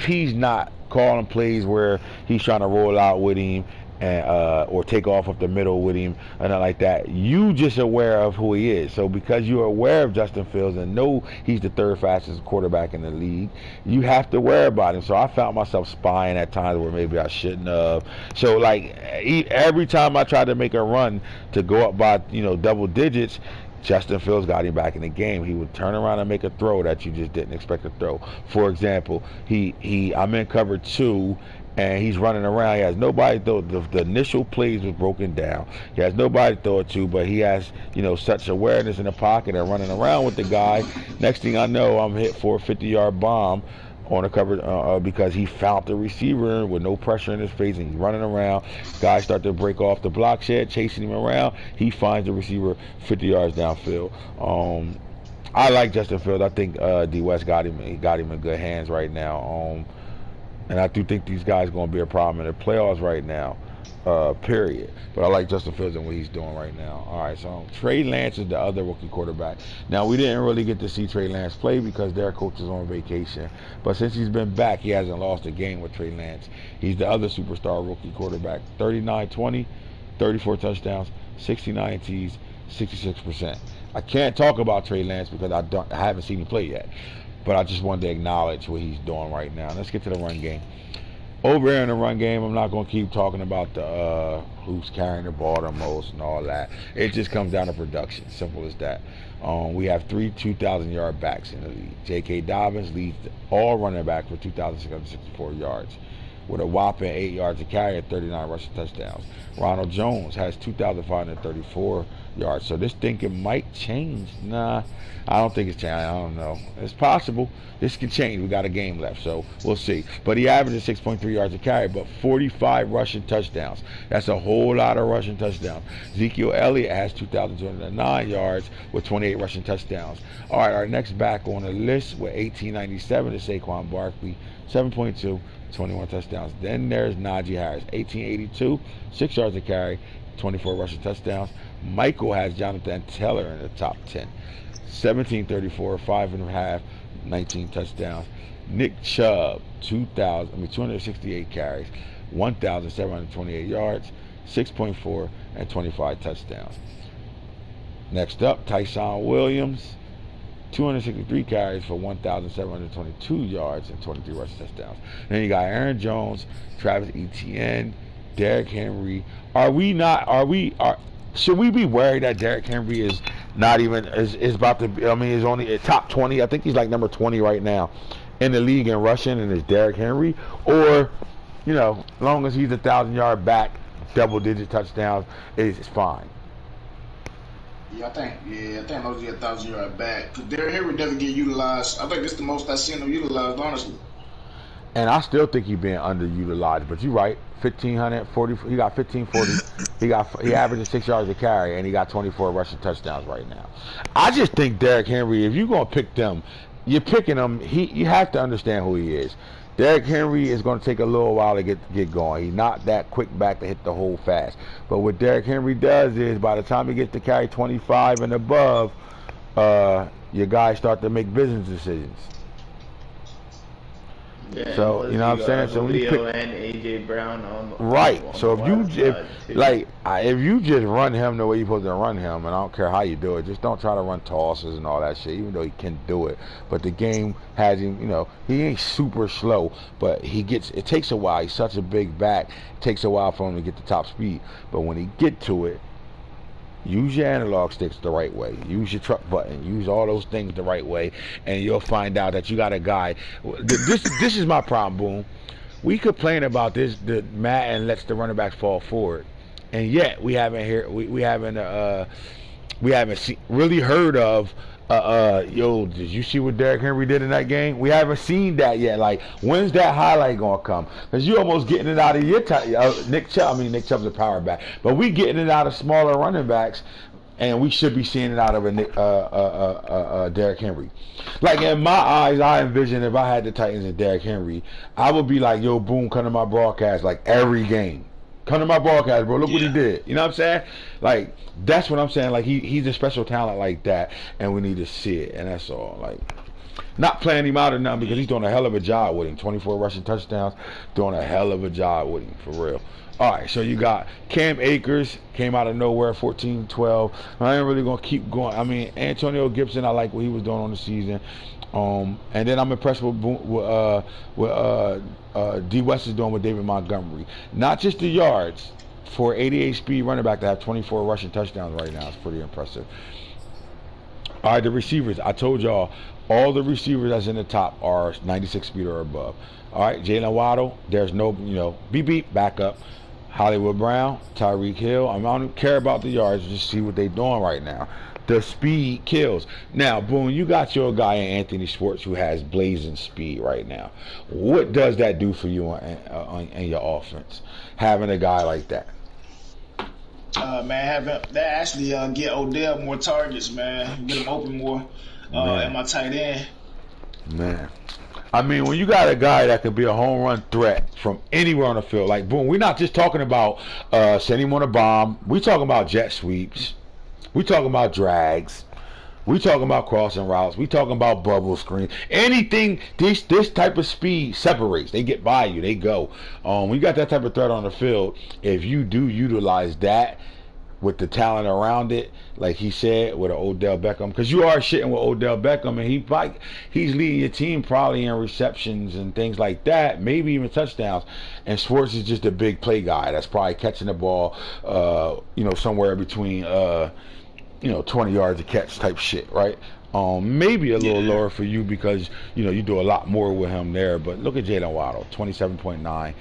he's not calling plays where he's trying to roll out with him, and or take off up the middle with him and like that. You just aware of who he is. So because you're aware of Justin Fields and know he's the third fastest quarterback in the league, you have to worry about him. So I found myself spying at times where maybe I shouldn't have. So like every time I tried to make a run to go up by double digits, Justin Fields got him back in the game. He would turn around and make a throw that you just didn't expect to throw. For example, I'm in cover 2 and he's running around. He has nobody to throw. The initial plays was broken down. He has nobody to throw it to, but he has such awareness in the pocket and running around with the guy. Next thing I know, I'm hit for a 50-yard bomb on the cover because he found the receiver with no pressure in his face and he's running around. Guys start to break off the block shed, chasing him around. He finds the receiver 50 yards downfield. I like Justin Fields. I think D West got him. He got him in good hands right now. And I do think these guys are going to be a problem in the playoffs right now. Period. But I like Justin Fields and what he's doing right now. All right, so Trey Lance is the other rookie quarterback. Now, we didn't really get to see Trey Lance play because their coach is on vacation. But since he's been back, he hasn't lost a game with Trey Lance. He's the other superstar rookie quarterback. 39-20, 34 touchdowns, 69 Ts, 66%. I can't talk about Trey Lance because I haven't seen him play yet. But I just wanted to acknowledge what he's doing right now. Let's get to the run game. Over here in the run game, I'm not going to keep talking about the who's carrying the ball the most and all that. It just comes down to production. Simple as that. We have 3 2,000-yard backs in the league. J.K. Dobbins leads all running backs with 2,664 yards, with a whopping 8 yards to carry and 39 rushing touchdowns. Ronald Jones has 2,534 yards. So this thinking might change. Nah, I don't think it's changing. I don't know. It's possible. This can change. We got a game left, so we'll see. But he averages 6.3 yards a carry, but 45 rushing touchdowns. That's a whole lot of rushing touchdowns. Ezekiel Elliott has 2,209 yards with 28 rushing touchdowns. All right, our next back on the list with 1,897 is Saquon Barkley, 7.2, 21 touchdowns. Then there's Najee Harris, 1,882, 6 yards a carry, 24 rushing touchdowns. Michael has Jonathan Taylor in the top 10, 1,734, 5.5, 19 touchdowns. Nick Chubb, 268 carries, 1,728 yards, 6.4, and 25 touchdowns. Next up, Tyson Williams, 263 carries for 1,722 yards and 23 rushing touchdowns. Then you got Aaron Jones, Travis Etienne, Derrick Henry. Should we be worried that Derrick Henry is not even is about to be, is only at top 20? I think he's like number 20 right now in the league in rushing, and it's Derrick Henry. Or, as long as he's a 1,000-yard back, double-digit touchdowns, it's fine. Yeah, I think those are 1,000-yard back. Because Derrick Henry doesn't get utilized. I think this is the most I've seen him utilized, honestly. And I still think he's being underutilized. But you're right, 1,540. He got 1,540. He averages 6 yards a carry, and he got 24 rushing touchdowns right now. I just think Derrick Henry, if you're gonna pick them, you're picking him. You have to understand who he is. Derrick Henry is going to take a little while to get going. He's not that quick back to hit the hole fast. But what Derrick Henry does is, by the time he gets to carry 25 and above, your guys start to make business decisions. Yeah, so you know what I'm saying. So when you pick, and AJ Brown on right. So if you just run him the way you're supposed to run him, and I don't care how you do it, just don't try to run tosses and all that shit. Even though he can do it, but the game has him. He ain't super slow, but it takes a while. He's such a big back. It takes a while for him to get the top speed. But when he get to it, use your analog sticks the right way. Use your truck button. Use all those things the right way, and you'll find out that you got a guy. This is my problem, Boom. We complain about this. The Madden lets the running backs fall forward, and yet we haven't really heard of. Did you see what Derrick Henry did in that game? We haven't seen that yet. Like, when's that highlight gonna come? Because you almost getting it out of your Nick Chubb. Nick Chubb's a power back, but we getting it out of smaller running backs, and we should be seeing it out of a Derrick Henry. Like, in my eyes, I envision if I had the Titans and Derrick Henry, I would be like, yo, Boom, come to my broadcast like every game. Come to my broadcast, bro. Look what he did. You know what I'm saying? Like, that's what I'm saying. Like, he's a special talent like that, and we need to see it, and that's all. Like, Not playing him out or nothing because he's doing a hell of a job with him. 24 rushing touchdowns, doing a hell of a job with him, for real. All right, so you got Cam Akers, came out of nowhere, 14-12. I ain't really going to keep going. I mean, Antonio Gibson, I like what he was doing on the season. And then I'm impressed with D. West is doing with David Montgomery. Not just the yards. For 88 speed running back to have 24 rushing touchdowns right now is pretty impressive. All right, the receivers. I told y'all, all the receivers that's in the top are 96 speed or above. All right, Jalen Waddle, there's no, beep, beep, back up. Hollywood Brown, Tyreek Hill. I don't care about the yards, just see what they're doing right now. The speed kills. Now, boom, you got your guy in Anthony Schwartz who has blazing speed right now. What does that do for you in your offense, having a guy like that? Man, that actually get Odell more targets, man. Get him open more at my tight end. Man. I mean, when you got a guy that could be a home run threat from anywhere on the field, like, boom, we're not just talking about sending him on a bomb. We're talking about jet sweeps. We're talking about drags. We're talking about crossing routes. We're talking about bubble screen. Anything, this type of speed separates. They get by you. They go. When you got that type of threat on the field, if you do utilize that with the talent around it, like he said, with Odell Beckham, because you are shitting with Odell Beckham, and he's leading your team probably in receptions and things like that, maybe even touchdowns. And Schwartz is just a big play guy that's probably catching the ball, somewhere between 20 yards a catch type shit, right? Maybe a little lower for you because you do a lot more with him there. But look at Jalen Waddle, 27.9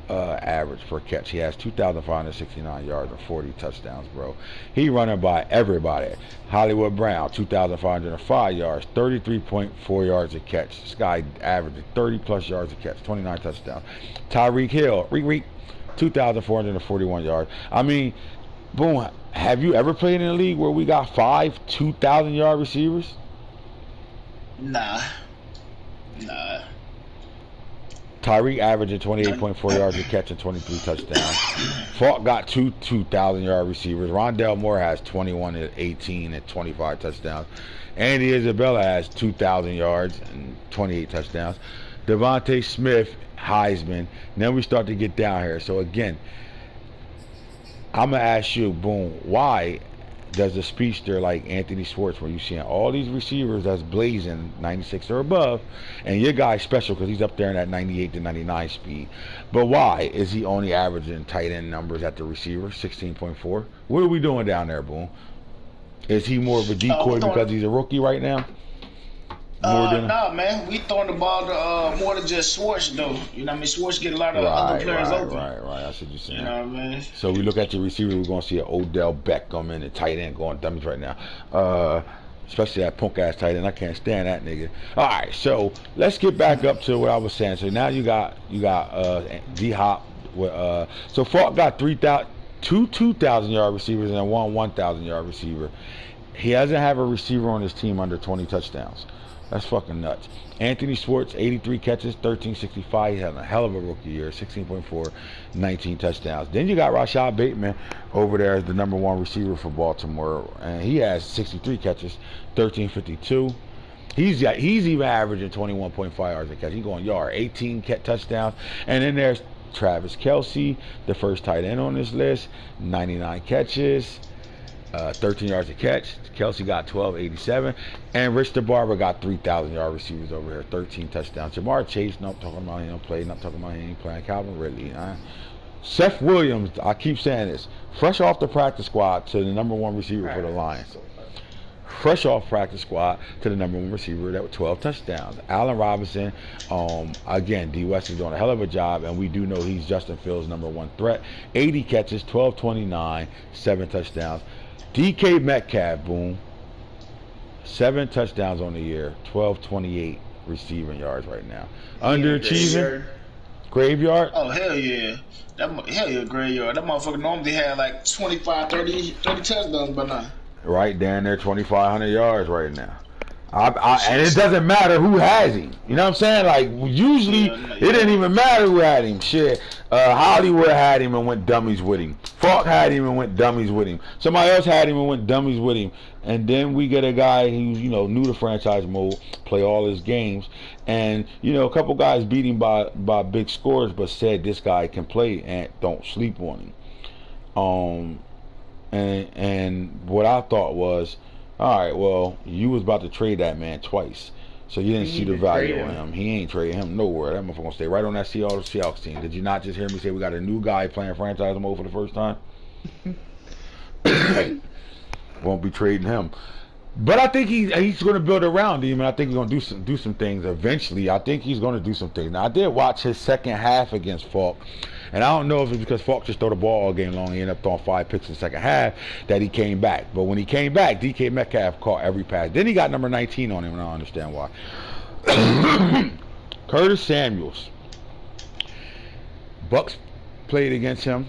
average per catch. He has 2,569 yards and 40 touchdowns, bro. He running by everybody. Hollywood Brown, 2,505 yards, 33.4 yards a catch. This guy averaging 30 plus yards a catch, 29 touchdowns. Tyreek Hill, 2,441 yards. I mean, boom. Have you ever played in a league where we got 5 2,000-yard receivers? Nah. Tyreek averaging 28.4 yards a catch and 23 touchdowns. Falk got 2,000-yard receivers. Rondell Moore has 21 and 18 and 25 touchdowns. Andy Isabella has 2,000 yards and 28 touchdowns. Devonta Smith, Heisman. Then we start to get down here. So again, I'm going to ask you, boom, why does a speedster like Anthony Schwartz, where you're seeing all these receivers that's blazing 96 or above, and your guy's special because he's up there in that 98 to 99 speed, but why is he only averaging tight end numbers at the receiver, 16.4? What are we doing down there, boom? Is he more of a decoy because he's a rookie right now? No, man. We throwing the ball to more than just Schwartz, though. You know what I mean? Schwartz get a lot of other players open. Right. That's what you're saying. You know what I mean? So we look at your receiver, we're going to see an Odell Beckham and a tight end going dummies right now. Especially that punk-ass tight end. I can't stand that nigga. All right, so let's get back up to what I was saying. So now you got D-Hop. So Falk got 2 2,000-yard receivers and one 1,000-yard receiver. He doesn't have a receiver on his team under 20 touchdowns. That's fucking nuts. Anthony Schwartz, 83 catches, 1,365. He had a hell of a rookie year, 16.4, 19 touchdowns. Then you got Rashad Bateman over there as the number 1 receiver for Baltimore, and he has 63 catches, 1,352. He's even averaging 21.5 yards a catch. He's going yard, 18 touchdowns. And then there's Travis Kelce, the first tight end on this list, 99 catches. 13 yards a catch. Kelsey got 1287, and Rich DeBarber got 3,000-yard receivers over here, 13 touchdowns. Jamar Chase, not talking about he don't play, not talking about he ain't playing. Calvin Ridley, Seth Williams, I keep saying this, fresh off the practice squad to the number 1 receiver for the Lions. Fresh off practice squad to the number 1 receiver that with 12 touchdowns. Allen Robinson, again, D. West is doing a hell of a job, and we do know he's Justin Fields' number 1 threat. 80 catches, 1229, 7 touchdowns. DK Metcalf, boom, 7 touchdowns on the year, 1228 receiving yards right now. Underachieving? Graveyard? Oh, hell yeah. Hell yeah, graveyard. That motherfucker normally had like 25, 30 touchdowns by now. Right down there, 2,500 yards right now. And it doesn't matter who has him. You know what I'm saying? Like, usually, it didn't even matter who had him. Shit. Hollywood had him and went dummies with him. Falk had him and went dummies with him. Somebody else had him and went dummies with him. And then we get a guy who's, new to franchise mode, play all his games. And, a couple guys beat him by big scores, but said this guy can play and don't sleep on him. And what I thought was, all right, well, you was about to trade that man twice, so you didn't see the value in him. He ain't trading him nowhere. That motherfucker gonna stay right on that Seahawks team. Did you not just hear me say we got a new guy playing franchise mode for the first time? Won't be trading him. But I think he's going to build around him, and I think he's going to do some things eventually. I think he's going to do some things. Now, I did watch his second half against Falk, and I don't know if it's because Falk just threw the ball all game long. He ended up throwing 5 picks in the second half that he came back. But when he came back, DK Metcalf caught every pass. Then he got number 19 on him, and I don't understand why. Curtis Samuels. Bucks played against him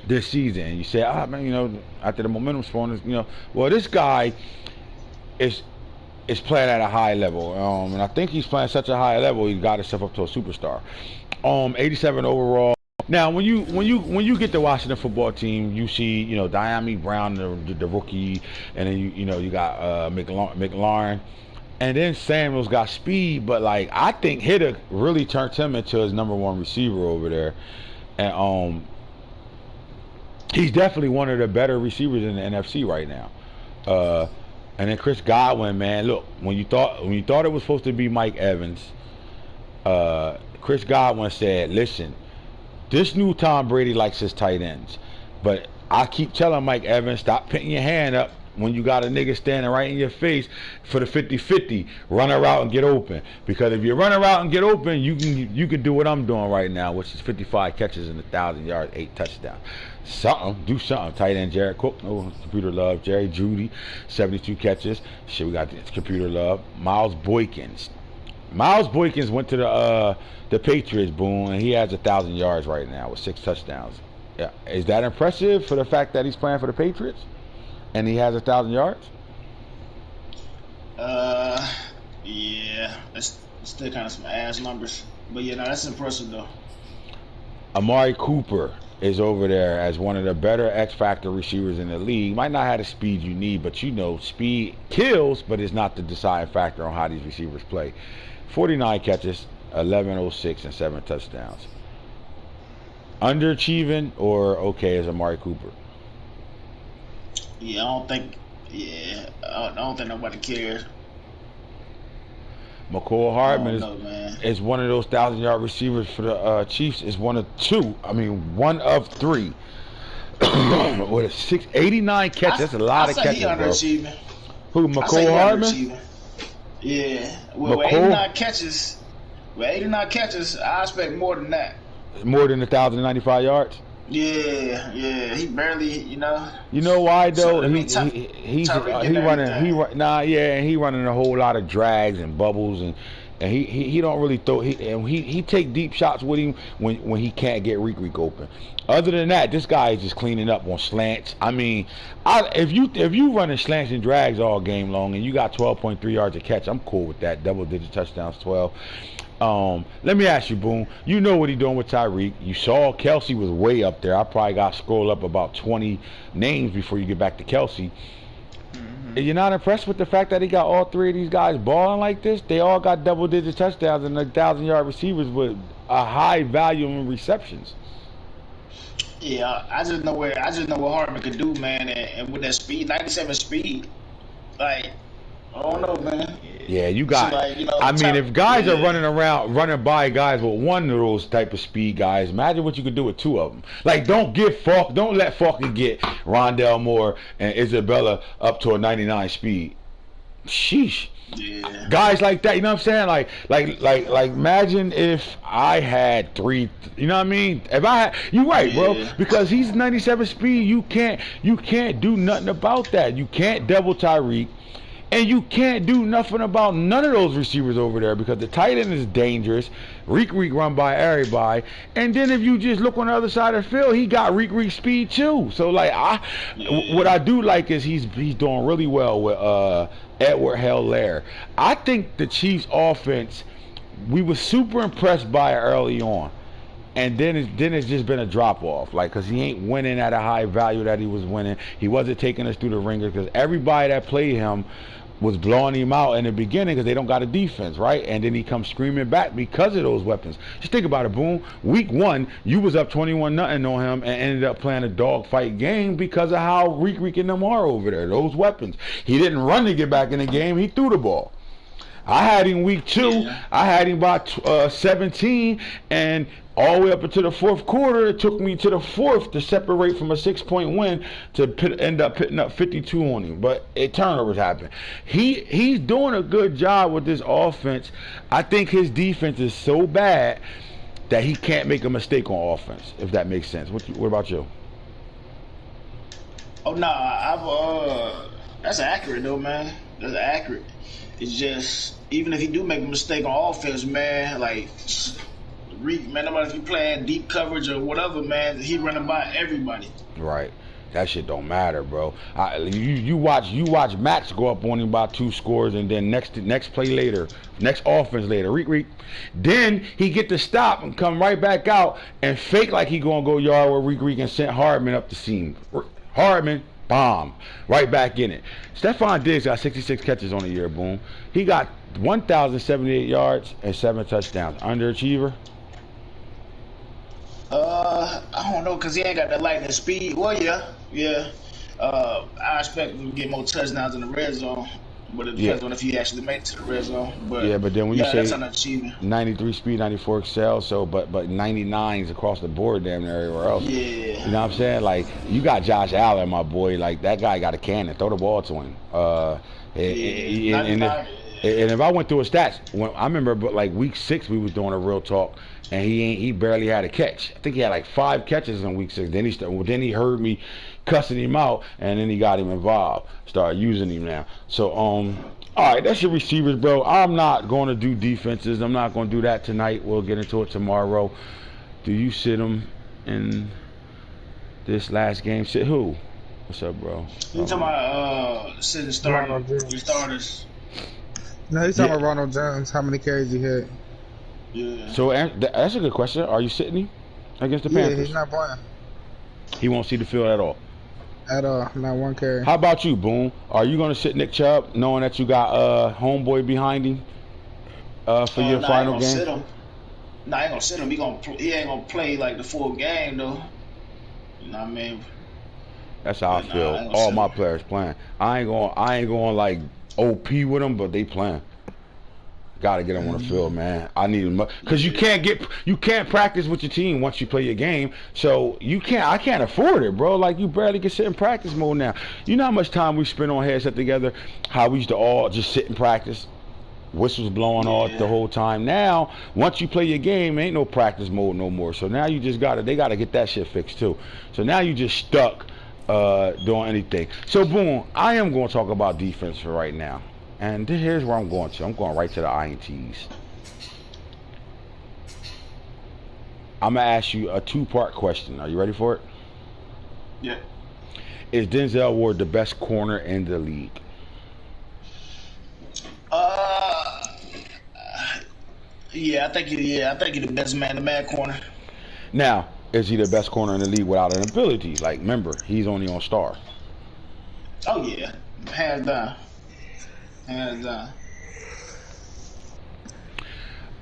this season, and you say, man, after the momentum spawn, well, this guy is playing at a high level, and I think he's playing such a high level, he got himself up to a superstar. 87 overall. Now, when you get the Washington football team, you see, Diami Brown, the rookie, and then you got McLaurin, and then Samuels got speed, but like I think Hitter really turned him into his #1 receiver over there, and he's definitely one of the better receivers in the NFC right now. And then Chris Godwin, man, look, when you thought it was supposed to be Mike Evans, Chris Godwin said, listen, this new Tom Brady likes his tight ends. But I keep telling Mike Evans, stop putting your hand up when you got a nigga standing right in your face for the 50-50. Run a route and get open. Because if you run a route and get open, you can do what I'm doing right now, which is 55 catches and 1,000 yards, 8 touchdowns. Do something. Tight end Jared Cook, computer love. Jerry Jeudy, 72 catches. Shit, we got this computer love. Miles Boykins went to the Patriots, boom, and he has 1,000 yards right now with 6 touchdowns. Yeah, is that impressive for the fact that he's playing for the Patriots and he has 1,000 yards? Yeah, that's still kind of some ass numbers, but that's impressive though. Amari Cooper is over there as one of the better X-Factor receivers in the league. Might not have the speed you need, but speed kills, but it's not the deciding factor on how these receivers play. 49 catches, 1106, and 7 touchdowns. Underachieving or okay as Amari Cooper? Yeah, I don't think nobody cares. McCall Hardman is one of those 1,000-yard receivers for the Chiefs. Is one of 3 with 89 catches. That's a lot of catches, bro. Who, McCall Hardman? Yeah, with 89 catches. With 89 catches, I expect more than that. More than 1,095 yards. Yeah, he barely, You know why though? So, He running a whole lot of drags and bubbles, and he don't really throw. He take deep shots with him when he can't get Reek open. Other than that, this guy is just cleaning up on slants. I mean, if you running slants and drags all game long and you got 12.3 yards a catch, I'm cool with that. Double-digit touchdowns, 12. Let me ask you, Boone. You know what he doing with Tyreek. You saw Kelsey was way up there. I probably got to scroll up about 20 names before you get back to Kelsey. Mm-hmm. You're not impressed with the fact that he got all 3 of these guys balling like this? They all got double-digit touchdowns and 1,000-yard receivers with a high value in receptions. Yeah, I just know what Hardman could do, man, and with that speed, 97 speed, like, I don't know, man. Yeah, you got. So, like, I mean, if guys are running by guys with one of those type of speed guys, imagine what you could do with 2 of them. Like, don't let Falk get Rondell Moore and Isabella up to a 99 speed. Sheesh. Yeah. Guys like that, you know what I'm saying? Like imagine if I had 3, you know what I mean? If I had, you're right, bro, because he's 97 speed, you can't do nothing about that. You can't double Tyreek. And you can't do nothing about none of those receivers over there because the tight end is dangerous. Reek run by everybody. And then if you just look on the other side of the field, he got Reek speed too. So like what I do like is he's doing really well with Edward Helaire. I think the Chiefs offense, we were super impressed by it early on. And then it's just been a drop off, like, because he ain't winning at a high value that he was winning. He wasn't taking us through the ringer because everybody that played him was blowing him out in the beginning because they don't got a defense, right? And then he comes screaming back because of those weapons. Just think about it, Boom. Week 1, you was up 21-0 on him and ended up playing a dogfight game because of how Reek and them are over there. Those weapons. He didn't run to get back in the game. He threw the ball. I had him week 2. I had him by 17, and all the way up into the fourth quarter, it took me to the fourth to separate from a 6-point win to end up putting up 52 on him. But turnovers happen. He's doing a good job with this offense. I think his defense is so bad that he can't make a mistake on offense, if that makes sense. What about you? Oh no, that's accurate though, man. That's accurate. It's just, even if he do make a mistake on offense, man, like, man, no matter if you playing deep coverage or whatever, man, he running by everybody. Right. That shit don't matter, bro. You watch Max go up on him by 2 scores, and then next play later, next offense later, Reek. Then he get to stop and come right back out and fake like he gonna go yard with Reek and sent Hardman up the seam. Hardman, bomb, right back in it. Stephon Diggs got 66 catches on the year, Boom. He got 1,078 yards and 7 touchdowns. Underachiever? I don't know, because he ain't got that lightning speed. Well, yeah. I expect him to get more touchdowns in the red zone, but it depends on if he actually makes it to the red zone. But yeah, but then when you say that's 93 speed, 94 excel, so but 99s across the board, damn near everywhere else. Yeah. You know what I'm saying? Like, you got Josh Allen, my boy. Like, that guy got a cannon. Throw the ball to him. And if I went through his stats, I remember, but like week 6 we was doing a real talk, and he barely had a catch. I think he had like 5 catches in week 6. Then he heard me cussing him out, and then he got him involved. Started using him now. So all right, that's your receivers, bro. I'm not going to do defenses. I'm not going to do that tonight. We'll get into it tomorrow. Do you sit him in this last game? Sit who? What's up, bro? You talking about sitting starters? No, he's talking about Ronald Jones. How many carries he had? Yeah. So that's a good question. Are you sitting him against the Panthers? Yeah, he's not playing. He won't see the field at all. At all, not one carry. How about you, Boom? Are you going to sit Nick Chubb, knowing that you got homeboy behind him for your final game? Sit him. Nah, I ain't gonna sit him. He ain't gonna play like the full game though. You know what I mean? That's how I feel. All my players playing. I ain't going like OP with them, but they playing. Got to get them on the field, man. I need them because you can't practice with your team once you play your game. So I can't afford it, bro. Like, you barely can sit in practice mode now. You know how much time we spent on headset together? How we used to all just sit in practice, whistles blowing all the whole time. Now, once you play your game, ain't no practice mode no more. So now you just they gotta get that shit fixed too. So now you just stuck doing anything. So boom, I am going to talk about defense for right now. And here's where I'm going to. I'm going right to the AntHits. I'm going to ask you a 2-part question. Are you ready for it? Yeah. Is Denzel Ward the best corner in the league? Yeah, I think he's the best man-to-man corner. Now, is he the best corner in the league without an ability? Like, remember, he's only on star. Oh yeah, hands down. Hands down.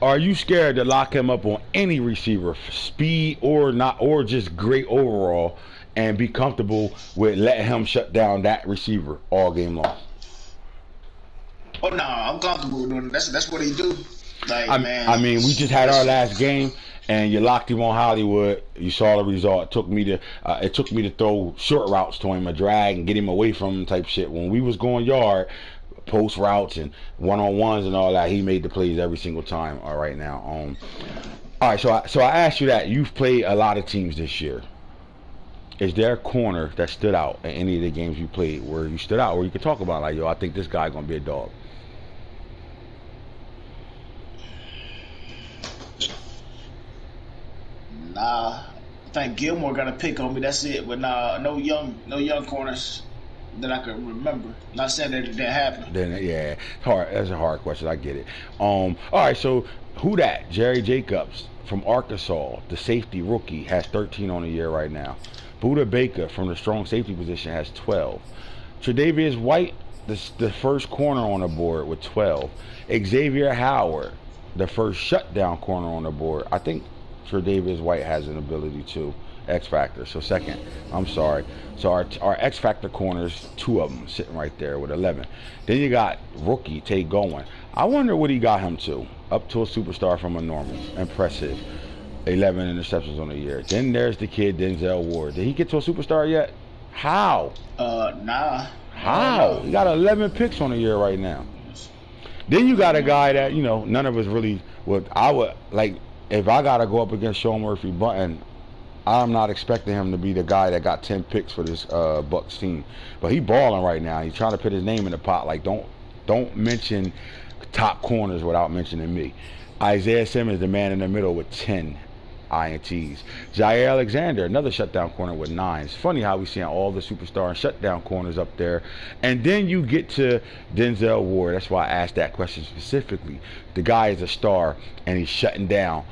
Are you scared to lock him up on any receiver, speed or not, or just great overall, and be comfortable with letting him shut down that receiver all game long? Oh no, I'm comfortable doing it. That's what he do. Like, I mean, we just had our last game, and you locked him on Hollywood. You saw the result. It took me to throw short routes to him, a drag, and get him away from him type shit. When we was going yard, post routes and one-on-ones and all that, he made the plays every single time. All right, now, all right. So I asked you that. You've played a lot of teams this year. is there a corner that stood out in any of the games you played where you stood out, where you could talk about like, yo, I think this guy gonna be a dog? Nah, I think Gilmore got a pick on me. That's it. But nah, no young corners that I can remember. Not saying that it didn't happen. Then yeah, hard. That's a hard question. I get it. All right. So who that? Jerry Jacobs from Arkansas, the safety rookie, has 13 on the year right now. Buda Baker from the strong safety position has 12. Tre'Davious White, the first corner on the board with 12. Xavier Howard, the first shutdown corner on the board. I think Tre'Davious White has an ability too. X Factor. So second. I'm sorry. So our X Factor corners, 2 of them sitting right there with 11. Then you got rookie Tate Gowan. I wonder what he got him to. Up to a superstar from a normal. Impressive. 11 interceptions on the year. Then there's the kid Denzel Ward. Did he get to a superstar yet? How? Nah. How? He got 11 picks on the year right now. Then you got a guy that, you know, none of us really would. I would like, if I gotta go up against Sean Murphy Bunting, I'm not expecting him to be the guy that got 10 picks for this Bucks team. But he balling right now. He's trying to put his name in the pot. Like, don't mention top corners without mentioning me. Isaiah Simmons, the man in the middle, with 10 INTs. Jair Alexander, another shutdown corner with 9. It's funny how we see all the superstar and shutdown corners up there. And then you get to Denzel Ward. That's why I asked that question specifically. The guy is a star, and he's shutting down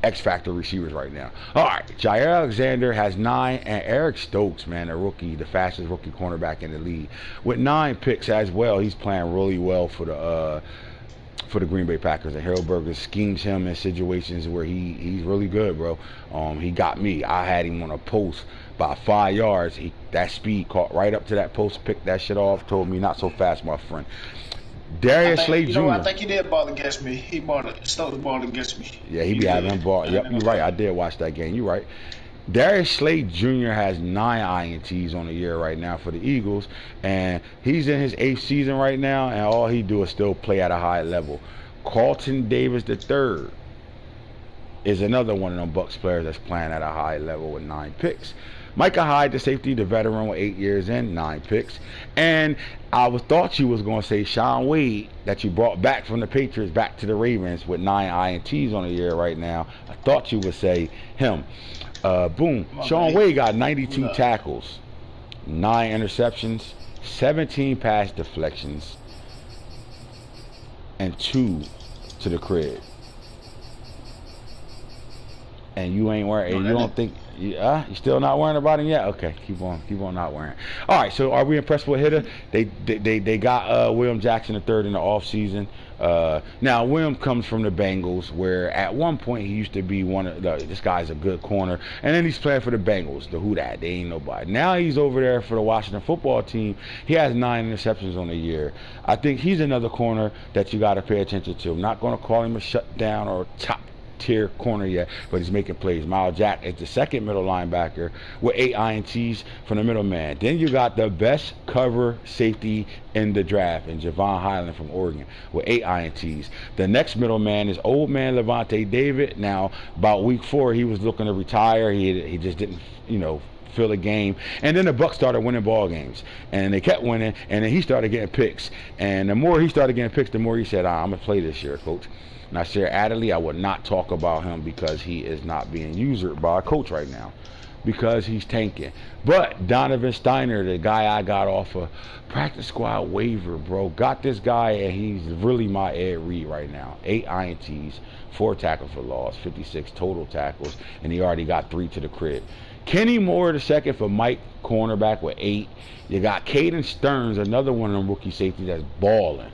X Factor receivers right now. All right, Jair Alexander has 9, and Eric Stokes, man, a rookie, the fastest rookie cornerback in the league, with 9 picks as well. He's playing really well for the Green Bay Packers. And Harold Burger schemes him in situations where he's really good, bro. He got me. I had him on a post by 5 yards. That speed caught right up to that post, picked that shit off, told me not so fast, my friend. Darius Slade Jr. I think he did ball against me. He stole the ball against me. Yeah, he be having him ball. Yep, you're right. I did watch that game. You're right. Darius Slade Jr. has 9 INTs on the year right now for the Eagles, and he's in his 8th season right now, and all he do is still play at a high level. Carlton Davis III is another one of them Bucks players that's playing at a high level with 9 picks. Micah Hyde, the safety, the veteran with 8 years in, 9 picks. And I thought you was going to say Sean Wade, that you brought back from the Patriots back to the Ravens with 9 INTs on the year right now. I thought you would say him. Boom. Sean Wade got 92 tackles, 9 interceptions, 17 pass deflections, and 2 to the crib. And you ain't worried. You don't think you still not worrying about him yet? Okay, keep on not worrying. All right, so are we impressed with hitter? They got William Jackson III in the offseason. Now William comes from the Bengals, where at one point he used to be this guy's a good corner, and then he's playing for the Bengals. The who that? They ain't nobody. Now he's over there for the Washington football team. He has 9 interceptions on the year. I think he's another corner that you got to pay attention to. I'm not going to call him a shutdown or top tier corner yet, but he's making plays. Miles Jack is the second middle linebacker with 8 INTs from the middleman. Then you got the best cover safety in the draft, in Javon Highland from Oregon with 8 INTs. The next middleman is old man Levante David. Now, about week 4, he was looking to retire. He just didn't, fill a game, and then the Bucks started winning ball games, and they kept winning, and then he started getting picks, and the more he started getting picks, the more he said, I'm gonna play this year, coach. Now, Nasir Adderley, I would not talk about him because he is not being used by a coach right now, because he's tanking. But Donovan Steiner, the guy I got off a practice squad waiver, bro, got this guy, and he's really my Ed Reed right now. 8 INTs, 4 tackles for loss, 56 total tackles, and he already got 3 to the crib. Kenny Moore, the second for Mike, cornerback with 8. You got Caden Stearns, another one of them rookie safeties that's balling.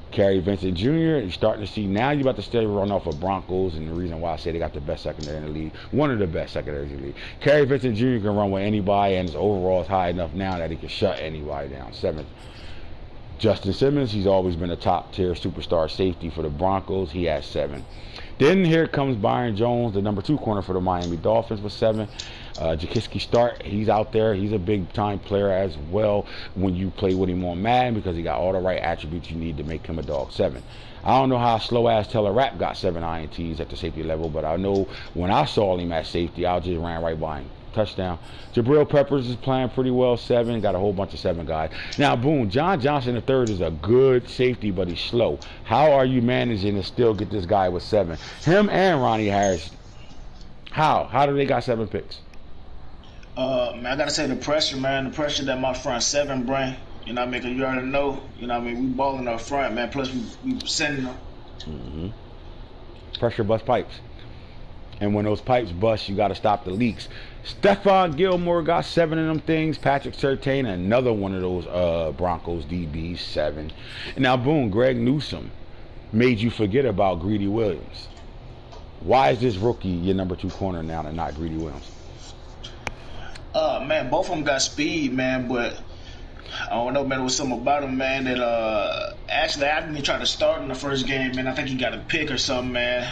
Kerry Vincent Jr., you're starting to see now you're about to stay run off of Broncos, and the reason why I say they got the best secondary in the league, one of the best secondaries in the league. Kerry Vincent Jr. can run with anybody, and his overall is high enough now that he can shut anybody down. 7th. Justin Simmons, he's always been a top tier superstar safety for the Broncos. He has 7. Then here comes Byron Jones, the number 2 corner for the Miami Dolphins with 7. Jaquiski Start, he's out there. He's a big-time player as well when you play with him on Madden, because he got all the right attributes you need to make him a dog. 7. I don't know how slow-ass Taylor Rapp got 7 INTs at the safety level, but I know when I saw him at safety, I just ran right by him. touchdown. Jabril Peppers is playing pretty well, 7. Got a whole bunch of 7 guys. Now, boom, John Johnson III is a good safety, but he's slow. How are you managing to still get this guy with 7? Him and Ronnie Harris. How do they got 7 picks? Man, I gotta say the pressure, man. The pressure that my front 7 bring. You know what I mean? 'Cause you already know. You know what I mean? We balling up front, man. Plus we sending them. Mm-hmm. Pressure bust pipes. And when those pipes bust, you got to stop the leaks. Stephon Gilmore got 7 of them things. Patrick Surtain, another one of those Broncos DBs, 7. And now, boom, Greg Newsome made you forget about Greedy Williams. Why is this rookie your number 2 corner now and not Greedy Williams? Man, both of them got speed, man, but I don't know, man. There was something about him, man, that actually I didn't even try to start in the first game, man. I think he got a pick or something, man.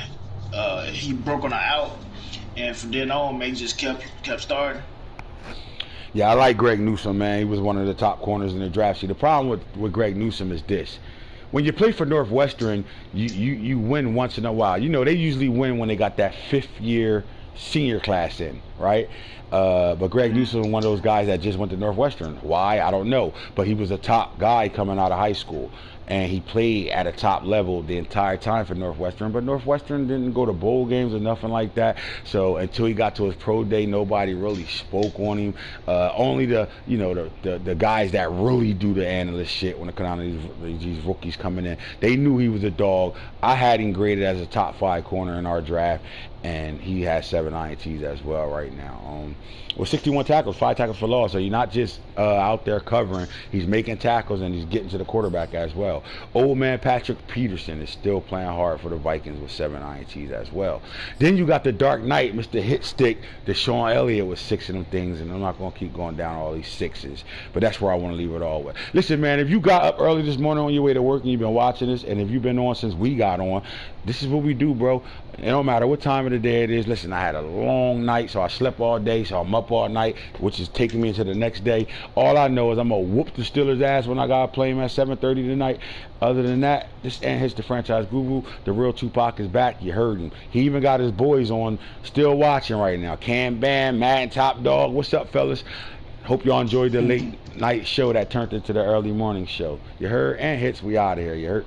He broke on an out, and from then on, man, he just kept starting. Yeah, I like Greg Newsome, man. He was one of the top corners in the draft. See, the problem with Greg Newsome is this. When you play for Northwestern, you win once in a while. You know, they usually win when they got that 5th-year senior class in, right? But Greg Newsome was one of those guys that just went to Northwestern. Why? I don't know. But he was a top guy coming out of high school. And he played at a top level the entire time for Northwestern. But Northwestern didn't go to bowl games or nothing like that. So until he got to his pro day, nobody really spoke on him. Only the guys that really do the analyst shit when it comes down to these rookies coming in. They knew he was a dog. I had him graded as a top 5 corner in our draft. And he has 7 INTs as well right now. With 61 tackles, 5 tackles for loss. So you're not just out there covering. He's making tackles and he's getting to the quarterback as well. Old man Patrick Peterson is still playing hard for the Vikings with 7 INTs as well. Then you got the Dark Knight, Mr. Hitstick, Deshaun Elliott with 6 of them things. And I'm not going to keep going down all these 6s. But that's where I want to leave it all with. Listen, man, if you got up early this morning on your way to work and you've been watching this, and if you've been on since we got on, this is what we do, bro. It don't matter what time of the day it is. Listen, I had a long night, so I slept all day, so I'm up all night, which is taking me into the next day. All I know is I'm going to whoop the Steelers' ass when I got to play them at 7:30 tonight. Other than that, this AntHits the franchise guru. The real Tupac is back. You heard him. He even got his boys on, still watching right now. Cam Bam, Madden Top Dog. What's up, fellas? Hope y'all enjoyed the late night show that turned into the early morning show. You heard? AntHits, we out of here. You heard?